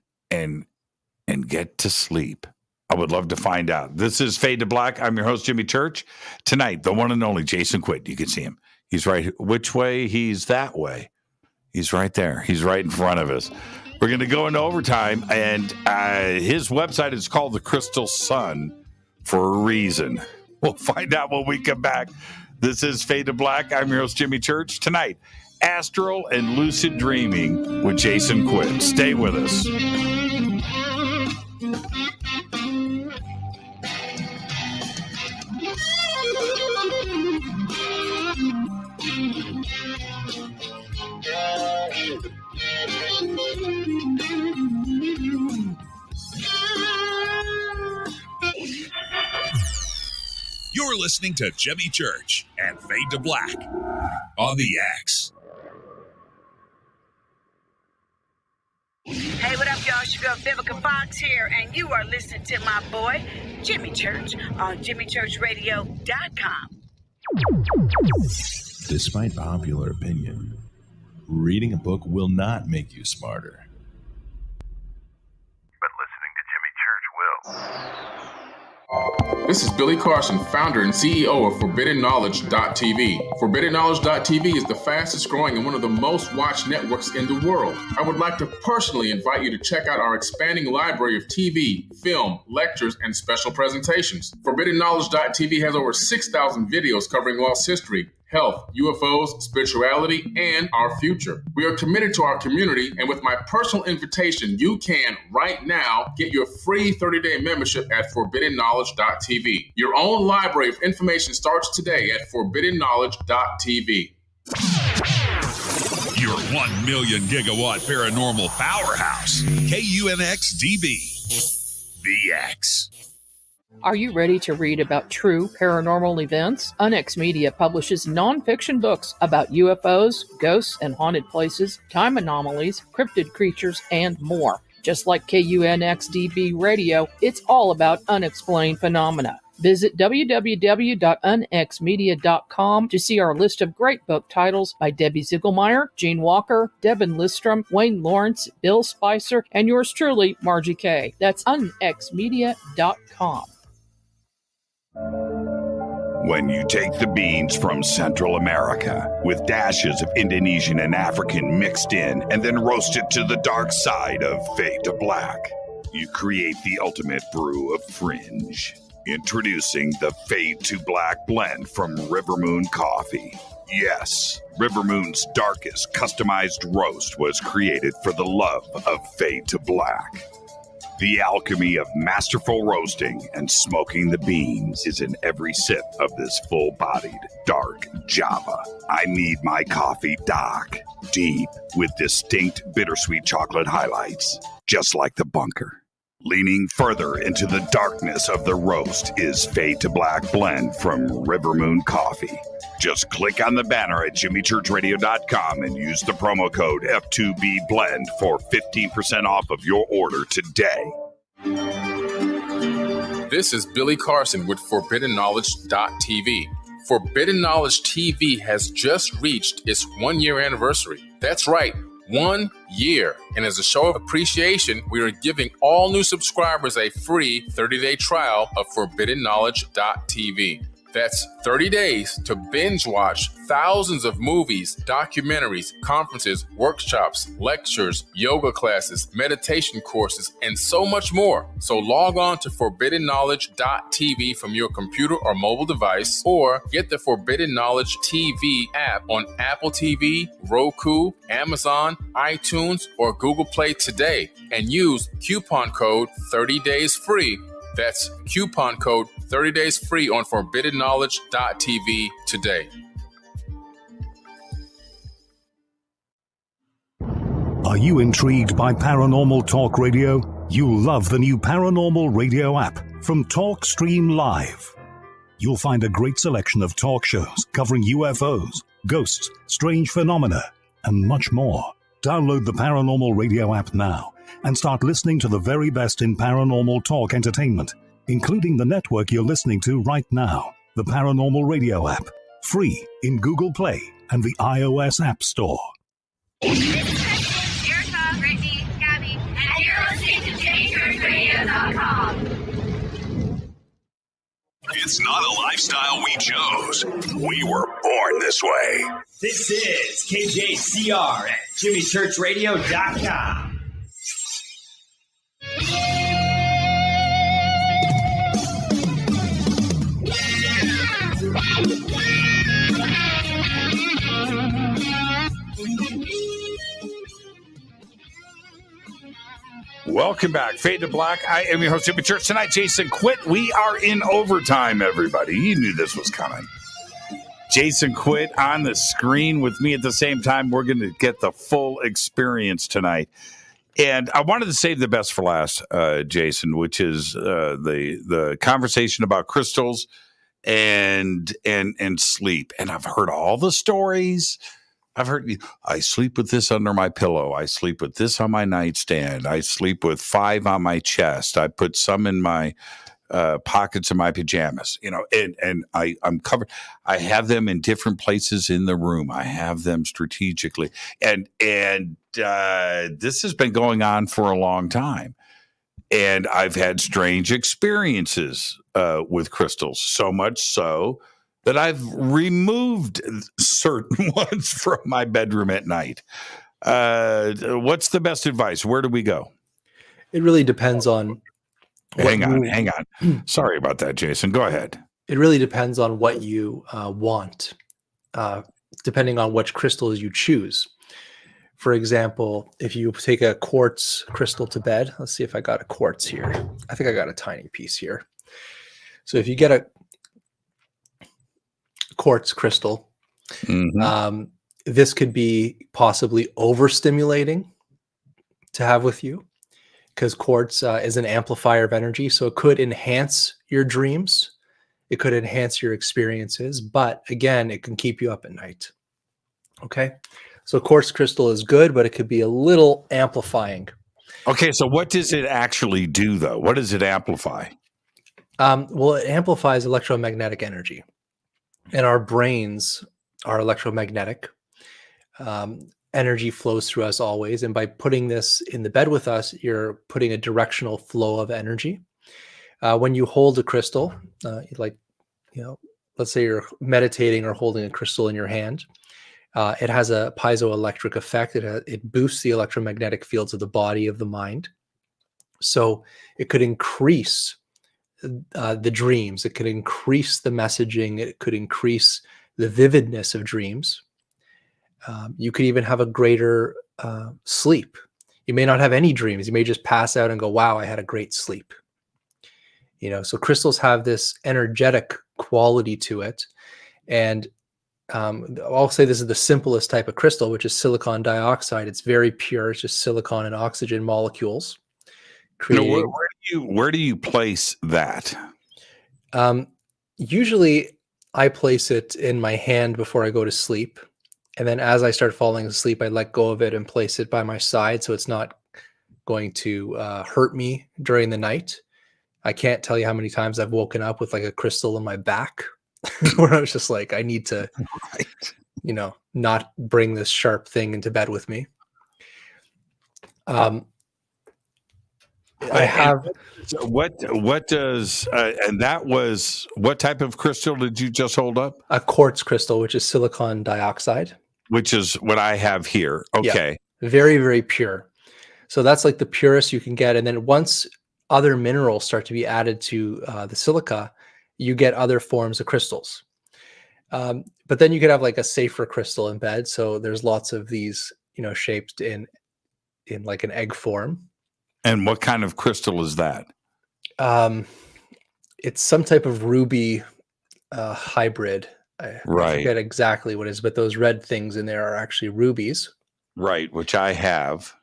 get to sleep? I would love to find out. This is Fade to Black. I'm your host, Jimmy Church. Tonight, the one and only Jason Quitt. You can see him. He's right. Which way? He's that way. He's right there. He's right in front of us. We're going to go into overtime, and his website is called The Crystal Sun for a reason. We'll find out when we come back. This is Fade to Black. I'm your host, Jimmy Church. Tonight, Astral and Lucid Dreaming with Jason Quitt. Stay with us. You're listening to Jimmy Church and Fade to Black on the X. Hey, what up, y'all? It's your girl Vivica Fox here, and you are listening to my boy, Jimmy Church, on jimmychurchradio.com. Despite popular opinion, reading a book will not make you smarter. But listening to Jimmy Church will. This is Billy Carson, founder and CEO of ForbiddenKnowledge.tv. ForbiddenKnowledge.tv is the fastest growing and one of the most watched networks in the world. I would like to personally invite you to check out our expanding library of TV, film, lectures, and special presentations. ForbiddenKnowledge.tv has over 6,000 videos covering lost history, health, UFOs, spirituality, and our future. We are committed to our community, and with my personal invitation, you can, right now, get your free 30-day membership at ForbiddenKnowledge.tv. Your own library of information starts today at ForbiddenKnowledge.tv. Your 1 million gigawatt paranormal powerhouse, KUNX-DB, the X. Are you ready to read about true paranormal events? Unex Media publishes nonfiction books about UFOs, ghosts and haunted places, time anomalies, cryptid creatures, and more. Just like KUNXDB Radio, it's all about unexplained phenomena. Visit www.unxmedia.com to see our list of great book titles by Debbie Ziegelmeyer, Gene Walker, Devin Listrom, Wayne Lawrence, Bill Spicer, and yours truly, Margie Kay. That's unxmedia.com. When you take the beans from Central America with dashes of Indonesian and African mixed in and then roast it to the dark side of fade to black, you create the ultimate brew of fringe. Introducing the Fade to Black blend from River Moon Coffee. Yes, River Moon's darkest customized roast was created for the love of Fade to Black. The alchemy of masterful roasting and smoking the beans is in every sip of this full-bodied, dark Java. I need my coffee dark, deep, with distinct bittersweet chocolate highlights, just like the bunker. Leaning further into the darkness of the roast is Fade to Black blend from River Moon Coffee. Just click on the banner at jimmychurchradio.com and use the promo code F2BBLEND for 15% off of your order today. This is Billy Carson with ForbiddenKnowledge.tv. Forbidden Knowledge TV has just reached its 1-year anniversary. That's right. 1 year. And as a show of appreciation, we are giving all new subscribers a free 30-day trial of ForbiddenKnowledge.tv. That's 30 days to binge watch thousands of movies, documentaries, conferences, workshops, lectures, yoga classes, meditation courses, and so much more. So log on to ForbiddenKnowledge.tv from your computer or mobile device, or get the Forbidden Knowledge TV app on Apple TV, Roku, Amazon, iTunes, or Google Play today and use coupon code 30 days free. That's coupon code 30 days free on ForbiddenKnowledge.tv today. Are you intrigued by Paranormal Talk Radio? You'll love the new Paranormal Radio app from TalkStream Live. You'll find a great selection of talk shows covering UFOs, ghosts, strange phenomena, and much more. Download the Paranormal Radio app now and start listening to the very best in paranormal talk entertainment, including the network you're listening to right now, the Paranormal Radio app, free in Google Play and the iOS App Store. Erica, Brittany, Gabby, and you're listening to JamieChurchRadio.com. It's not a lifestyle we chose. We were born this way. This is KJCR at JimmyChurchRadio.com. Welcome back. Fade to Black. I am your host, Jimmy Church. Tonight, Jason Quitt. We are in overtime, everybody. You knew this was coming. Jason Quitt on the screen with me at the same time. We're going to get the full experience tonight. And I wanted to save the best for last, Jason, which is the conversation about crystals and sleep. And I've heard all the stories. I've heard, I sleep with this under my pillow. I sleep with this on my nightstand. I sleep with 5 on my chest. I put some in my pockets of my pajamas, and I'm covered. I have them in different places in the room. I have them strategically. And this has been going on for a long time. And I've had strange experiences with crystals, so much so that I've removed certain ones from my bedroom at night. What's the best advice? Where do we go? It really depends on. Hang on. Sorry about that, Jason. Go ahead. It really depends on what you want, depending on which crystals you choose. For example, if you take a quartz crystal to bed, let's see if I got a quartz here. I think I got a tiny piece here. So if you get a quartz crystal, this could be possibly overstimulating to have with you. because quartz is an amplifier of energy. So it could enhance your dreams. It could enhance your experiences, but again, it can keep you up at night. Okay. So quartz crystal is good, but it could be a little amplifying. Okay. So what does it actually do though? What does it amplify? Well, it amplifies electromagnetic energy, and our brains are electromagnetic. Energy flows through us always. And by putting this in the bed with us, you're putting a directional flow of energy. When you hold a crystal, let's say you're meditating or holding a crystal in your hand, it has a piezoelectric effect. It boosts the electromagnetic fields of the body, of the mind. So it could increase the dreams. It could increase the messaging. It could increase the vividness of dreams. You could even have a greater sleep. You may not have any dreams. You may just pass out and go, wow, I had a great sleep. So crystals have this energetic quality to it. And I'll say this is the simplest type of crystal, which is silicon dioxide. It's very pure. It's just silicon and oxygen molecules. Where do you place that? Usually I place it in my hand before I go to sleep. And then as I start falling asleep, I let go of it and place it by my side so it's not going to hurt me during the night. I can't tell you how many times I've woken up with like a crystal in my back where I was just like, I need to, not bring this sharp thing into bed with me. I have. What does, and that was, what type of crystal did you just hold up? A quartz crystal, which is silicon dioxide. Which is what I have here. Okay. Yeah, very, very pure. So that's like the purest you can get. And then once other minerals start to be added to the silica, you get other forms of crystals. But then you could have like a safer crystal in bed. So there's lots of these, shaped in like an egg form. And what kind of crystal is that? It's some type of ruby hybrid. I forget exactly what it is, but those red things in there are actually rubies. Right, which I have.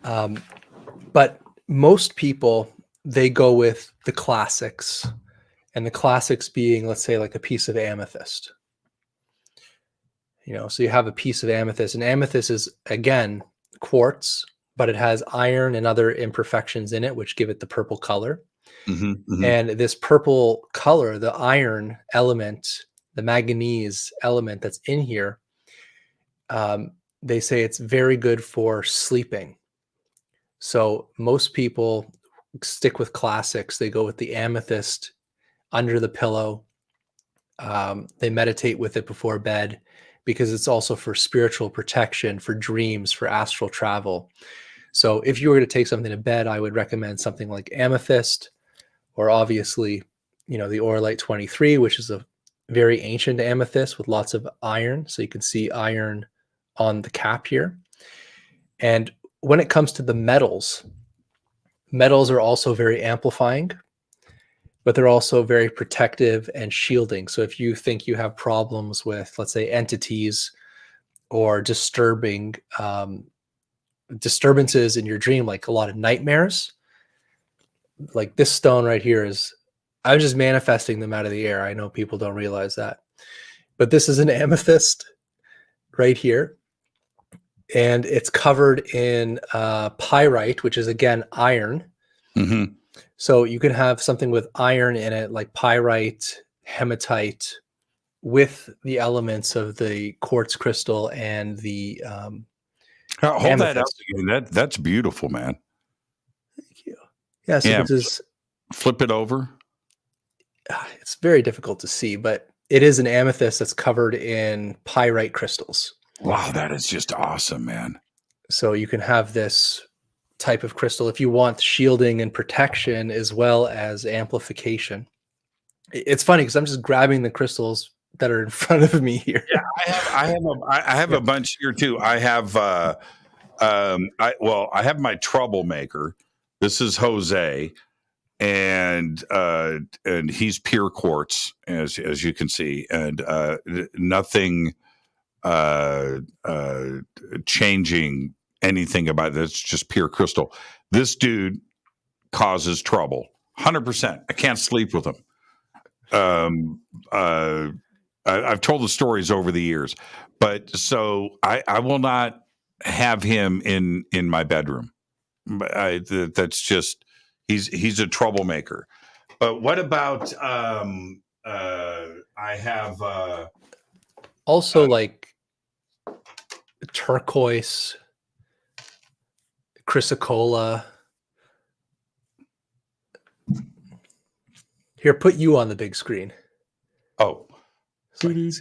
But most people, they go with the classics, and the classics being, let's say, like a piece of amethyst. So you have a piece of amethyst, and amethyst is, again, quartz, but it has iron and other imperfections in it, which give it the purple color. Mm-hmm, mm-hmm. And this purple color, the iron element, the manganese element that's in here, they say it's very good for sleeping. So most people stick with classics. They go with the amethyst under the pillow. They meditate with it before bed because it's also for spiritual protection, for dreams, for astral travel. So if you were to take something to bed, I would recommend something like amethyst, or obviously, the Orlite 23, which is a very ancient amethyst with lots of iron. So you can see iron on the cap here. And when it comes to the metals are also very amplifying, but they're also very protective and shielding. So if you think you have problems with, let's say, entities or disturbances in your dream, like a lot of nightmares, like this stone right here I'm just manifesting them out of the air. I know people don't realize that, but this is an amethyst right here. And it's covered in pyrite, which is, again, iron. Mm-hmm. So you can have something with iron in it, like pyrite, hematite, with the elements of the quartz crystal and the hold amethyst. that up again. That's beautiful, man. Thank you. Yeah, so this is... Flip it over. It's very difficult to see, but it is an amethyst that's covered in pyrite crystals. Wow, that is just awesome, man. So you can have this type of crystal if you want shielding and protection as well as amplification. It's funny because I'm just grabbing the crystals that are in front of me here. Yeah, I have a bunch here too. I have I have my troublemaker. This is Jose, and he's pure quartz, as you can see, and nothing changing anything about it. It's just pure crystal. This dude causes trouble. 100%. I can't sleep with him. I've told the stories over the years, but so I will not have him in my bedroom. That's just he's a troublemaker. But what about I have also like turquoise, chrysocolla. Here, put you on the big screen. Oh. Is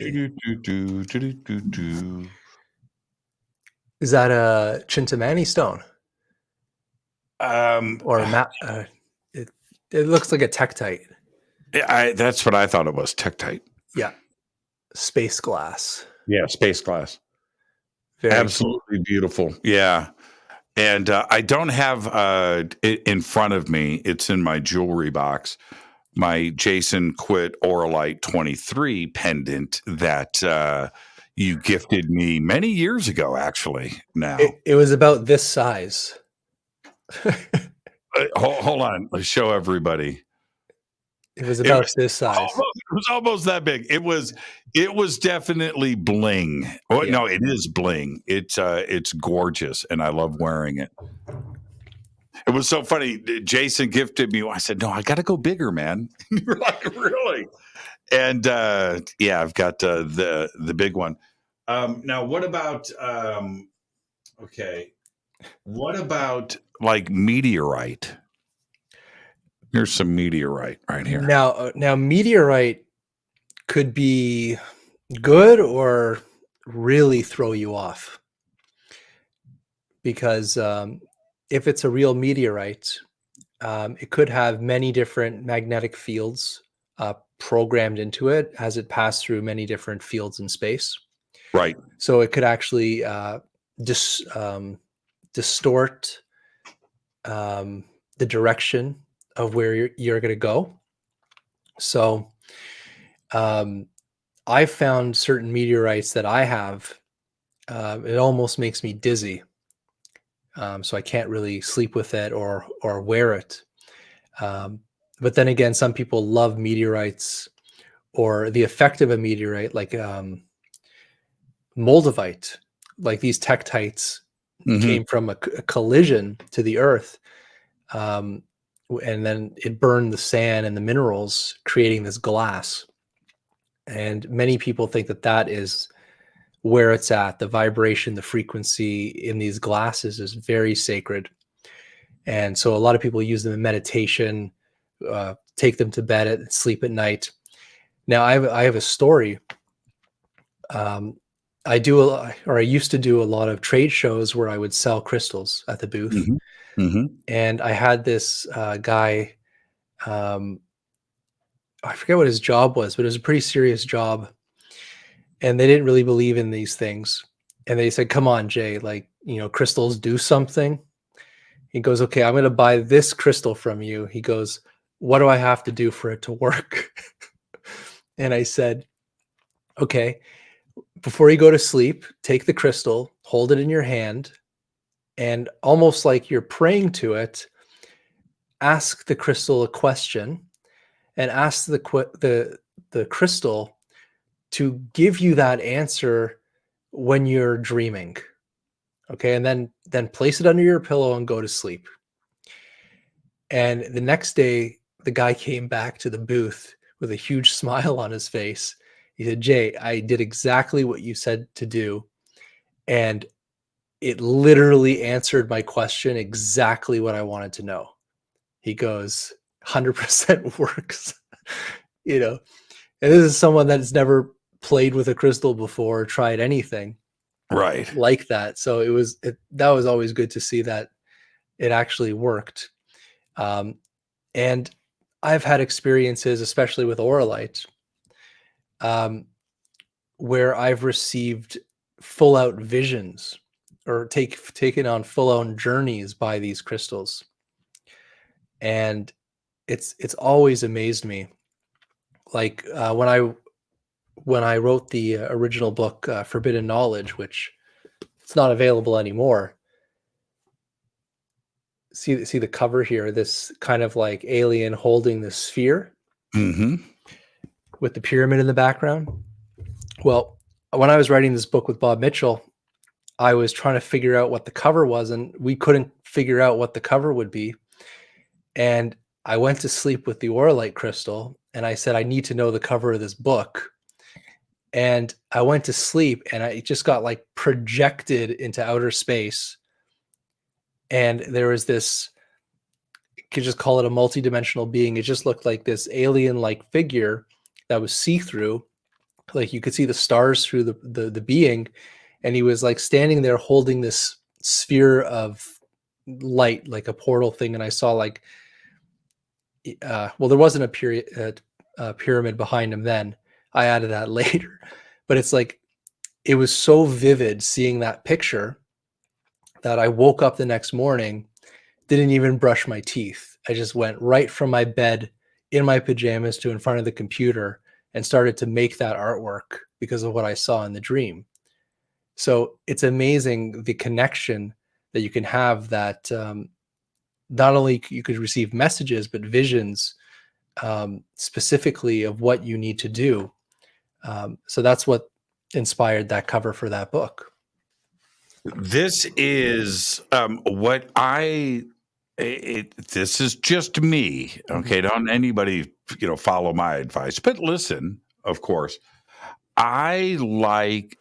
that a Chintamani stone? Or it looks like a tektite. That's what I thought it was, tektite. Yeah. Space glass. Yeah, space glass. Very absolutely cool. Beautiful. Yeah. And I don't have it in front of me. It's in my jewelry box. My Jason Quitt Oralite 23 pendant that you gifted me many years ago, actually. Now it was about this size. Hold on. Let's show everybody. It was about this size. It was almost that big. It was definitely bling. Oh, yeah. No, it is bling. It's gorgeous, and I love wearing it. It was so funny. Jason gifted me. I said, "No, I got to go bigger, man." You're like, "Really?" And yeah, I've got the big one. Now, what about okay? What about like meteorite? Here's some meteorite right here. Now meteorite could be good or really throw you off, because if it's a real meteorite, it could have many different magnetic fields programmed into it as it passed through many different fields in space. Right. So it could actually distort the direction of where you're going to go. So I found certain meteorites that I have, it almost makes me dizzy. So I can't really sleep with it or wear it. But then again, some people love meteorites or the effect of a meteorite, like moldavite, like these tektites came from a collision to the earth. And then it burned the sand and the minerals, creating this glass. And many people think that that is where it's at. The vibration, the frequency in these glasses is very sacred. And so a lot of people use them in meditation, take them to bed and sleep at night. Now I have a story. I used to do a lot of trade shows where I would sell crystals at the booth. Mm-hmm. Mm-hmm. And I had this guy, I forget what his job was, but it was a pretty serious job. And they didn't really believe in these things. And they said, "Come on, Jay, like, crystals do something." He goes, "Okay, I'm going to buy this crystal from you." He goes, "What do I have to do for it to work?" And I said, "Okay, before you go to sleep, take the crystal, hold it in your hand, and almost like you're praying to it, ask the crystal a question and ask the crystal to give you that answer when you're dreaming." Okay. And then place it under your pillow and go to sleep. And the next day, the guy came back to the booth with a huge smile on his face. He said, "Jay, I did exactly what you said to do. And it literally answered my question exactly what I wanted to know." He goes, 100% works. And this is someone that's never played with a crystal before, or tried anything right like that. So that was always good to see that it actually worked. And I've had experiences, especially with Oralite, where I've received full out visions or taken on full on journeys by these crystals. And it's always amazed me. Like when I wrote the original book, Forbidden Knowledge, which it's not available anymore, see the cover here, this kind of like alien holding the sphere with the pyramid in the background. Well, when I was writing this book with Bob Mitchell, I was trying to figure out what the cover was, and we couldn't figure out what the cover would be. And I went to sleep with the Auralite crystal, and I said, I need to know the cover of this book. And I went to sleep, and I just got like projected into outer space. And there was this, you could just call it a multidimensional being. It just looked like this alien-like figure that was see-through. Like you could see the stars through the being. And he was like standing there holding this sphere of light, like a portal thing. And I saw like, well, there wasn't a pyramid behind him then. I added that later. But it's like, it was so vivid seeing that picture that I woke up the next morning, didn't even brush my teeth. I just went right from my bed in my pajamas to in front of the computer and started to make that artwork because of what I saw in the dream. So it's amazing the connection that you can have, that not only you could receive messages, but visions specifically of what you need to do. So that's what inspired that cover for that book. This is this is just me. Okay. Don't anybody, follow my advice, but listen, of course, I like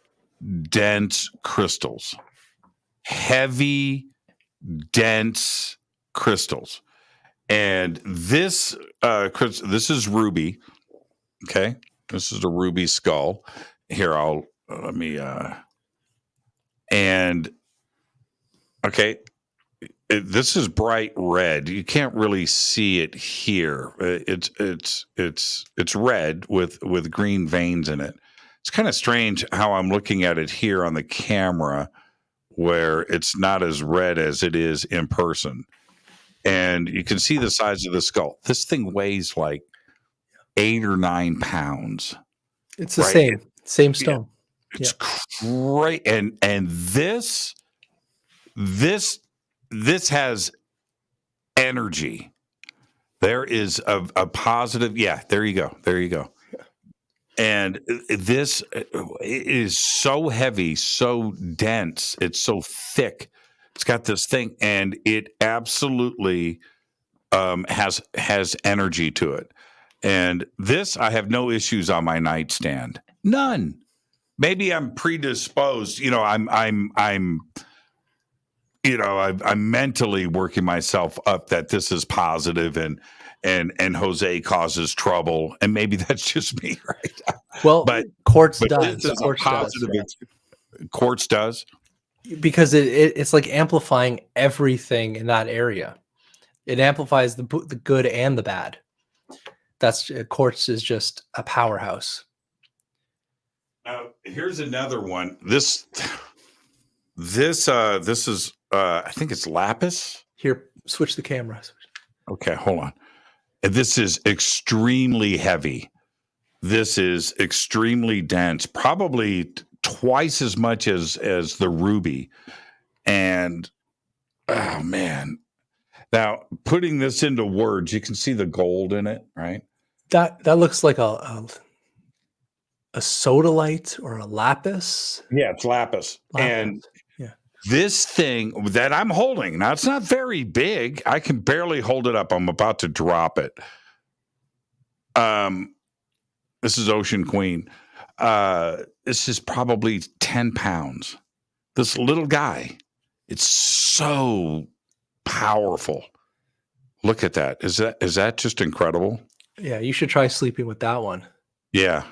dense crystals, heavy, dense crystals. And this is ruby. Okay. This is a ruby skull. Here, this is bright red. You can't really see it here. It's red with green veins in it. It's kind of strange how I'm looking at it here on the camera, where it's not as red as it is in person. And you can see the size of the skull. This thing weighs like 8 or 9 pounds. It's the same stone. It's great. And this has energy. There is a positive. Yeah, there you go. There you go. And this is so heavy, so dense. It's so thick. It's got this thing, and it absolutely has energy to it. And this, I have no issues on my nightstand. None. Maybe I'm predisposed. I'm mentally working myself up that this is positive and Jose causes trouble, and maybe that's just me, right? Well, quartz does. Quartz does, because it's like amplifying everything in that area. It amplifies the good and the bad. That's quartz is just a powerhouse. Now, here's another one. This is I think it's lapis. Here, switch the camera. Okay, hold on. This is extremely heavy. This is extremely dense, probably twice as much as the ruby. And oh man. Now, putting this into words, you can see the gold in it, right? That looks like a sodalite or a lapis. Yeah, it's lapis. And this thing that I'm holding, now it's not very big. I can barely hold it up. I'm about to drop it. This is Ocean Queen. This is probably 10 pounds. This little guy, it's so powerful. Look at that. Is that just incredible? Yeah, you should try sleeping with that one. Yeah,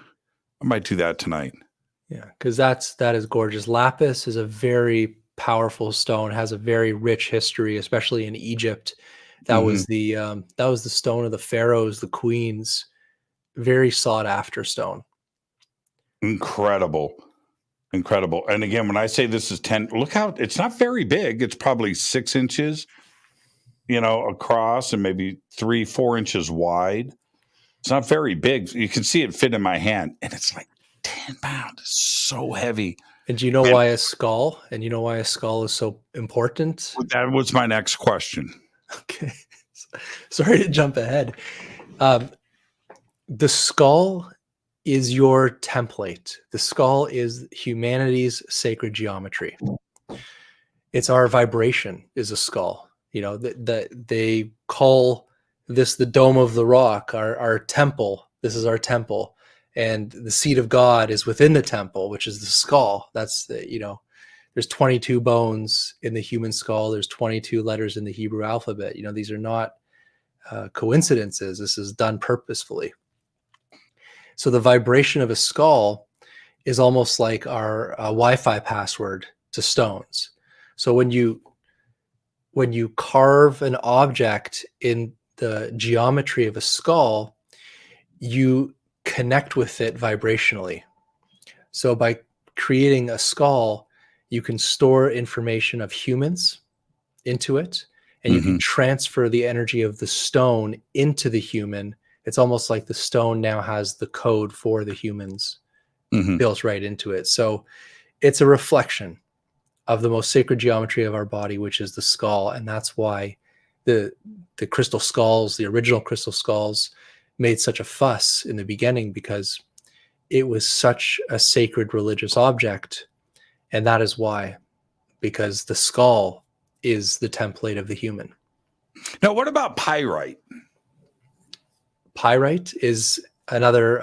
I might do that tonight. Yeah, because that is gorgeous. Lapis is a very powerful stone, has a very rich history, especially in Egypt. That was the stone of the pharaohs, the queens. Very sought after stone. Incredible. And again, when I say this is 10, look how it's not very big. It's probably 6 inches, across, and maybe 3-4 inches wide. It's not very big. You can see it fit in my hand, and it's like 10 pounds. It's so heavy. And do you know why a skull? And you know why a skull is so important? That was my next question. Okay. Sorry to jump ahead. The skull is your template. The skull is humanity's sacred geometry. It's our vibration is a skull. You know, they call this the dome of the rock, our temple. This is our temple. And the seat of God is within the temple, which is the skull. That's the, you know, there's 22 bones in the human skull. There's 22 letters in the Hebrew alphabet. You know, these are not coincidences. This is done purposefully. So the vibration of a skull is almost like our Wi-Fi password to stones. So when you carve an object in the geometry of a skull, you connect with it vibrationally. So by creating a skull, you can store information of humans into it, and you can transfer the energy of the stone into the human. It's almost like the stone now has the code for the humans built right into it. So it's a reflection of the most sacred geometry of our body, which is the skull. And that's why the crystal skulls, the original crystal skulls, made such a fuss in the beginning, because it was such a sacred religious object. And that is why, because the skull is the template of the human. Now, what about pyrite? Pyrite is another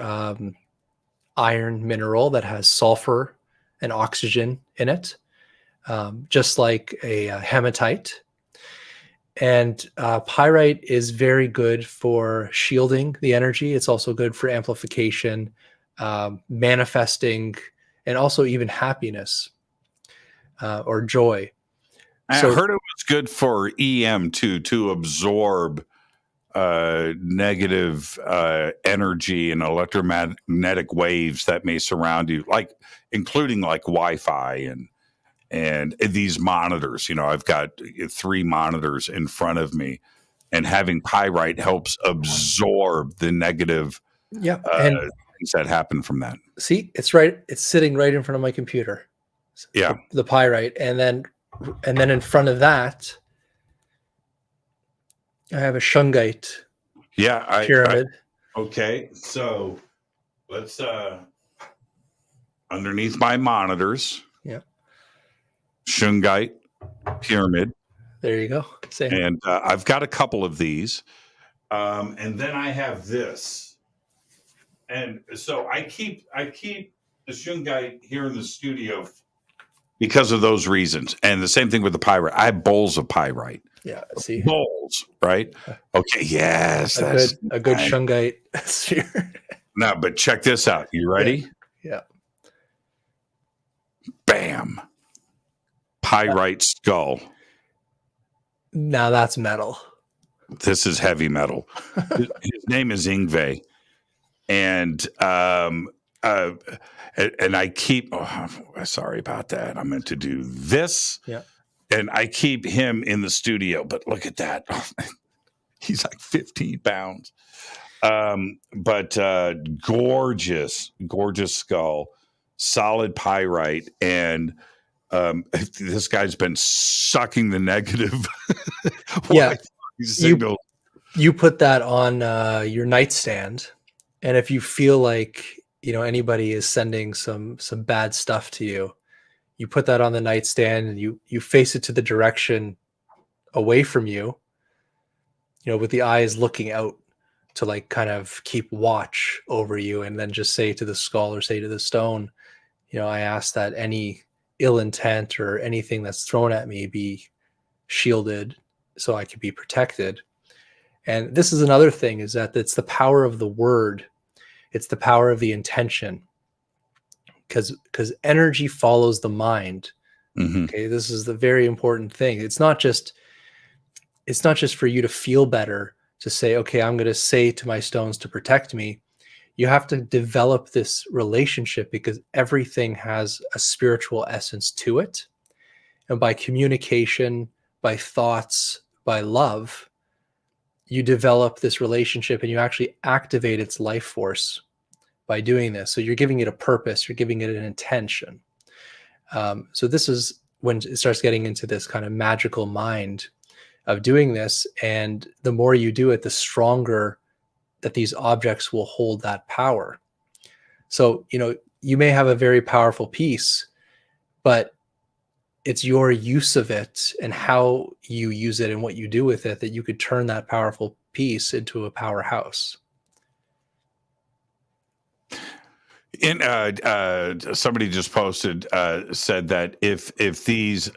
iron mineral that has sulfur and oxygen in it, just like a hematite. And pyrite is very good for shielding the energy. It's also good for amplification, manifesting, and also even happiness or joy. I heard it was good for EM to absorb negative energy and electromagnetic waves that may surround you, like including like Wi-Fi and these monitors. You know, I've got 3 monitors in front of me, and having pyrite helps absorb the negative things that happen from that. See, it's right. It's sitting right in front of my computer. Yeah, the pyrite, and then in front of that, I have a shungite. Yeah, pyramid. Okay, so let's underneath my monitors. Yeah, shungite pyramid. There you go. Same. And I've got a couple of these, and then I have this, and so I keep the shungite here in the studio because of those reasons. And the same thing with the pyrite. I have bowls of pyrite. Yeah, see, bowls, right? Okay, yes, a good shungite sphere. No, but check this out. You ready? Yeah. Bam. Pyrite skull. Now that's metal. This is heavy metal. His name is Ingve, and I keep. Oh, sorry about that. I meant to do this. Yeah. And I keep him in the studio, but look at that. He's like 15 pounds. But gorgeous skull, solid pyrite. And this guy's been sucking the negative. Signal. You put that on your nightstand. And if you feel like, you know, anybody is sending some bad stuff to you, you put that on the nightstand and you face it to the direction away from you, you know, with the eyes looking out to like kind of keep watch over you, and then just say to the skull or say to the stone, you know, I ask that any ill intent or anything that's thrown at me be shielded so I can be protected. And this is another thing, is that it's the power of the word. It's the power of the intention. Because energy follows the mind. Okay, this is the very important thing. It's not just for you to feel better, to say, okay, I'm going to say to my stones to protect me. You have to develop this relationship, because everything has a spiritual essence to it. And by communication, by thoughts, by love, you develop this relationship, and you actually activate its life force by doing this. So you're giving it a purpose, you're giving it an intention. So this is when it starts getting into this kind of magical mind. of doing this. And the more you do it, the stronger that these objects will hold that power. So, you may have a very powerful piece, but it's your use of it and how you use it and what you do with it that you could turn that powerful piece into a powerhouse. In somebody just posted, said that if these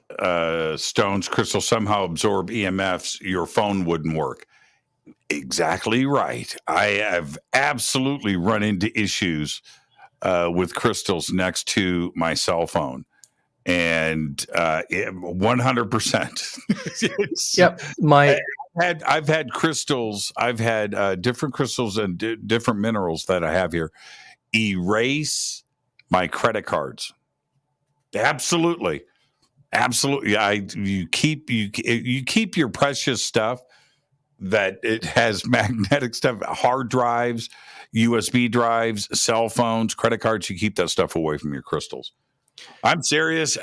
stones, crystals, somehow absorb EMFs, your phone wouldn't work. Exactly right. I have absolutely run into issues with crystals next to my cell phone, and 100%. Yep. I've had crystals. I've had different crystals and different minerals that I have here erase my credit cards. Absolutely. You keep your precious stuff that it has magnetic stuff, hard drives, USB drives, cell phones, credit cards. You keep that stuff away from your crystals. I'm serious.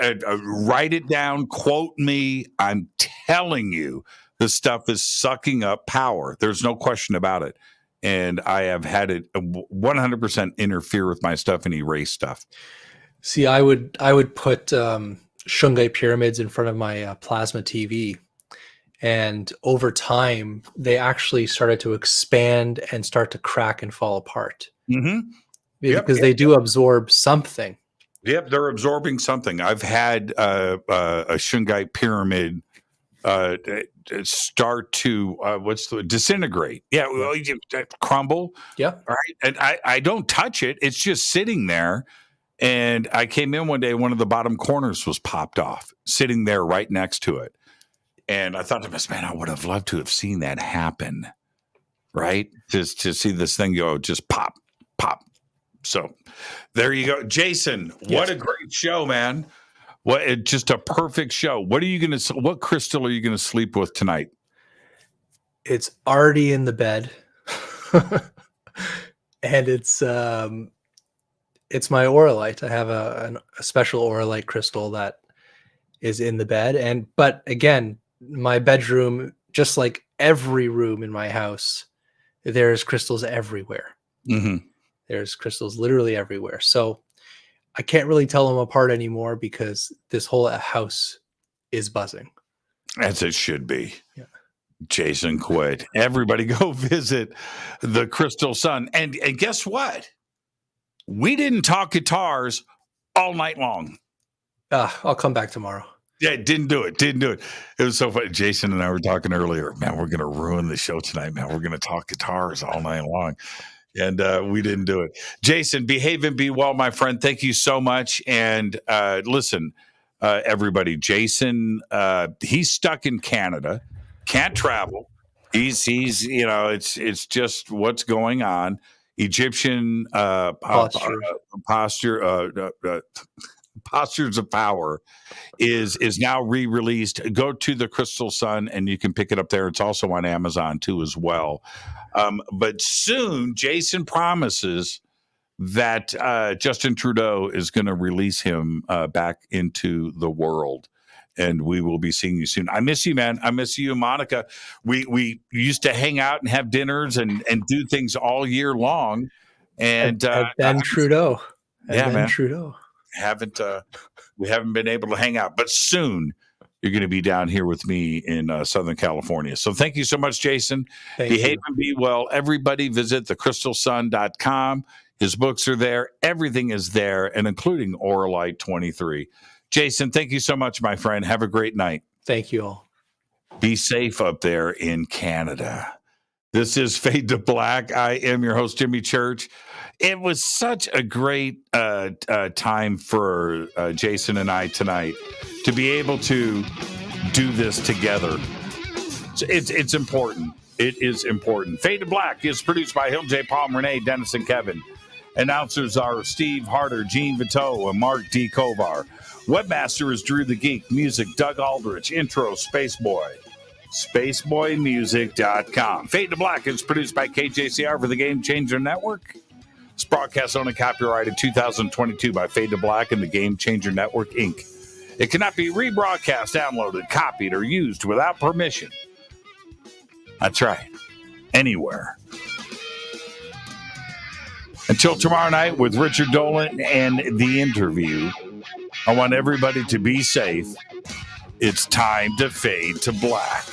Write it down. Quote me. I'm telling you, this stuff is sucking up power. There's no question about it. And I have had it 100% interfere with my stuff and erase stuff. See, I would put shungite pyramids in front of my plasma TV, and over time they actually started to expand and start to crack and fall apart. Mm-hmm. Because they do absorb something. Yep, they're absorbing something. I've had a shungite pyramid start to disintegrate. Yeah, crumble. Yeah. All right. And I don't touch it. It's just sitting there. And I came in one day, one of the bottom corners was popped off, sitting there right next to it. And I thought to myself, man, I would have loved to have seen that happen. Right? Just to see this thing go, just pop. So there you go. Jason, what a great show, man. Just a perfect show. What crystal are you going to sleep with tonight? It's already in the bed. And it's my Auralite. I have a special Auralite crystal that is in the bed. But again, my bedroom, just like every room in my house, there's crystals everywhere. Mm-hmm. There's crystals literally everywhere. So I can't really tell them apart anymore because this whole house is buzzing. As it should be. Yeah. Jason Quitt. Everybody go visit the Crystal Sun. And guess what? We didn't talk guitars all night long. I'll come back tomorrow. Yeah, didn't do it. It was so funny. Jason and I were talking earlier. Man, we're going to ruin the show tonight, man. We're going to talk guitars all night long. And we didn't do it. Jason, behave and be well, my friend. Thank you so much. And listen, everybody, Jason, he's stuck in Canada, can't travel. He's it's just what's going on. Egyptian postures of power is now re-released. Go to the Crystal Sun and you can pick it up there. It's also on Amazon too as well. But soon, Jason promises that Justin Trudeau is going to release him back into the world. And we will be seeing you soon. I miss you, man. I miss you, Monica. We used to hang out and have dinners and do things all year long. And Ben Trudeau. Yeah, man. Trudeau. We haven't been able to hang out, but soon you're going to be down here with me in Southern California. So thank you so much, Jason. Behave and be well. Everybody visit thecrystalsun.com. His books are there. Everything is there, and including Auralite 23. Jason, thank you so much, my friend. Have a great night. Thank you all. Be safe up there in Canada. This is Fade to Black. I am your host, Jimmy Church. It was such a great time for Jason and I tonight to be able to do this together. It's important. It is important. Fade to Black is produced by Hill J. Palm, Renee, Dennis, and Kevin. Announcers are Steve Harder, Gene Vito, and Mark D. Kovar. Webmaster is Drew the Geek. Music, Doug Aldrich. Intro, Spaceboy. SpaceboyMusic.com. Fade to Black is produced by KJCR for the Game Changer Network. It's broadcast owned and copyrighted 2022 by Fade to Black and the Game Changer Network, Inc. It cannot be rebroadcast, downloaded, copied, or used without permission That's right. Anywhere. Until tomorrow night with Richard Dolan and the interview, I want everybody to be safe. It's time to fade to black.